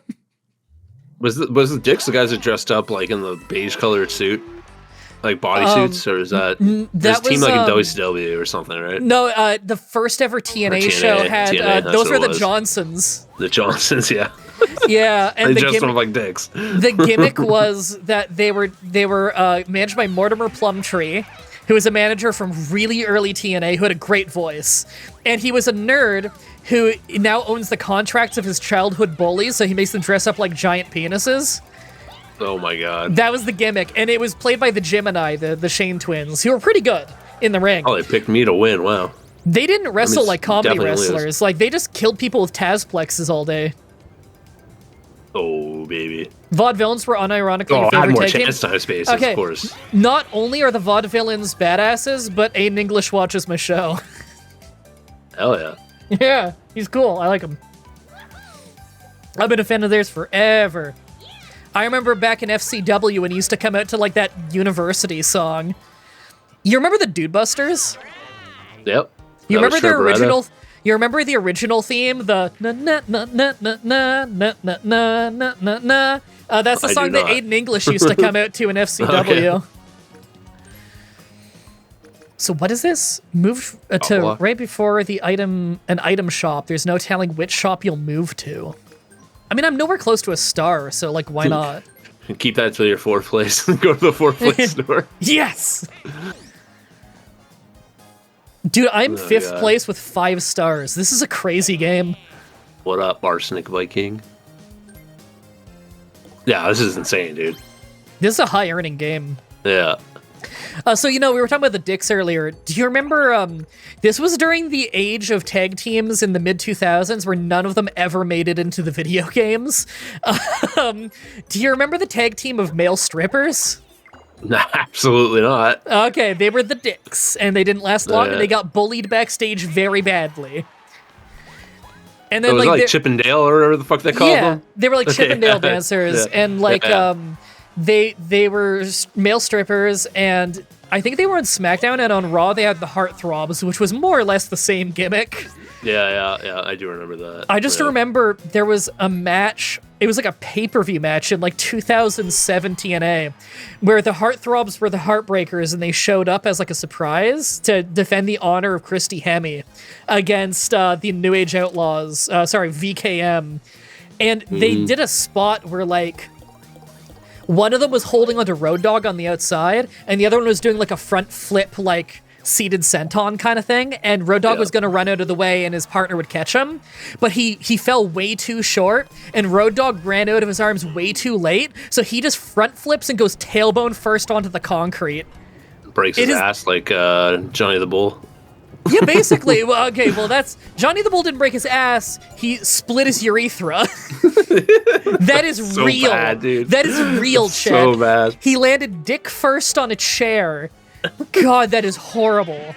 Was the Dicks the guys that dressed up like in the beige colored suit? Like bodysuits? Or is that that team was, like in WCW or something, right? No, the first ever TNA show had TNA, that's those what were it the was. Johnsons. The Johnsons, yeah. Yeah, and They the dressed gimmick, up like dicks. the gimmick was that they were managed by Mortimer Plumtree, who was a manager from really early TNA who had a great voice. And he was a nerd who now owns the contracts of his childhood bullies, so he makes them dress up like giant penises. Oh my god. That was the gimmick, and it was played by the Gemini, the Shane twins, who were pretty good in the ring. Oh, they picked me to win. Wow. They didn't wrestle like comedy definitely lose. wrestlers. Like, they just killed people with Tazplexes all day. Oh, baby. Vaudevillains were unironically Oh, your I had favorite more tag team? chance time spaces, Okay. of course. Not only are the Vaudevillains badasses, but Aiden English watches my show. Hell yeah. Yeah, he's cool. I like him. I've been a fan of theirs forever. I remember back in FCW when he used to come out to like that university song. You remember the Dude Busters? Yep. You That remember was their Trevor Retta. original? You remember the original theme? The na na na na na na na na na na na na. That's the I do song that not. Aiden English used to come out to in FCW. Okay. So what is this? Move to what? right before an item shop. There's no telling which shop you'll move to. I mean, I'm nowhere close to a star, so like, why not? Keep that to your fourth place. Go to the fourth place store. Yes! Dude, I'm fifth God. place with 5 stars. This is a crazy game. What up, Arsenic Viking? Yeah, this is insane, dude. This is a high earning game. Yeah. So, we were talking about the dicks earlier. Do you remember, this was during the age of tag teams in the mid-2000s where none of them ever made it into the video games. Do you remember the tag team of male strippers? Absolutely not. Okay, they were the dicks, and they didn't last long, Yeah. and they got bullied backstage very badly. And It then, was like they're- Chip and Dale or whatever the fuck they called yeah, them. they were like Chip and Dale Yeah. dancers, Yeah. and like Yeah. they were male strippers, and I think they were on SmackDown, and on Raw they had the Heartthrobs, which was more or less the same gimmick. Yeah, I do remember that. I just Yeah. remember there was a match. It was like a pay-per-view match in like 2007 TNA, where the Heartthrobs were the Heartbreakers, and they showed up as like a surprise to defend the honor of Christy Hemme against the New Age Outlaws. VKM, and they did a spot where like one of them was holding onto Road Dogg on the outside, and the other one was doing like a front flip, like seated senton kind of thing, and Road Dogg Yeah. was going to run out of the way and his partner would catch him, but he fell way too short, and Road Dogg ran out of his arms way too late, so he just front flips and goes tailbone first onto the concrete. Breaks It his is- ass like Johnny the Bull. Yeah, basically. Well, okay, well, that's... Johnny the Bull didn't break his ass. He split his urethra. That is So real. bad, dude. That is real, That's Chet. so bad. He landed dick first on a chair. God, that is horrible.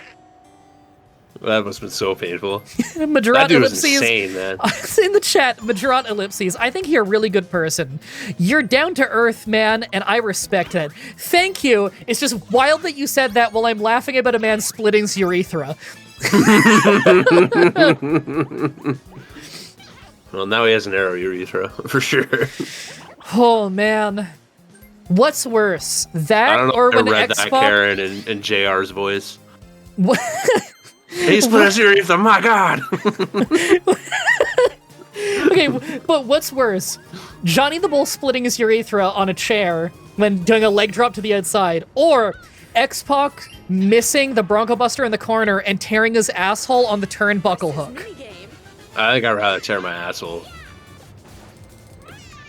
That must have been so painful. Madrat That dude was Ellipses. insane, man. In the chat, Madrat Ellipses, I think you're a really good person. You're down to earth, man, and I respect it. Thank you. It's just wild that you said that while I'm laughing about a man splitting his urethra. Well, now he has an arrow urethra, for sure. Oh, man. What's worse, I that don't know or if I when read that X-Pac... Karen in JR's voice. What- He split his urethra, my god! Okay, but what's worse? Johnny the Bull splitting his urethra on a chair when doing a leg drop to the outside, or X-Pac missing the Bronco Buster in the corner and tearing his asshole on the turnbuckle hook. Minigame. I think I'd rather tear my asshole.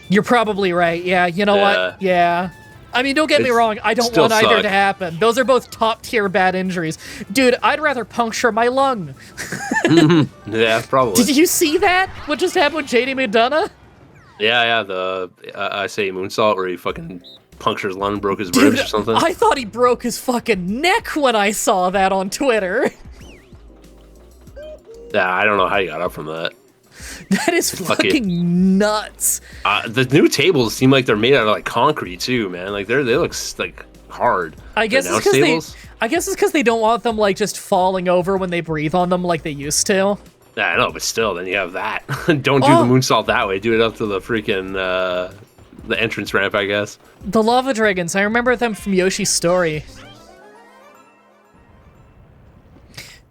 You're probably right. Yeah, you know what? Yeah. I mean, don't get me It wrong. I don't still want either suck. to happen. Those are both top tier bad injuries. Dude, I'd rather puncture my lung. Yeah, probably. Did you see that? What just happened with JD McDonough? Yeah, the I say moonsault where he fucking punctures lung, broke his ribs or something. I thought he broke his fucking neck when I saw that on Twitter. Yeah, I don't know how you got up from that. That is Lucky. fucking nuts. The new tables seem like they're made out of like concrete too, man. Like they look like hard. I guess The it's announce because tables? they don't want them like just falling over when they breathe on them like they used to. Yeah, I know, but still, then you have that. Don't do Oh. the moonsault that way. Do it up to the freaking the entrance ramp, I guess. The lava dragons. I remember them from Yoshi's Story.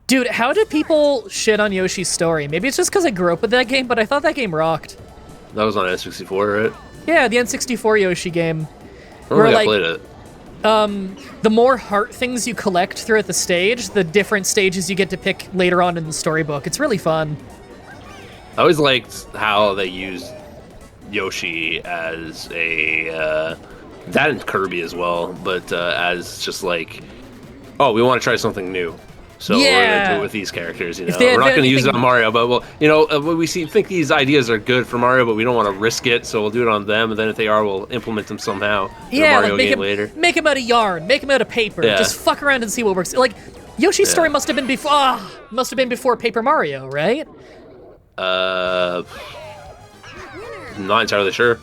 Dude, how did people shit on Yoshi's Story? Maybe it's just because I grew up with that game, but I thought that game rocked. That was on N64, right? Yeah, the N64 Yoshi game. I don't Where, think I like, played it. The more heart things you collect throughout the stage, the different stages you get to pick later on in the storybook. It's really fun. I always liked how they used Yoshi as a that and Kirby as well, but as just like, oh, we want to try something new. So we're gonna do it with these characters. We're not gonna use it on Mario, but think these ideas are good for Mario, but we don't want to risk it, so we'll do it on them. And then if they are, we'll implement them somehow. Yeah, in a Mario game later. Make them out of yarn, make them out of paper. Yeah. Just fuck around and see what works. Like Yoshi's story must have been before Paper Mario, right? Not entirely sure.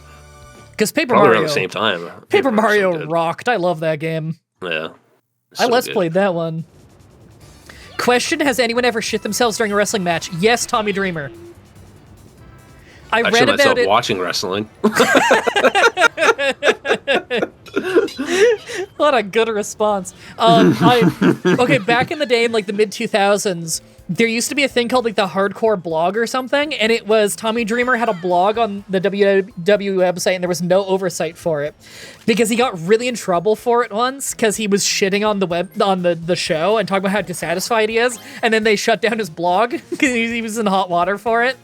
Because Paper Probably Mario around the same time. Paper Mario rocked. I love that game. Yeah. I let's played that one. Question: has anyone ever shit themselves during a wrestling match? Yes, Tommy Dreamer. I read shit about myself it watching wrestling. What a good response. Okay, back in the day in like the mid 2000s, there used to be a thing called like the Hardcore blog or something, and it was Tommy Dreamer had a blog on the WWE website, and there was no oversight for it because he got really in trouble for it once because he was shitting on the show and talking about how dissatisfied he is, and then they shut down his blog because he was in hot water for it.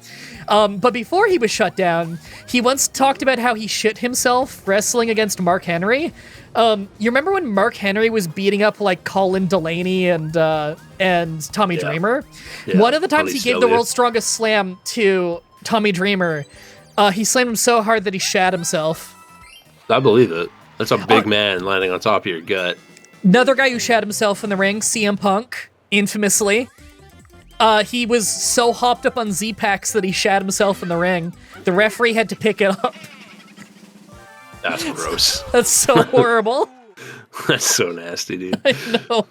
But before he was shut down, he once talked about how he shit himself wrestling against Mark Henry. You remember when Mark Henry was beating up like Colin Delaney and Tommy Dreamer? Yeah, one of the times he gave the world's strongest slam to Tommy Dreamer, he slammed him so hard that he shat himself. I believe it. That's a big man landing on top of your gut. Another guy who shat himself in the ring, CM Punk, infamously. He was so hopped up on Z-Packs that he shat himself in the ring. The referee had to pick it up. That's gross. That's so horrible. That's so nasty, dude. I know.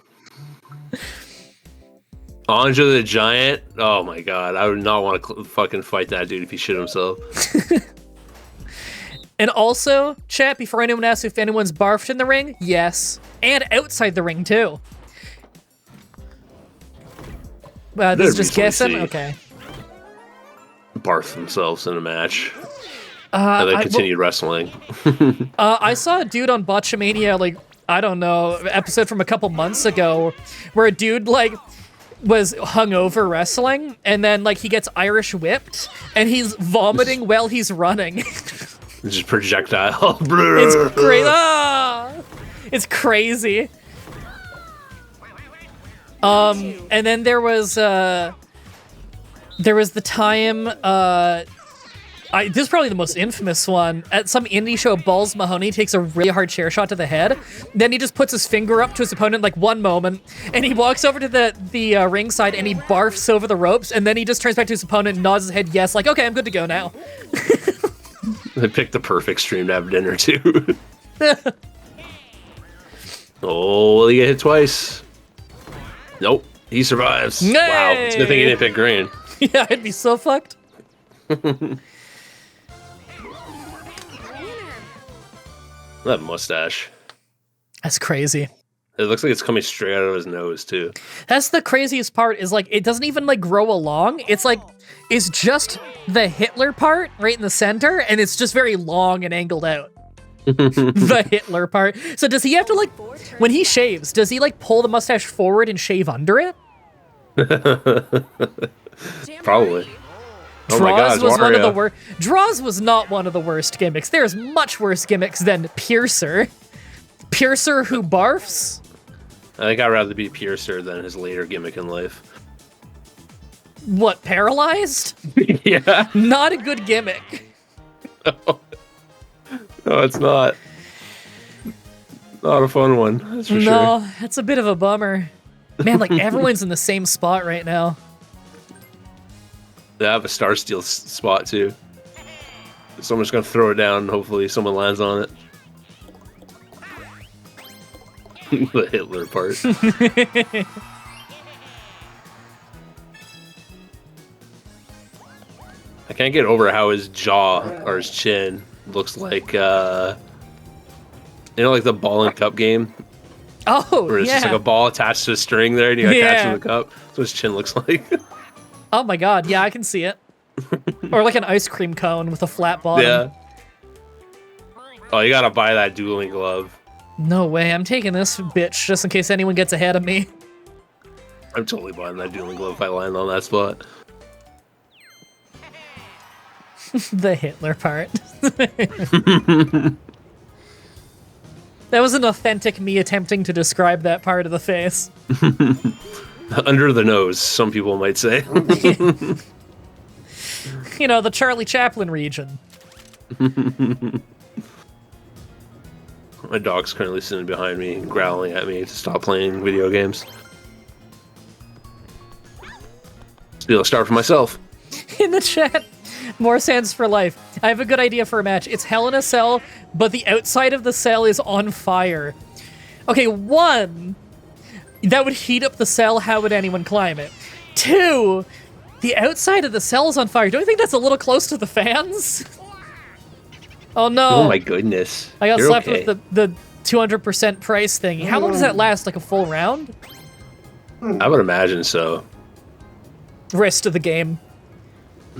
Andre the Giant? Oh my god. I would not want to fucking fight that dude if he shit himself. And also, chat, before anyone asks if anyone's barfed in the ring, yes. And outside the ring, too. This is just guessing? Okay. Barf themselves in a match. And then continued wrestling. I saw a dude on Botchamania, like, I don't know, episode from a couple months ago, where a dude, like, was hungover wrestling, and then, like, he gets Irish whipped, and he's vomiting while he's running. Just projectile. It's crazy. It's crazy. And then there was the time, this is probably the most infamous one. At some indie show, Balls Mahoney takes a really hard chair shot to the head. Then he just puts his finger up to his opponent like one moment, and he walks over to the ringside and he barfs over the ropes, and then he just turns back to his opponent and nods his head yes, like, okay, I'm good to go now. They picked the perfect stream to have dinner, too. Oh, will he get hit twice? Nope, he survives. Nay! Wow, it's a good thing he didn't pick green. Yeah, I'd be so fucked. That mustache. That's crazy. It looks like it's coming straight out of his nose, too. That's the craziest part, is like, it doesn't even like grow along. It's like, it's just the Hitler part right in the center, and it's just very long and angled out. The Hitler part. So does he have to like, when he shaves, does he like pull the mustache forward and shave under it? Probably. Oh Draws my God, was one of the Wario. worst. Draws was not one of the worst gimmicks. There's much worse gimmicks than Piercer. Piercer who barfs? I think I'd rather be Piercer than his later gimmick in life. What, paralyzed? Yeah. Not a good gimmick. No, it's not. Not a fun one, that's for sure. No, that's a bit of a bummer. Man, like everyone's in the same spot right now. They have a Star Steel spot too. Someone's gonna throw it down and hopefully someone lands on it. The Hitler part. I can't get over how his jaw or his chin looks like, you know, like the ball and cup game? Oh, where it's yeah. just like a ball attached to a string there and you attach to the cup. That's what his chin looks like. Oh my god, yeah, I can see it. Or like an ice cream cone with a flat bottom. Yeah. Oh, you gotta buy that dueling glove. No way, I'm taking this bitch just in case anyone gets ahead of me. I'm totally buying that dueling glove if I land on that spot. The Hitler part. That was an authentic me attempting to describe that part of the face. Under the nose, some people might say. You know, the Charlie Chaplin region. My dog's currently sitting behind me, growling at me to stop playing video games. Still, I'll start for myself. In the chat, more sands for life. I have a good idea for a match. It's Hell in a Cell, but the outside of the cell is on fire. Okay, 1, that would heat up the cell. How would anyone climb it? 2, the outside of the cell is on fire. Don't you think that's a little close to the fans? Oh no. Oh my goodness. I got You're slapped okay. with the 200% price thing. How long does that last? Like a full round? I would imagine so. Rest of the game.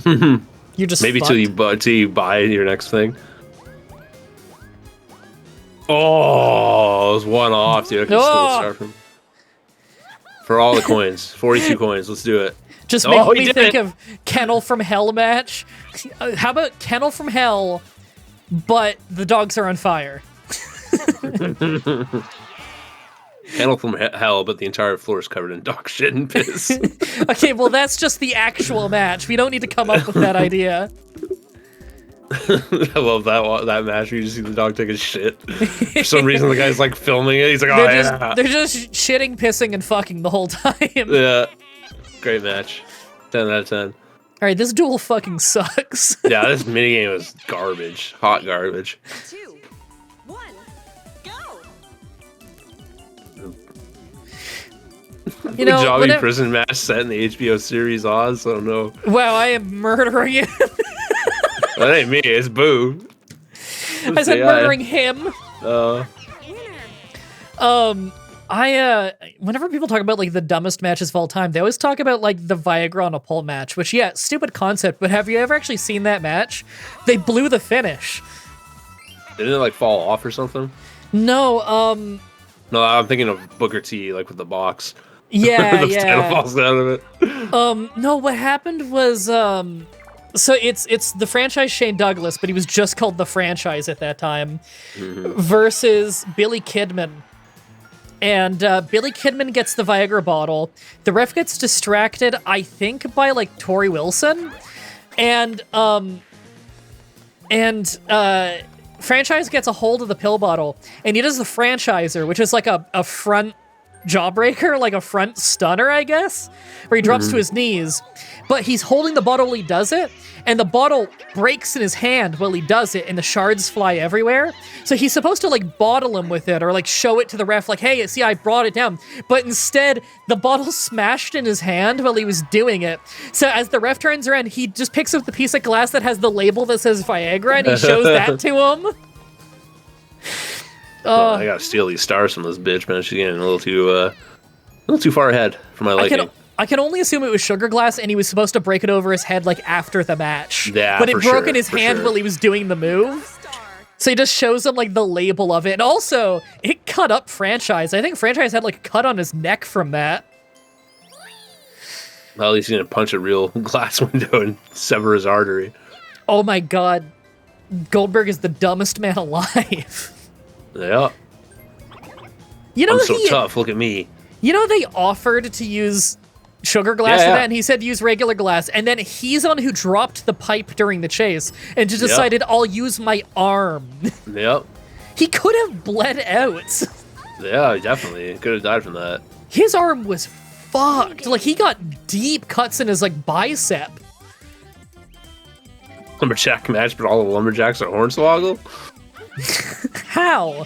You're just Maybe till you buy your next thing. Oh, it was one off, dude. I can still start from. For all the coins. 42 coins. Let's do it. Just making me think of Kennel from Hell match. How about Kennel from Hell, but the dogs are on fire? Kennel from Hell, but the entire floor is covered in dog shit and piss. Okay, well, that's just the actual match. We don't need to come up with that idea. I love that match where you just see the dog take a shit. For some reason, the guy's like filming it. He's like, oh, yeah. They're just shitting, pissing, and fucking the whole time. Yeah. Great match. 10 out of 10. All right, this duel fucking sucks. Yeah, this minigame was garbage. Hot garbage. 2, 1, go! You know, Jobby prison match set in the HBO series Oz. I don't know. Wow, I am murdering it. That ain't me. It's Boo. I said murdering him. Winner! Whenever people talk about like the dumbest matches of all time, they always talk about like the Viagra on a pole match, which yeah, stupid concept, but have you ever actually seen that match? They blew the finish. Didn't it like fall off or something? No, No, I'm thinking of Booker T, like with the box. yeah, The potato falls out of it. no, what happened was, so it's the franchise Shane Douglas, but he was just called the franchise at that time, versus Billy Kidman. And Billy Kidman gets the Viagra bottle. The ref gets distracted, I think, by like Tori Wilson, and franchise gets a hold of the pill bottle, and he does the franchiser, which is like a front jawbreaker, like a front stunner, I guess, where he drops to his knees. But he's holding the bottle while he does it, and the bottle breaks in his hand while he does it, and the shards fly everywhere. So he's supposed to like bottle him with it, or like show it to the ref, like, hey, see, I brought it down. But instead, the bottle smashed in his hand while he was doing it. So as the ref turns around, he just picks up the piece of glass that has the label that says Viagra, and he shows that to him. I gotta steal these stars from this bitch, man. She's getting a little too far ahead for my liking. I can only assume it was sugar glass, and he was supposed to break it over his head like after the match. Yeah, but it for broke sure, in his for hand sure. while he was doing the move. So he just shows him like the label of it, and also it cut up franchise. I think franchise had like a cut on his neck from that. Well, at least he's gonna punch a real glass window and sever his artery. Oh my god, Goldberg is the dumbest man alive. Yeah. You know I'm so tough. Look at me. You know they offered to use sugar glass for Yeah. that, and he said use regular glass, and then he's the one who dropped the pipe during the chase and just decided I'll use my arm. Yep. He could have bled out. Yeah, definitely. Could have died from that. His arm was fucked. Like he got deep cuts in his like bicep. Lumberjack match, but all the lumberjacks are hornswoggle? How?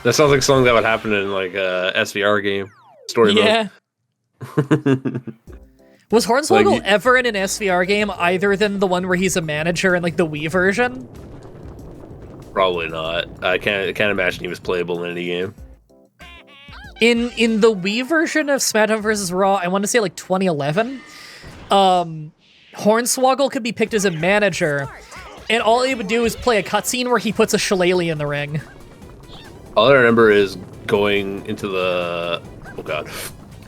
That sounds like something that would happen in like a SVR game. Story Yeah. Was Hornswoggle Like, ever in an SVR game other than the one where he's a manager in like the Wii version? mode? Probably not. I can't imagine he was playable in any game. In the Wii version of SmackDown vs. Raw, I want to say like 2011, Hornswoggle could be picked as a manager, and all he would do is play a cutscene where he puts a shillelagh in the ring. All I remember is going into the... Oh, God.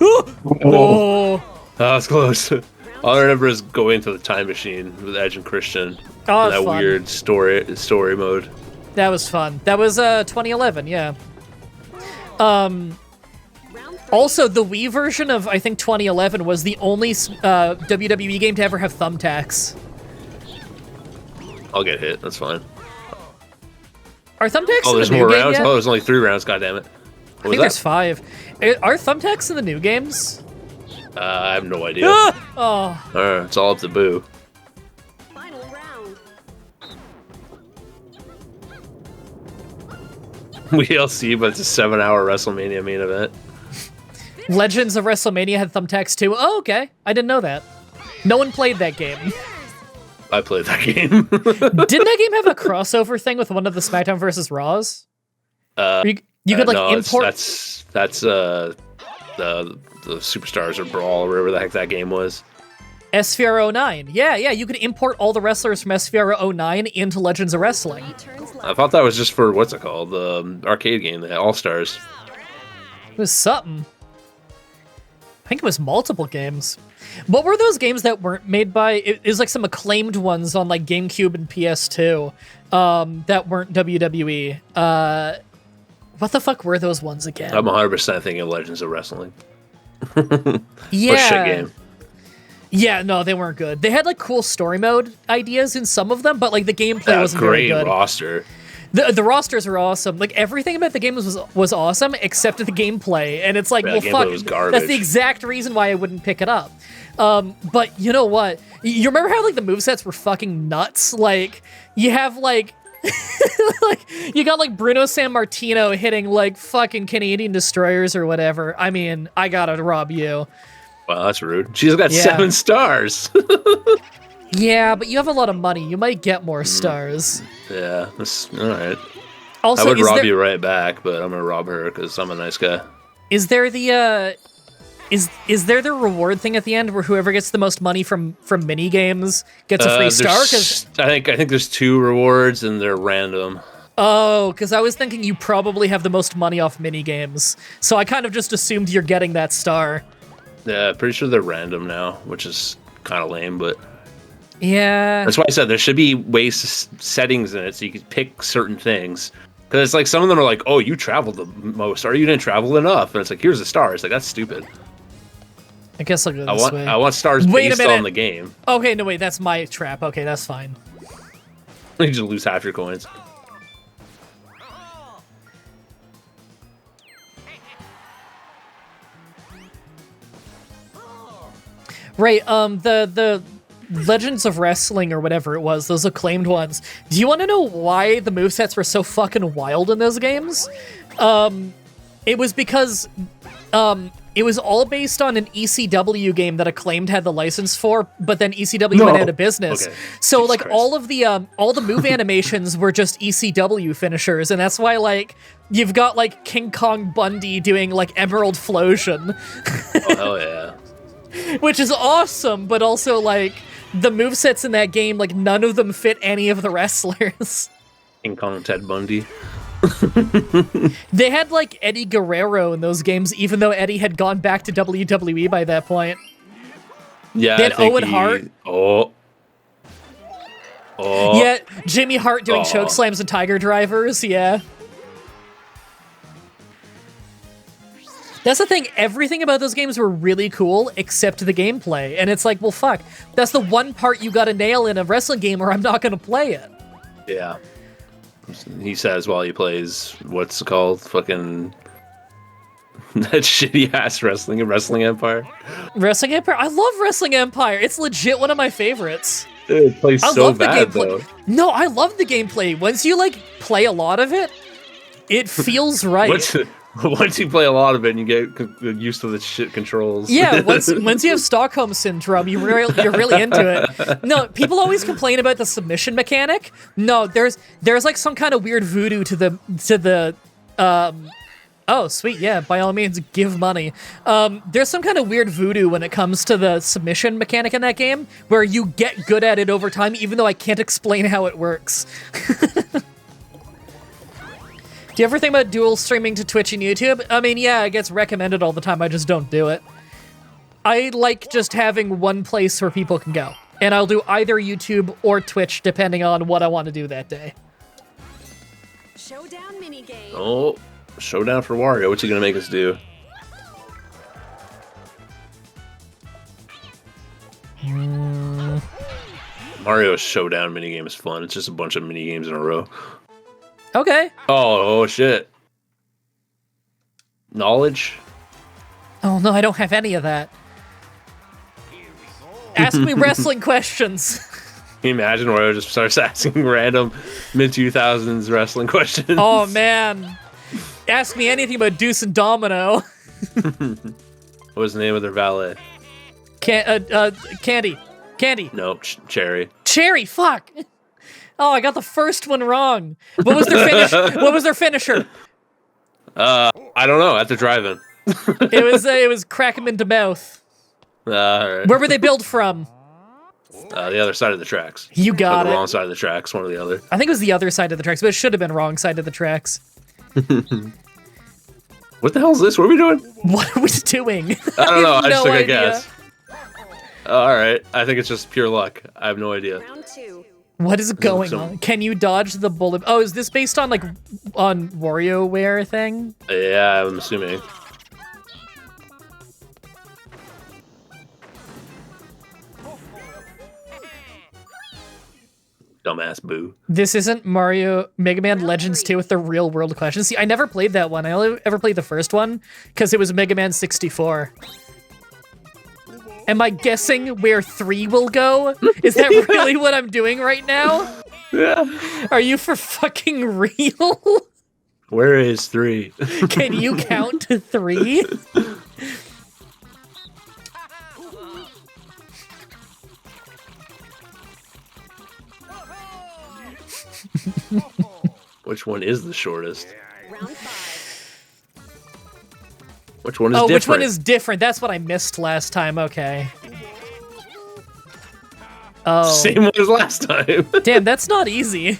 Oh, That was close. All I remember is going to the time machine with Edge and Christian. Oh, in that's that fun. weird story mode. that was fun. That was 2011, yeah. Round 3. Also, the Wii version of, I think, 2011 was the only WWE game to ever have thumbtacks. I'll get hit. That's fine. Are thumbtacks Oh, in there's the new more game rounds? yet? Oh, there's only 3 rounds. God damn it. I think there's 5. Are thumbtacks in the new games? I have no idea. Oh. It's all up to Boo. Final round. WLC, but it's a 7-hour WrestleMania main event. Legends of WrestleMania had thumbtacks too. Oh, okay. I didn't know that. No one played that game. I played that game. Didn't that game have a crossover thing with one of the SmackDown versus Raws? You could like no, import. That's the Superstars or Brawl or whatever the heck that game was. SVR 09. Yeah, you could import all the wrestlers from SVR 09 into Legends of Wrestling. 3 turns left. I thought that was just for what's it called, the arcade game, the All Stars. It was something. I think it was multiple games. What were those games that weren't made by? It was like some acclaimed ones on like GameCube and PS2 that weren't WWE. What the fuck were those ones again? I'm 100% thinking of Legends of Wrestling. Yeah. What shit game? Yeah, no, they weren't good. They had like cool story mode ideas in some of them, but like the gameplay wasn't very great good. roster. The rosters were awesome. Like everything about the game was awesome except the gameplay, and it's like, Yeah, well, the gameplay fuck. was garbage. That's the exact reason why I wouldn't pick it up. But you know what? You remember how like the movesets were fucking nuts? Like you have like. Like you got like Bruno Sammartino hitting like fucking Canadian destroyers or whatever. I mean, I gotta rob you. Wow, that's rude. She's got Yeah. 7 stars. Yeah, but you have a lot of money. You might get more stars. Yeah, that's all right. Also, I would rob there, you right back, but I'm gonna rob her because I'm a nice guy. is there the is there the reward thing at the end where whoever gets the most money from mini games gets a free star? Because I think there's 2 rewards and they're random. because I was thinking you probably have the most money off mini games, so I kind of just assumed you're getting that star. Yeah, pretty sure they're random now, which is kind of lame, but Yeah. that's why I said there should be settings in it so you can pick certain things. Because it's like some of them are like, oh, you traveled the most, or you didn't travel enough, and it's like, here's a star. It's like, that's stupid. I guess I'll go this way. I want stars Wait a based minute. on the game. Okay, no wait, that's my trap. Okay, that's fine. You just lose half your coins. Right, the Legends of Wrestling or whatever it was, those acclaimed ones. Do you want to know why the movesets were so fucking wild in those games? It was because it was all based on an ECW game that Acclaimed had the license for, but then ECW went out of business. Okay. So Jesus like Christ. all the move animations were just ECW finishers, and that's why like you've got like King Kong Bundy doing like Emerald Flosion. Oh, hell yeah. Which is awesome, but also, like, the movesets in that game, like, none of them fit any of the wrestlers. King Kong Ted Bundy. They had, like, Eddie Guerrero in those games, even though Eddie had gone back to WWE by that point. Yeah, They had I think Owen Hart. Oh. Yeah, Jimmy Hart doing choke slams and Tiger Drivers, yeah. That's the thing, everything about those games were really cool, except the gameplay. And it's like, well, fuck, that's the one part you gotta nail in a wrestling game or I'm not gonna play it. Yeah. He says while he plays, what's it called? Fucking... that shitty-ass Wrestling Empire. Wrestling Empire? I love Wrestling Empire. It's legit one of my favorites. Dude, it plays I so love the bad, gameplay. though. No, I love the gameplay. Once you, like, play a lot of it, it feels right. Once you play a lot of it and you get used to the shit controls. Yeah, once you have Stockholm Syndrome, you're really into it. No, people always complain about the submission mechanic. No, there's like some kind of weird voodoo to the oh, sweet, yeah, by all means, give money. There's some kind of weird voodoo when it comes to the submission mechanic in that game, where you get good at it over time, even though I can't explain how it works. Do you ever think about dual streaming to Twitch and YouTube? I mean, yeah, it gets recommended all the time, I just don't do it. I like just having one place where people can go. And I'll do either YouTube or Twitch, depending on what I want to do that day. Showdown minigame. Oh, showdown for Wario. What's he gonna make us do? Mario Showdown minigame is fun. It's just a bunch of minigames in a row. Okay. Oh shit. Knowledge? Oh no, I don't have any of that. Ask me wrestling questions. Can you imagine Mario just starts asking random mid-2000s wrestling questions? Oh man. Ask me anything about Deuce and Domino. What was the name of their valet? Candy. Candy. Nope, Cherry. Cherry, fuck. Oh, I got the first one wrong. What was their finish? What was their finisher? I don't know. At the drive-in. It was crack 'em into mouth. All right. Where were they built from? The other side of the tracks. You got the it. wrong side of the tracks, one or the other. I think it was the other side of the tracks, but it should have been wrong side of the tracks. What the hell is this? What are we doing? What are we doing? I don't know. have I just no took a idea. guess. All right. I think it's just pure luck. I have no idea. Round 2. What is going on? Can you dodge the bullet? Oh, is this based on on WarioWare thing? Yeah, I'm assuming. Dumbass boo. This isn't Mega Man Legends 2 with the real world questions. See, I never played that one. I only ever played the first one because it was Mega Man 64. Am I guessing where 3 will go? Is that really what I'm doing right now? Yeah. Are you for fucking real? Where is 3? Can you count to 3? Which one is the shortest? Round 5. Which one is different? Which one is different? That's what I missed last time. Okay. Oh. Same one as last time. Damn, that's not easy.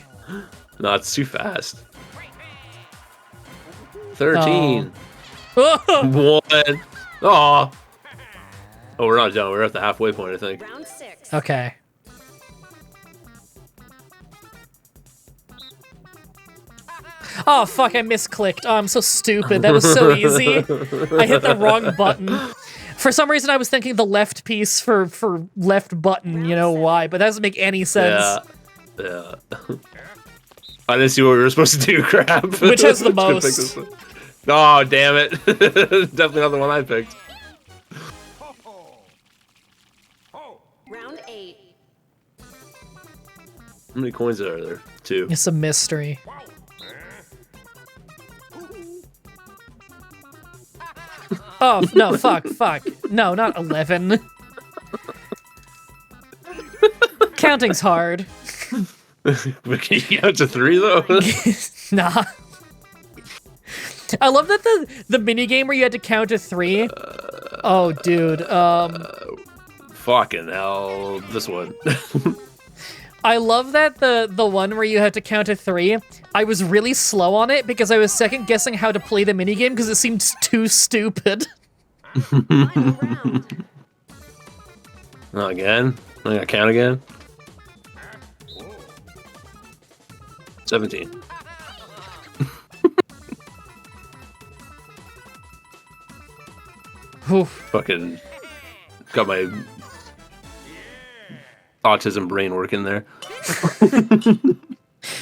No, it's too fast. 13. Oh. 1. Aw. Oh, we're not done. We're at the halfway point, I think. Round 6. Okay. Oh, fuck, I misclicked. Oh, I'm so stupid. That was so easy. I hit the wrong button. For some reason, I was thinking the left piece for left button. You know why, but that doesn't make any sense. Yeah. I didn't see what we were supposed to do, crap. Which has the Let's go pick most? this one. Oh, damn it. Definitely not the one I picked. Round 8. How many coins are there? 2. It's a mystery. Oh, no, fuck. No, not 11. Counting's hard. But can you count to 3, though? Nah. I love that the minigame where you had to count to 3. Oh, dude. Fucking hell. This one. I love that the one where you had to count to 3. I was really slow on it because I was second guessing how to play the minigame because it seemed too stupid. Final round. Not again? I gotta count again? 17. Oof. Fucking got my autism brain working there.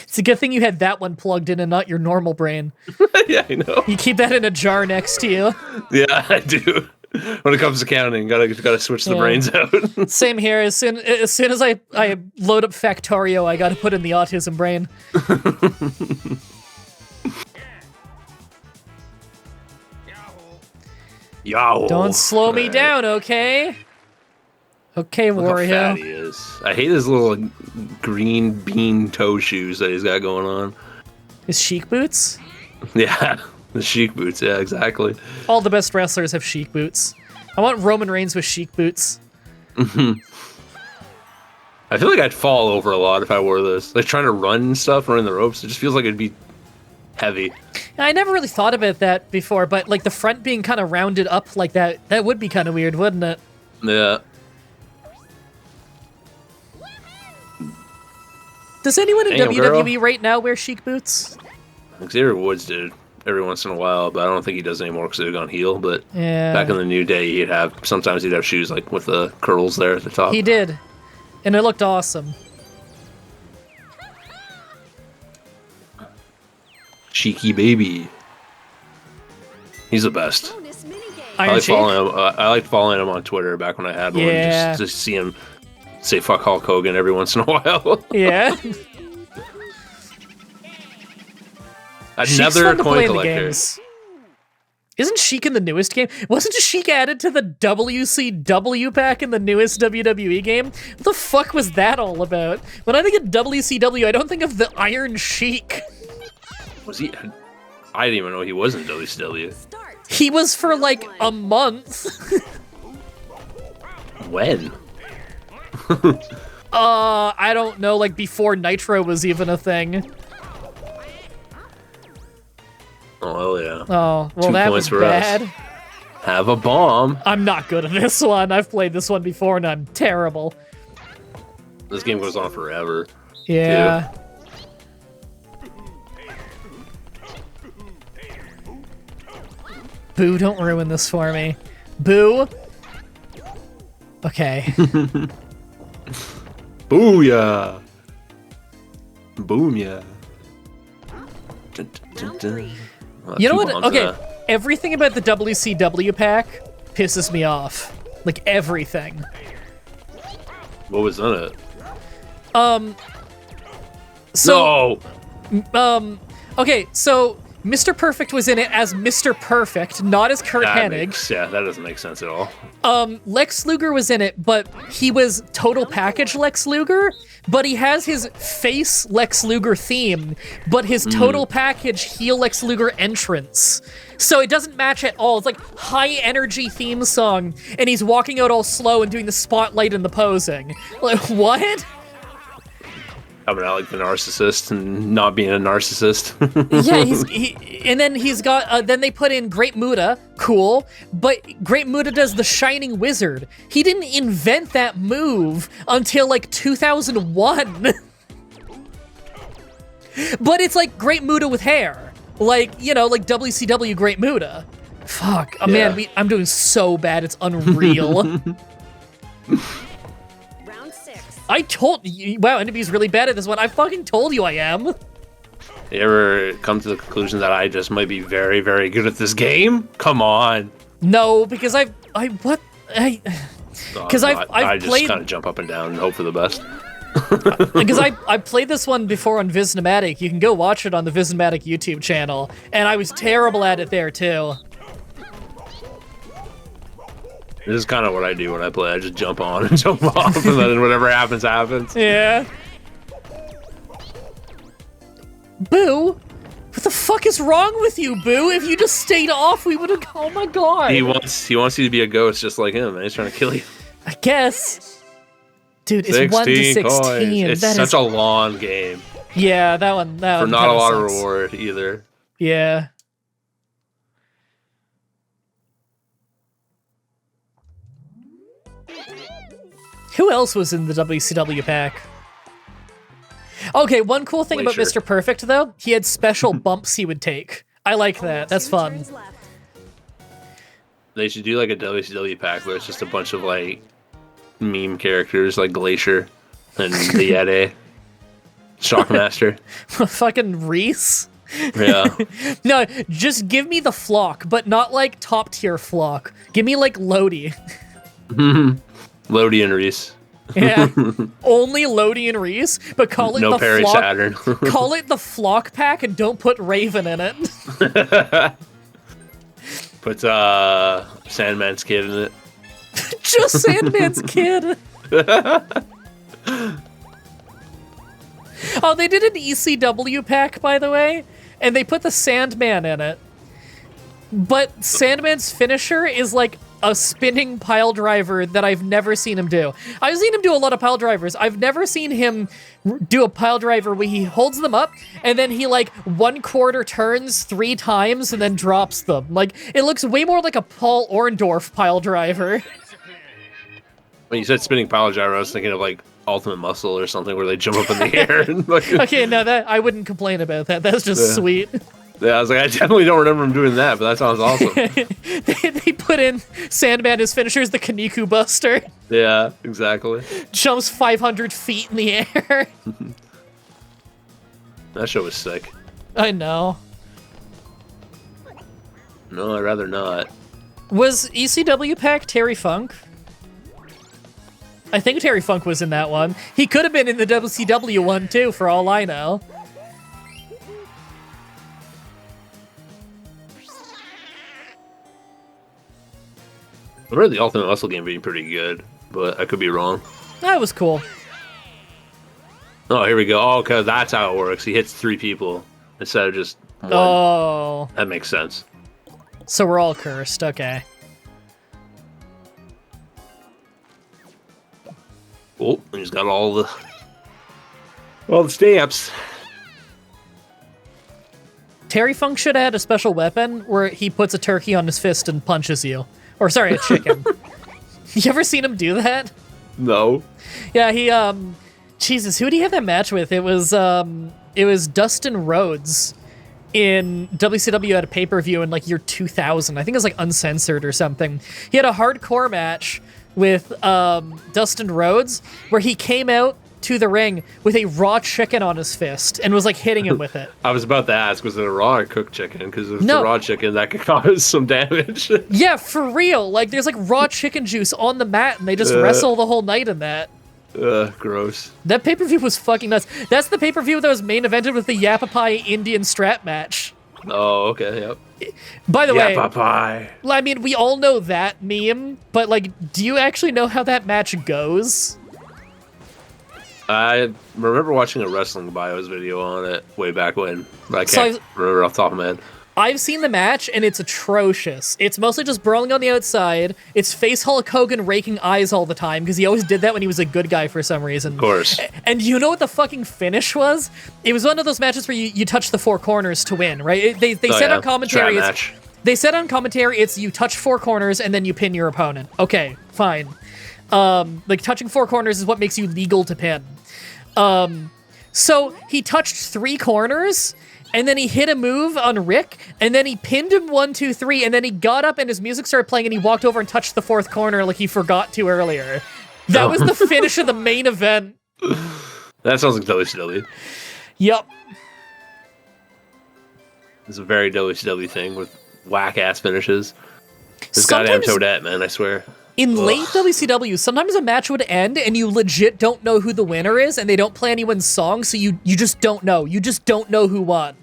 It's a good thing you had that one plugged in and not your normal brain. Yeah, I know. You keep that in a jar next to you. Yeah, I do. When it comes to counting, gotta switch the Yeah. brains out. Same here. As soon as I load up Factorio, I gotta put in the autism brain. Yo. Don't slow me down, okay? Okay, Look how fat Wario. he is. I hate his little green bean toe shoes that he's got going on. His chic boots? Yeah, the chic boots. Yeah, exactly. All the best wrestlers have chic boots. I want Roman Reigns with chic boots. I feel like I'd fall over a lot if I wore this. Like trying to run and stuff, running the ropes. It just feels like it'd be heavy. I never really thought about that before, but like the front being kind of rounded up like that would be kind of weird, wouldn't it? Yeah. Does anyone in Damn, WWE girl. right now wear chic boots? Xavier Woods did every once in a while, but I don't think he does anymore because they've gone heel. But Yeah. back in the New Day, sometimes he'd have shoes like with the curls there at the top. He did. And it looked awesome. Cheeky baby. He's the best. Bonus minigame. Iron Sheik? I liked following him on Twitter back when I had one. Yeah. Just to see him say fuck Hulk Hogan every once in a while. Yeah. Sheik's Another fun to play coin in the collector. games. Isn't Sheik in the newest game? Wasn't Sheik added to the WCW pack in the newest WWE game? What the fuck was that all about? When I think of WCW, I don't think of the Iron Sheik. Was he? I didn't even know he was in WCW. Start. He was for like a month. When? I don't know, like before Nitro was even a thing. Oh, hell yeah. Oh, well, 2 that points was for bad. us. Have a bomb. I'm not good at this one. I've played this one before and I'm terrible. This game goes on forever. Yeah. Boo, don't ruin this for me. Boo. Okay. Booyah! Boom, yeah. Dun, dun, dun, dun. You know 2 what? bombs, Okay, everything about the WCW pack pisses me off. Like, everything. What was in it? So, No! okay, so Mr. Perfect was in it as Mr. Perfect, not as Kurt Hennig. That doesn't make sense at all. Lex Luger was in it, but he was total package Lex Luger, but he has his face Lex Luger theme, but his total package heel Lex Luger entrance. So it doesn't match at all. It's like high energy theme song, and he's walking out all slow and doing the spotlight and the posing. Like, what? Coming out like the narcissist and not being a narcissist. Yeah, and then he's got, then they put in Great Muta, cool, but Great Muta does the Shining Wizard. He didn't invent that move until like 2001. But it's like Great Muta with hair. Like, you know, like WCW Great Muta. Fuck, oh, Yeah. man, I'm doing so bad, it's unreal. Round 6. I told you, wow, NB's really bad at this one. I fucking told you I am. You ever come to the conclusion that I just might be very, very good at this game? Come on. No, because I No, 'Cause I'm I've not. I just played- kind of jump up and down and hope for the best. Because I played this one before on Visnomatic. You can go watch it on the Visnomatic YouTube channel. And I was terrible at it there, too. This is kind of what I do when I play. I just jump on and jump off, and then whatever happens, happens. Yeah. Boo? What the fuck is wrong with you, Boo? If you just stayed off, we would have... Oh my god. He wants you to be a ghost just like him, and he's trying to kill you. I guess. Dude, it's 1 to 16. coins. It's That such is- a long game Yeah, that one for not a kinda lot of sucks. reward either. Yeah. Who else was in the WCW pack? Okay, one cool thing about Glacier. Mr. Perfect, though, he had special bumps he would take. I like that. That's 2 fun. turns left. They should do like a WCW pack where it's just a bunch of like meme characters like Glacier and the Yeti, Shockmaster. Fucking Reese. Yeah. No, just give me the flock, but not like top tier flock. Give me like Lodi. Lodi and Reese. Yeah. Only Lodi and Reese, but call it No the Perry flock. Saturn. Call it the flock pack and don't put Raven in it. Put Sandman's kid in it. Just Sandman's kid. Oh, they did an ECW pack, by the way, and they put the Sandman in it. But Sandman's finisher is like a spinning pile driver that I've never seen him do. I've seen him do a lot of pile drivers. I've never seen him do a pile driver where he holds them up and then he like 1/4 turns 3 times and then drops them. Like, it looks way more like a Paul Orndorff pile driver. When you said spinning pile driver, I was thinking of like Ultimate Muscle or something where they jump up in the air. And like, Okay, no, that I wouldn't complain about that. That's just Yeah. sweet. yeah, I was like, I definitely don't remember him doing that, but that sounds awesome. They put in Sandman as finishers, the Kaniku Buster. Yeah, exactly. Jumps 500 feet in the air. That show was sick. I know. No, I'd rather not. Was ECW Pack Terry Funk? I think Terry Funk was in that one. He could have been in the WCW one too, for all I know. I remember the Ultimate Muscle game being pretty good, but I could be wrong. That was cool. Oh, here we go. Oh, because that's how it works. He hits 3 people instead of just 1. Oh. That makes sense. So we're all cursed, okay. Oh, and he's got all the stamps. Terry Funk should have had a special weapon where he puts a turkey on his fist and punches you. Or sorry, a chicken. You ever seen him do that? No. Yeah, he Jesus, who did he have that match with? It was Dustin Rhodes in WCW at a pay-per-view in like year 2000. I think it was like uncensored or something. He had a hardcore match with Dustin Rhodes where he came out to the ring with a raw chicken on his fist and was like hitting him with it. I was about to ask, was it a raw or cooked chicken? Because if it's No. a raw chicken, that could cause some damage. Yeah, for real. Like there's like raw chicken juice on the mat and they just wrestle the whole night in that. Gross. That pay-per-view was fucking nuts. That's the pay-per-view that was main evented with the Yapapai Indian strap match. Oh, okay, yep. By the way, Yapapai. I mean, we all know that meme, but like, do you actually know how that match goes? I remember watching a wrestling bios video on it way back when, but I So can't remember off the top of my head. I've seen the match, and it's atrocious. It's mostly just brawling on the outside. It's face Hulk Hogan raking eyes all the time, because he always did that when he was a good guy for some reason. Of course. And you know what the fucking finish was? It was one of those matches where you touch the 4 corners to win, right? They said on commentary, they said on commentary, it's you touch 4 corners and then you pin your opponent. Okay, fine. Like touching 4 corners is what makes you legal to pin. So he touched 3 corners, and then he hit a move on Rick, and then he pinned him 1, 2, 3, and then he got up and his music started playing and he walked over and touched the 4th corner like he forgot to earlier. That was the finish of the main event. That sounds like WCW. Yup. It's a very WCW thing with whack-ass finishes. This goddamn Toadette, man, I swear. In late WCW, sometimes a match would end and you legit don't know who the winner is and they don't play anyone's song, so you just don't know. You just don't know who won.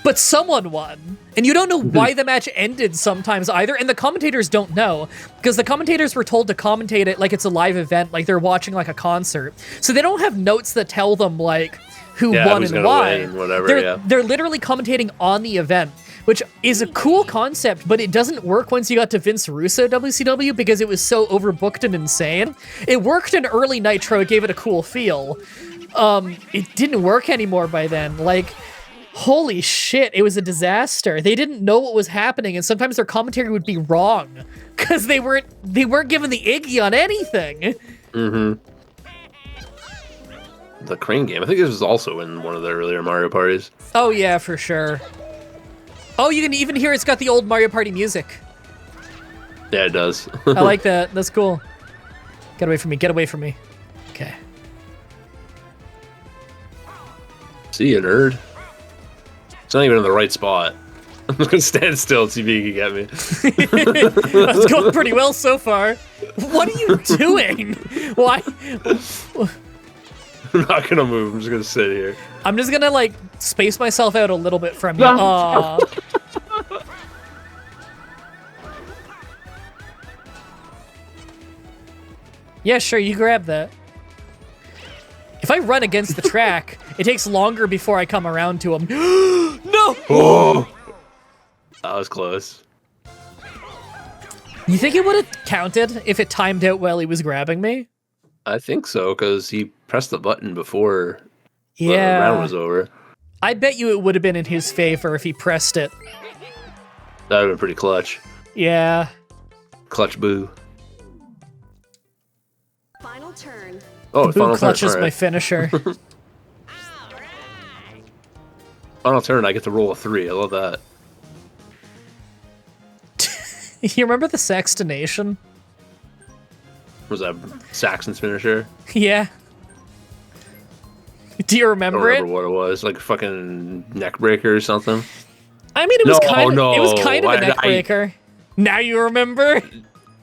But someone won. And you don't know why the match ended sometimes either, and the commentators don't know. Because the commentators were told to commentate it like it's a live event, like they're watching like a concert. So they don't have notes that tell them like who won and why. Win, whatever, they're literally commentating on the event, which is a cool concept, but it doesn't work once you got to Vince Russo WCW because it was so overbooked and insane. It worked in early Nitro, it gave it a cool feel. It didn't work anymore by then. Like, holy shit, it was a disaster. They didn't know what was happening, and sometimes their commentary would be wrong because they weren't given the Iggy on anything. Mm-hmm. The crane game. I think this was also in one of the earlier Mario parties. Oh yeah, for sure. Oh, you can even hear it's got the old Mario Party music. Yeah, it does. I like that. That's cool. Get away from me. Get away from me. Okay. See you, nerd. It's not even in the right spot. I'm gonna stand still and see if you can get me. That's going pretty well so far. What are you doing? Why? I'm not gonna move. I'm just gonna sit here. I'm just gonna like space myself out a little bit from you. Aww. Yeah, sure, you grab that. If I run against the track, it takes longer before I come around to him. No! Oh! That was close. You think it would have counted if it timed out while he was grabbing me? I think so, because he pressed the button before the Yeah. round was over. I bet you it would have been in his favor if he pressed it. That would have been pretty clutch. Yeah. Clutch boo. Final turn. Oh, Boo final clutch turn. is All my right. finisher. Final turn, I get to roll a 3. I love that. You remember the Sextonation? Was that Saxon's finisher? Yeah. Do you I don't remember remember it? what it was. Like a fucking neck breaker or something. I mean, it was kind of a I- neck breaker. Now you remember?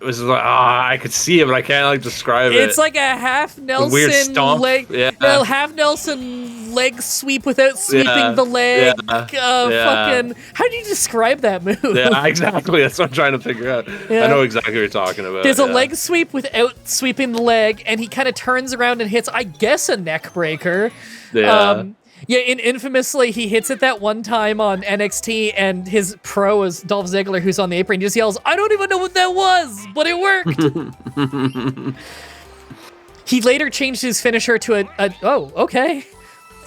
It was like, I could see it, but I can't like describe it. It's like a half weird Nelson stomp. leg, Yeah. no, half Nelson leg sweep without sweeping the leg. Fucking, how do you describe that move? Yeah, exactly. That's what I'm trying to figure out. Yeah. I know exactly what you're talking about. There's a leg sweep without sweeping the leg, and he kind of turns around and hits, I guess, a neck breaker. Yeah. Yeah, infamously, he hits it that one time on NXT, and his pro is Dolph Ziggler, who's on the apron, just yells, "I don't even know what that was, but it worked." He later changed his finisher to okay.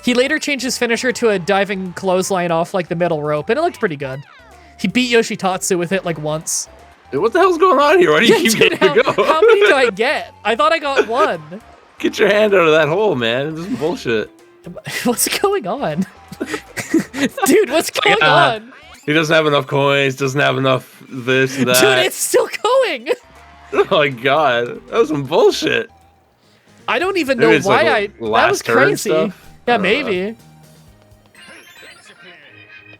He later changed his finisher to a diving clothesline off like the middle rope, and it looked pretty good. He beat Yoshitatsu with it like once. What the hell's going on here? Why do you keep Dude, getting to go? how many do I get? I thought I got one. Get your hand out of that hole, man. This is bullshit. What's going on? Dude, what's going on? He doesn't have enough coins, doesn't have enough this and that. Dude, it's still going! Oh my god. That was some bullshit. I don't even Maybe know it's why like that last was turn crazy. stuff? Yeah, I don't maybe.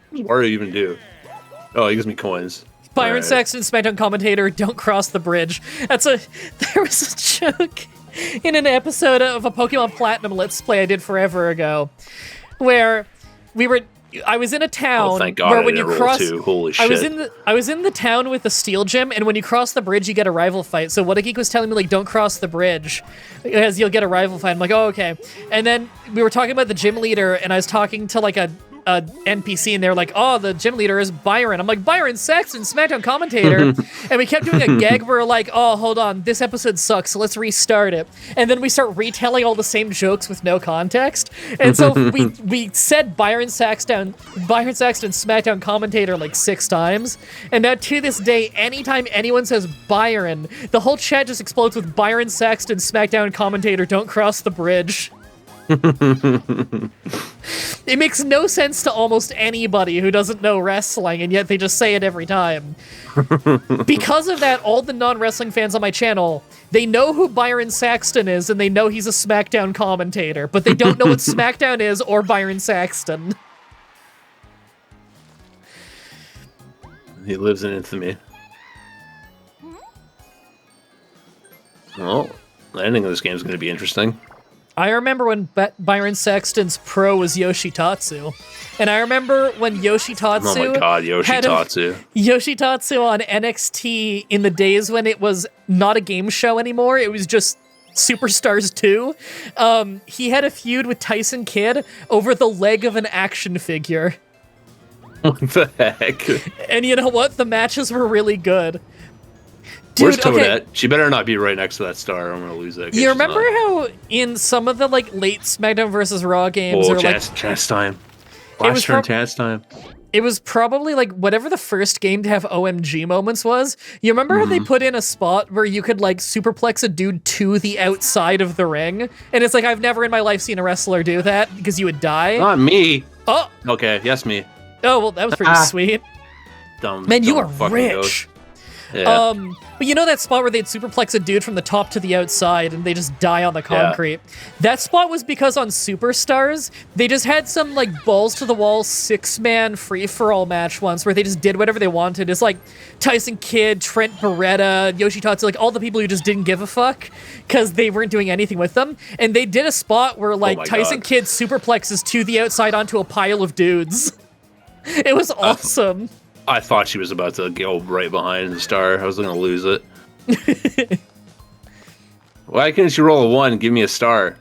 What does Wario even do? Oh, he gives me coins. Byron Alright. Saxton, SmackDown commentator, don't cross the bridge. There was a joke in an episode of a Pokemon Platinum Let's Play I did forever ago, where I was in a town Thank God where I when you didn't cross, roll two. Holy shit. I was in the town with the steel gym, and when you cross the bridge, you get a rival fight. So What a Geek was telling me, like, don't cross the bridge, because you'll get a rival fight. I'm like, oh, okay. And then we were talking about the gym leader, and I was talking to like a NPC, and they're like, oh, the gym leader is Byron. I'm like, Byron Saxton, SmackDown commentator. And we kept doing a gag where we're like, oh, hold on, this episode sucks, so let's restart it. And then we start retelling all the same jokes with no context. And so we said Byron Saxton, SmackDown commentator like 6 times. And now to this day, anytime anyone says Byron, the whole chat just explodes with Byron Saxton, SmackDown commentator, don't cross the bridge. It makes no sense to almost anybody who doesn't know wrestling, and yet they just say it every time. Because of that, all the non-wrestling fans on my channel, they know who Byron Saxton is, and they know he's a SmackDown commentator, but they don't know what SmackDown is or Byron Saxton. He lives in infamy. Well, the ending of this game is going to be interesting. I remember when Byron Saxton's pro was Yoshitatsu. And I remember when Yoshitatsu... Oh my god, Yoshitatsu. Yoshitatsu on NXT in the days when it was not a game show anymore, it was just Superstars 2. He had a feud with Tyson Kidd over the leg of an action figure. What the heck? And you know what? The matches were really good. Dude, Where's Toadette? She better not be right next to that star. I'm gonna lose that. You remember how in some of the like late SmackDown vs. Raw games, or chance time. Last turn chance time. It was probably like whatever the first game to have OMG moments was. You remember how they put in a spot where you could like superplex a dude to the outside of the ring? And it's like, I've never in my life seen a wrestler do that because you would die. Not me. Oh. Okay, yes, me. Oh, well, that was pretty sweet. Dumb. Man, you are fucking rich. ghost. Yeah. But you know that spot where they'd superplex a dude from the top to the outside and they just die on the concrete? Yeah. That spot was because on Superstars, they just had some like balls to the wall 6-man free-for-all match once where they just did whatever they wanted. It's like Tyson Kidd, Trent Beretta, Yoshitatsu, like all the people who just didn't give a fuck because they weren't doing anything with them. And they did a spot where like Tyson Kidd superplexes to the outside onto a pile of dudes. It was awesome. I thought she was about to go right behind the star. I was going to lose it. Why couldn't you roll a 1 and give me a star?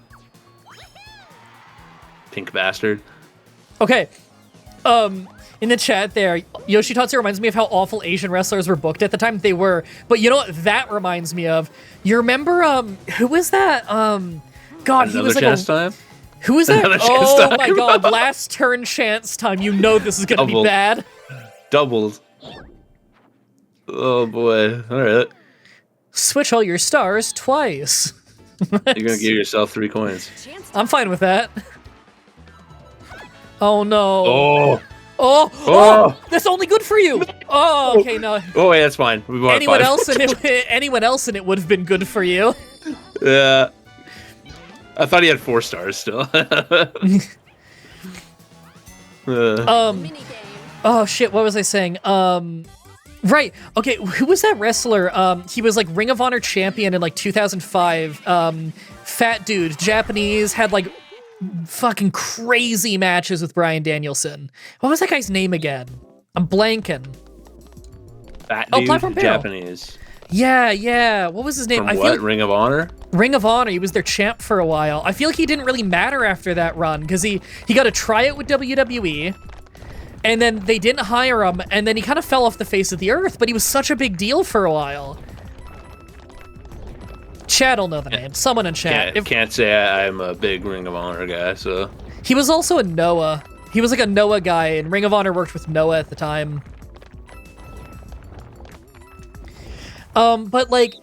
Pink bastard. Okay. In the chat there, Yoshitatsu reminds me of how awful Asian wrestlers were booked at the time. They were. But you know what that reminds me of? You remember, who was that? God, he was like chance time? Who is that? Oh my god, last turn chance time. You know this is going to be bad. Doubles. Oh boy. Alright. Switch all your stars twice. You're gonna give yourself 3 coins. I'm fine with that. Oh no. Oh. That's only good for you. Oh, okay, no. Oh wait, that's fine. We bought anyone else in it would have been good for you. Yeah. I thought he had 4 stars still. Oh shit, what was I saying? Right. Okay, who was that wrestler? He was like Ring of Honor champion in like 2005. Fat dude, Japanese, had like fucking crazy matches with Bryan Danielson. What was that guy's name again? I'm blanking. Fat dude, Platform Peril. Japanese. Yeah. What was his name? From I what? feel like Ring of Honor? Ring of Honor. He was their champ for a while. I feel like he didn't really matter after that run because he got a tryout with WWE. And then they didn't hire him, and then he kind of fell off the face of the earth, but he was such a big deal for a while. Chad will know the name. Someone in chat. Can't say I'm a big Ring of Honor guy, so... He was also a Noah. He was like a Noah guy, and Ring of Honor worked with Noah at the time. But like...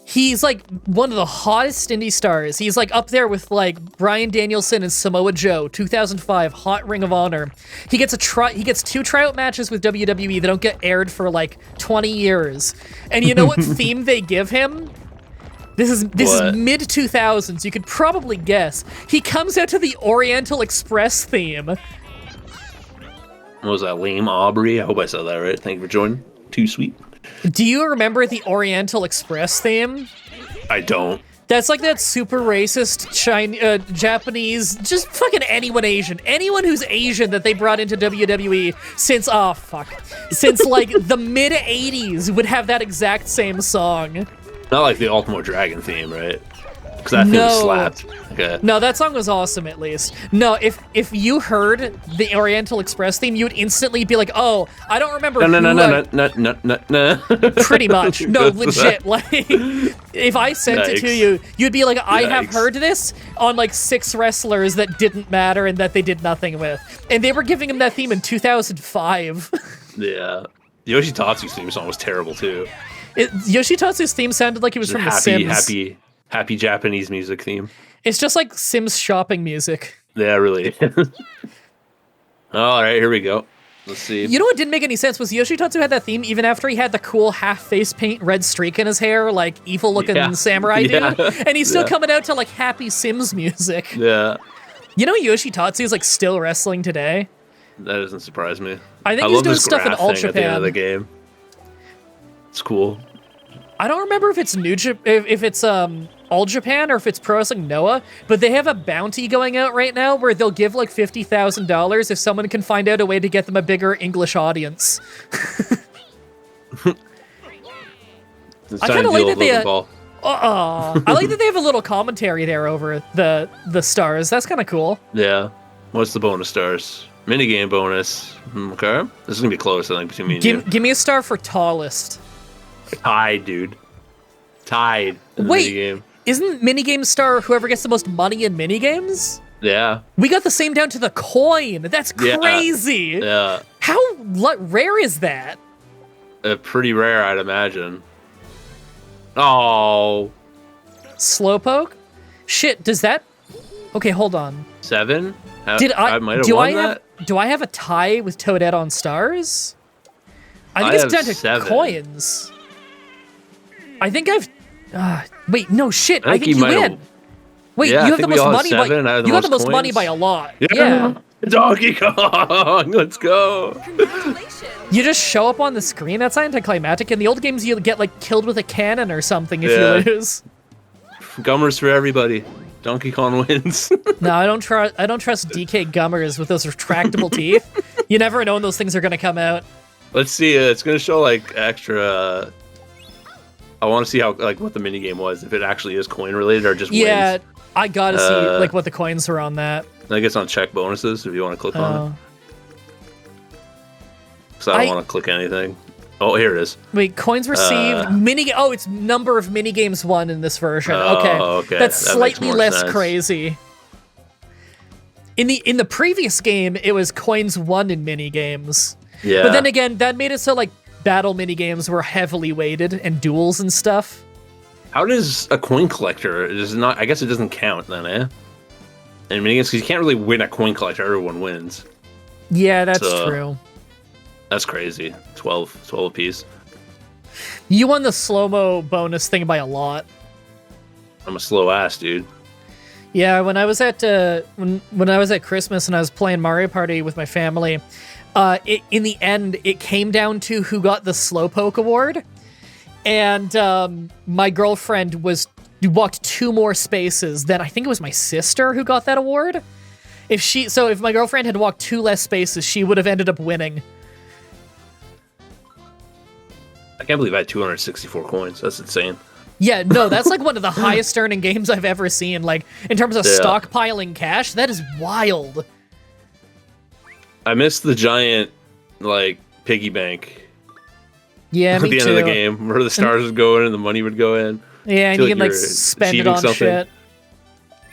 He's like one of the hottest indie stars. He's like up there with like Bryan Danielson and Samoa Joe, 2005 hot Ring of Honor. He gets 2 tryout matches with WWE that don't get aired for like 20 years. And you know what theme they give him? This is mid 2000s. You could probably guess. He comes out to the Oriental Express theme. What was that? Lame Aubrey? I hope I said that right. Thank you for joining. Too sweet. Do you remember the Oriental Express theme? I don't. That's like that super racist Japanese, just fucking anyone Asian. Anyone who's Asian that they brought into WWE since like the mid 80s would have that exact same song. Not like the Ultimate Dragon theme, right? Because that theme slapped. Okay. No, that song was awesome at least. No, if you heard the Oriental Express theme, you would instantly be like, oh, I don't remember No. Pretty much. No, legit. Like, if I sent it to you, you'd be like, I have heard this on like 6 wrestlers that didn't matter and that they did nothing with. And they were giving him that theme in 2005. Yeah. Yoshitatsu's theme song was terrible too. Yoshitatsu's theme sounded like it was from The Sims. Happy Japanese music theme. It's just like Sims shopping music. Yeah, really. All right, here we go. Let's see. You know what didn't make any sense was Yoshitatsu had that theme even after he had the cool half face paint red streak in his hair, like evil looking samurai dude. And he's still coming out to like happy Sims music. Yeah. You know Yoshitatsu is like still wrestling today? That doesn't surprise me. I think he's doing stuff in All Japan. At the end of the Japan. game. It's cool. I don't remember if it's if it's All Japan or if it's Pro Wrestling Noah, but they have a bounty going out right now where they'll give like $50,000 if someone can find out a way to get them a bigger English audience. I kind of like that they I like that they have a little commentary there over the stars. That's kind of cool. Yeah. What's the bonus stars? Minigame bonus. Okay. This is going to be close, I think, between me and you. Give me a star for tallest. Tied, dude. Tied. Wait, minigame. Isn't minigame star whoever gets the most money in minigames? Yeah. We got the same down to the coin. That's crazy. Yeah. How rare is that? Pretty rare, I'd imagine. Oh. Slowpoke? Shit, does that... Okay, hold on. 7? I might have won that? Do I have a tie with Toadette on stars? I think it's down to 7. coins. I think I've... wait, no, shit. I think you might win. Wait, you have the most money by... You got the most money by a lot. Yeah. Donkey Kong! Let's go! Congratulations. You just show up on the screen? That's anticlimactic. In the old games, you get, like, killed with a cannon or something if you lose. Gummers for everybody. Donkey Kong wins. No, I don't trust DK Gummers with those retractable teeth. You never know when those things are going to come out. Let's see. It's going to show, like, extra... I want to see how, like, what the minigame was. If it actually is coin-related or just wins. I gotta see, like, what the coins are on that. I guess on check bonuses, if you want to click on it. Because I don't want to click anything. Oh, here it is. Wait, coins received, it's number of minigames won in this version. Okay. That's slightly less crazy. In the previous game, it was coins won in minigames. Yeah. But then again, that made it so, like, battle minigames were heavily weighted and duels and stuff. How does a coin collector, I guess it doesn't count then, eh? And minigames, because you can't really win a coin collector, everyone wins. Yeah, that's true. That's crazy. 12 apiece. You won the slow-mo bonus thing by a lot. I'm a slow ass, dude. Yeah, when I was at when I was at Christmas and I was playing Mario Party with my family, in the end, it came down to who got the Slowpoke award. And my girlfriend walked 2 more spaces than I think it was my sister who got that award. If my girlfriend had walked 2 less spaces, she would have ended up winning. I can't believe I had 264 coins. That's insane. Yeah, no, that's like one of the highest earning games I've ever seen. Like, in terms of stockpiling cash, that is wild. I missed the giant, like, piggy bank. Yeah, me at the end of the game, where the stars would go in and the money would go in. Yeah, and you can, like, spend it on shit.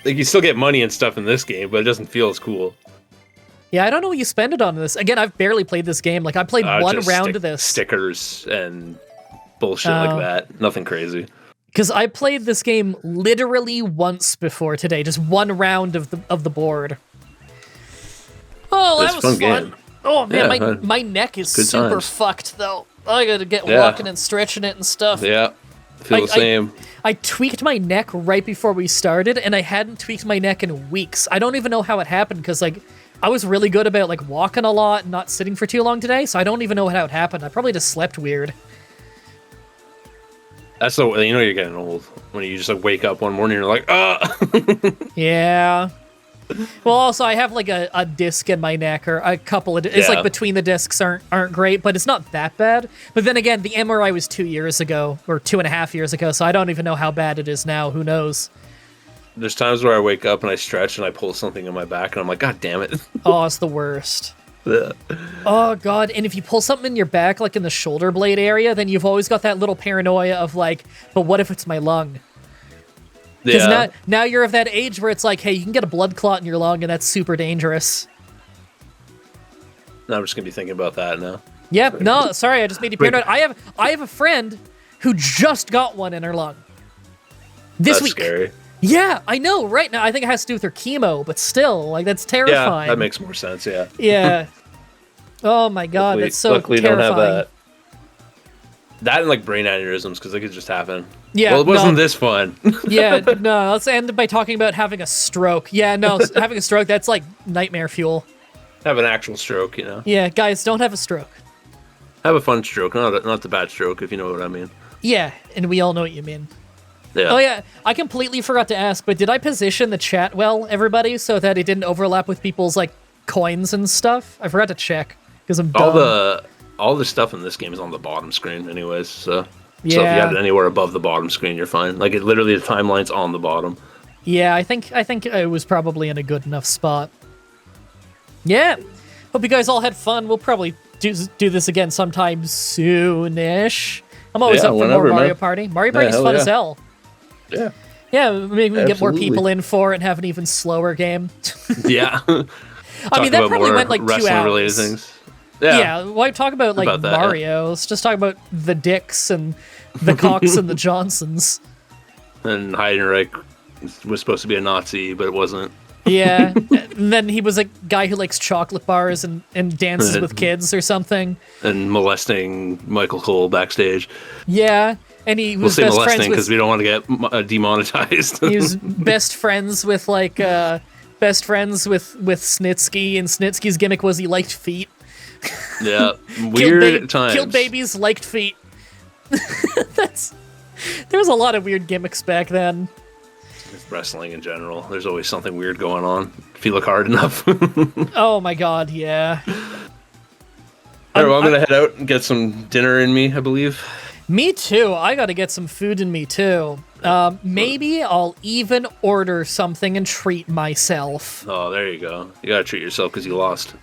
Like, you still get money and stuff in this game, but it doesn't feel as cool. Yeah, I don't know what you spend it on this. Again, I've barely played this game. Like, I played one round of this. Stickers and bullshit like that. Nothing crazy. Because I played this game literally once before today. Just one round of the board. Oh, that was fun. Game. Oh, man, my neck is super fucked, though. I gotta get walking and stretching it and stuff. Yeah, feel the same. I tweaked my neck right before we started, and I hadn't tweaked my neck in weeks. I don't even know how it happened, because, like, I was really good about, like, walking a lot and not sitting for too long today, so I don't even know how it happened. I probably just slept weird. That's the way, you're getting old. When you just, like, wake up one morning and you're like, Yeah. Well, also, I have, like, a disc in my neck, or a couple of... It's, like, between the discs aren't great, but it's not that bad. But then again, the MRI was 2 years ago, or 2.5 years ago, so I don't even know how bad it is now. Who knows? There's times where I wake up and I stretch and I pull something in my back and I'm like, God damn it. Oh, it's the worst. Yeah. Oh, God. And if you pull something in your back, like in the shoulder blade area, then you've always got that little paranoia of like, but what if it's my lung? Because now you're of that age where it's like, hey, you can get a blood clot in your lung and that's super dangerous. No, I'm just going to be thinking about that now. Yep. No, sorry. I just made you paranoid. I have a friend who just got one in her lung. This week. That's scary. Yeah, I know, right now. I think it has to do with her chemo, but still, like, that's terrifying. Yeah, that makes more sense, yeah. Yeah. Oh my god, that's so luckily terrifying. Don't have that. That and, like, brain aneurysms, because they could just happen. Yeah, well, it wasn't this fun. Yeah, no, let's end by talking about having a stroke. Yeah, no, having a stroke, that's, like, nightmare fuel. Have an actual stroke, you know? Yeah, guys, don't have a stroke. Have a fun stroke, not the bad stroke, if you know what I mean. Yeah, and we all know what you mean. Yeah. Oh yeah, I completely forgot to ask, but did I position the chat well, everybody, so that it didn't overlap with people's, like, coins and stuff? I forgot to check, because I'm dumb. All the stuff in this game is on the bottom screen anyways, so... Yeah. So if you have it anywhere above the bottom screen, you're fine. Like, it literally, the timeline's on the bottom. Yeah, I think it was probably in a good enough spot. Yeah. Hope you guys all had fun. We'll probably do this again sometime soonish. I'm always up for more Mario Party. Mario Party's fun as hell. Yeah. Yeah, maybe we can get more people in for it and have an even slower game. Yeah. I mean, that probably went like 2 hours. Related things. Yeah, why talk about like Mario? Let's just talk about the Dicks and the Cox and the Johnsons. And Heidenreich was supposed to be a Nazi, but it wasn't. Yeah, and then he was a guy who likes chocolate bars and dances with kids or something. And molesting Michael Cole backstage. Yeah, and he was best friends because we don't want to get demonetized. He was best friends with Snitsky, and Snitsky's gimmick was he liked feet. Yeah, weird times. Killed babies, liked feet. There was a lot of weird gimmicks back then. Wrestling in general, there's always something weird going on if you look hard enough. Oh my god, yeah. Alright, well, I'm gonna head out and get some dinner in me, I believe. Me too. I gotta get some food in me too. Maybe I'll even order something and treat myself. Oh, there you go. You gotta treat yourself because you lost.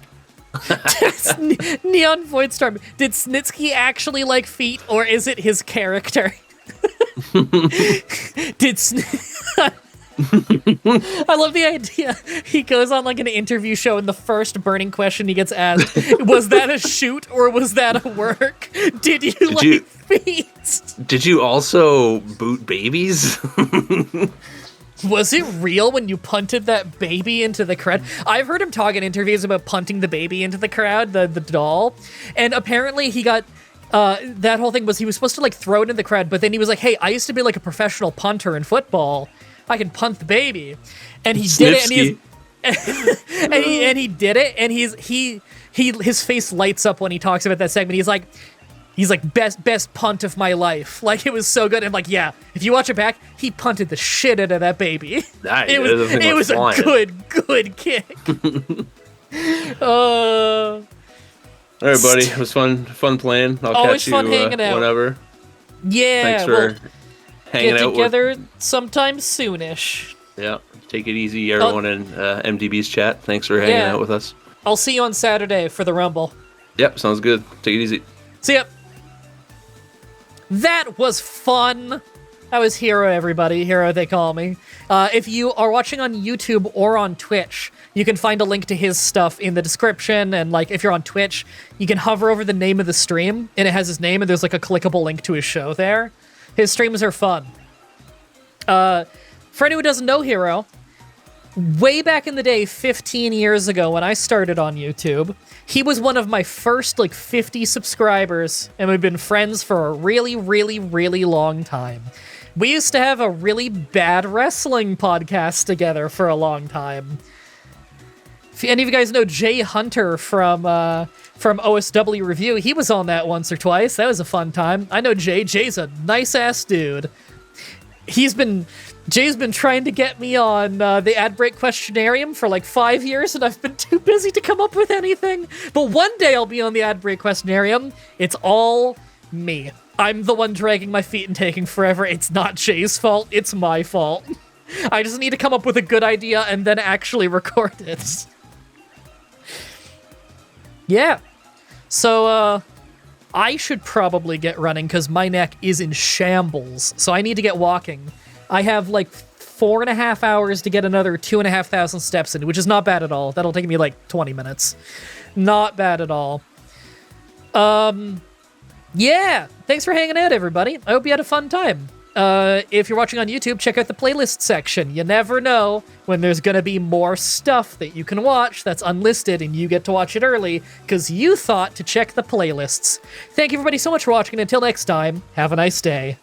Neon Voidstorm. Did Snitsky actually like feet, or is it his character? I love the idea. He goes on like an interview show, and the first burning question he gets asked, was that a shoot or was that a work? Did you like feet? Did you also boot babies? Was it real when you punted that baby into the crowd? I've heard him talk in interviews about punting the baby into the crowd, the doll, and apparently he got that whole thing was he was supposed to like throw it in the crowd, but then he was like, hey, I used to be like a professional punter in football. I can punt the baby. And he did it, and he did it, and his face lights up when he talks about that segment. He's like best punt of my life. Like, it was so good. And like, yeah, if you watch it back, he punted the shit out of that baby. Nice. It was a good kick. All right, buddy. It was fun playing. I'll always catch you fun hanging out. whenever. Yeah. Thanks for hanging get out together sometime soonish. Yeah. Take it easy, everyone in MDB's chat. Thanks for hanging out with us. I'll see you on Saturday for the Rumble. Yep, sounds good. Take it easy. See ya. That was fun. That was Hero, everybody. Hero, they call me. If you are watching on YouTube or on Twitch, you can find a link to his stuff in the description. And like, if you're on Twitch, you can hover over the name of the stream, and it has his name, and there's like a clickable link to his show there. His streams are fun. For anyone who doesn't know Hero, way back in the day, 15 years ago, when I started on YouTube, he was one of my first, 50 subscribers, and we've been friends for a really, really, really long time. We used to have a really bad wrestling podcast together for a long time. If any of you guys know Jay Hunter from OSW Review, he was on that once or twice. That was a fun time. I know Jay. Jay's a nice-ass dude. Jay's been trying to get me on the Ad Break Questionarium for 5 years, and I've been too busy to come up with anything. But one day I'll be on the Ad Break Questionarium. It's all me. I'm the one dragging my feet and taking forever. It's not Jay's fault. It's my fault. I just need to come up with a good idea and then actually record it. Yeah. So, I should probably get running because my neck is in shambles. So I need to get walking. I have 4.5 hours to get another 2,500 steps in, which is not bad at all. That'll take me 20 minutes. Not bad at all. Yeah, thanks for hanging out, everybody. I hope you had a fun time. If you're watching on YouTube, check out the playlist section. You never know when there's gonna be more stuff that you can watch that's unlisted, and you get to watch it early because you thought to check the playlists. Thank you, everybody, so much for watching, and until next time, have a nice day.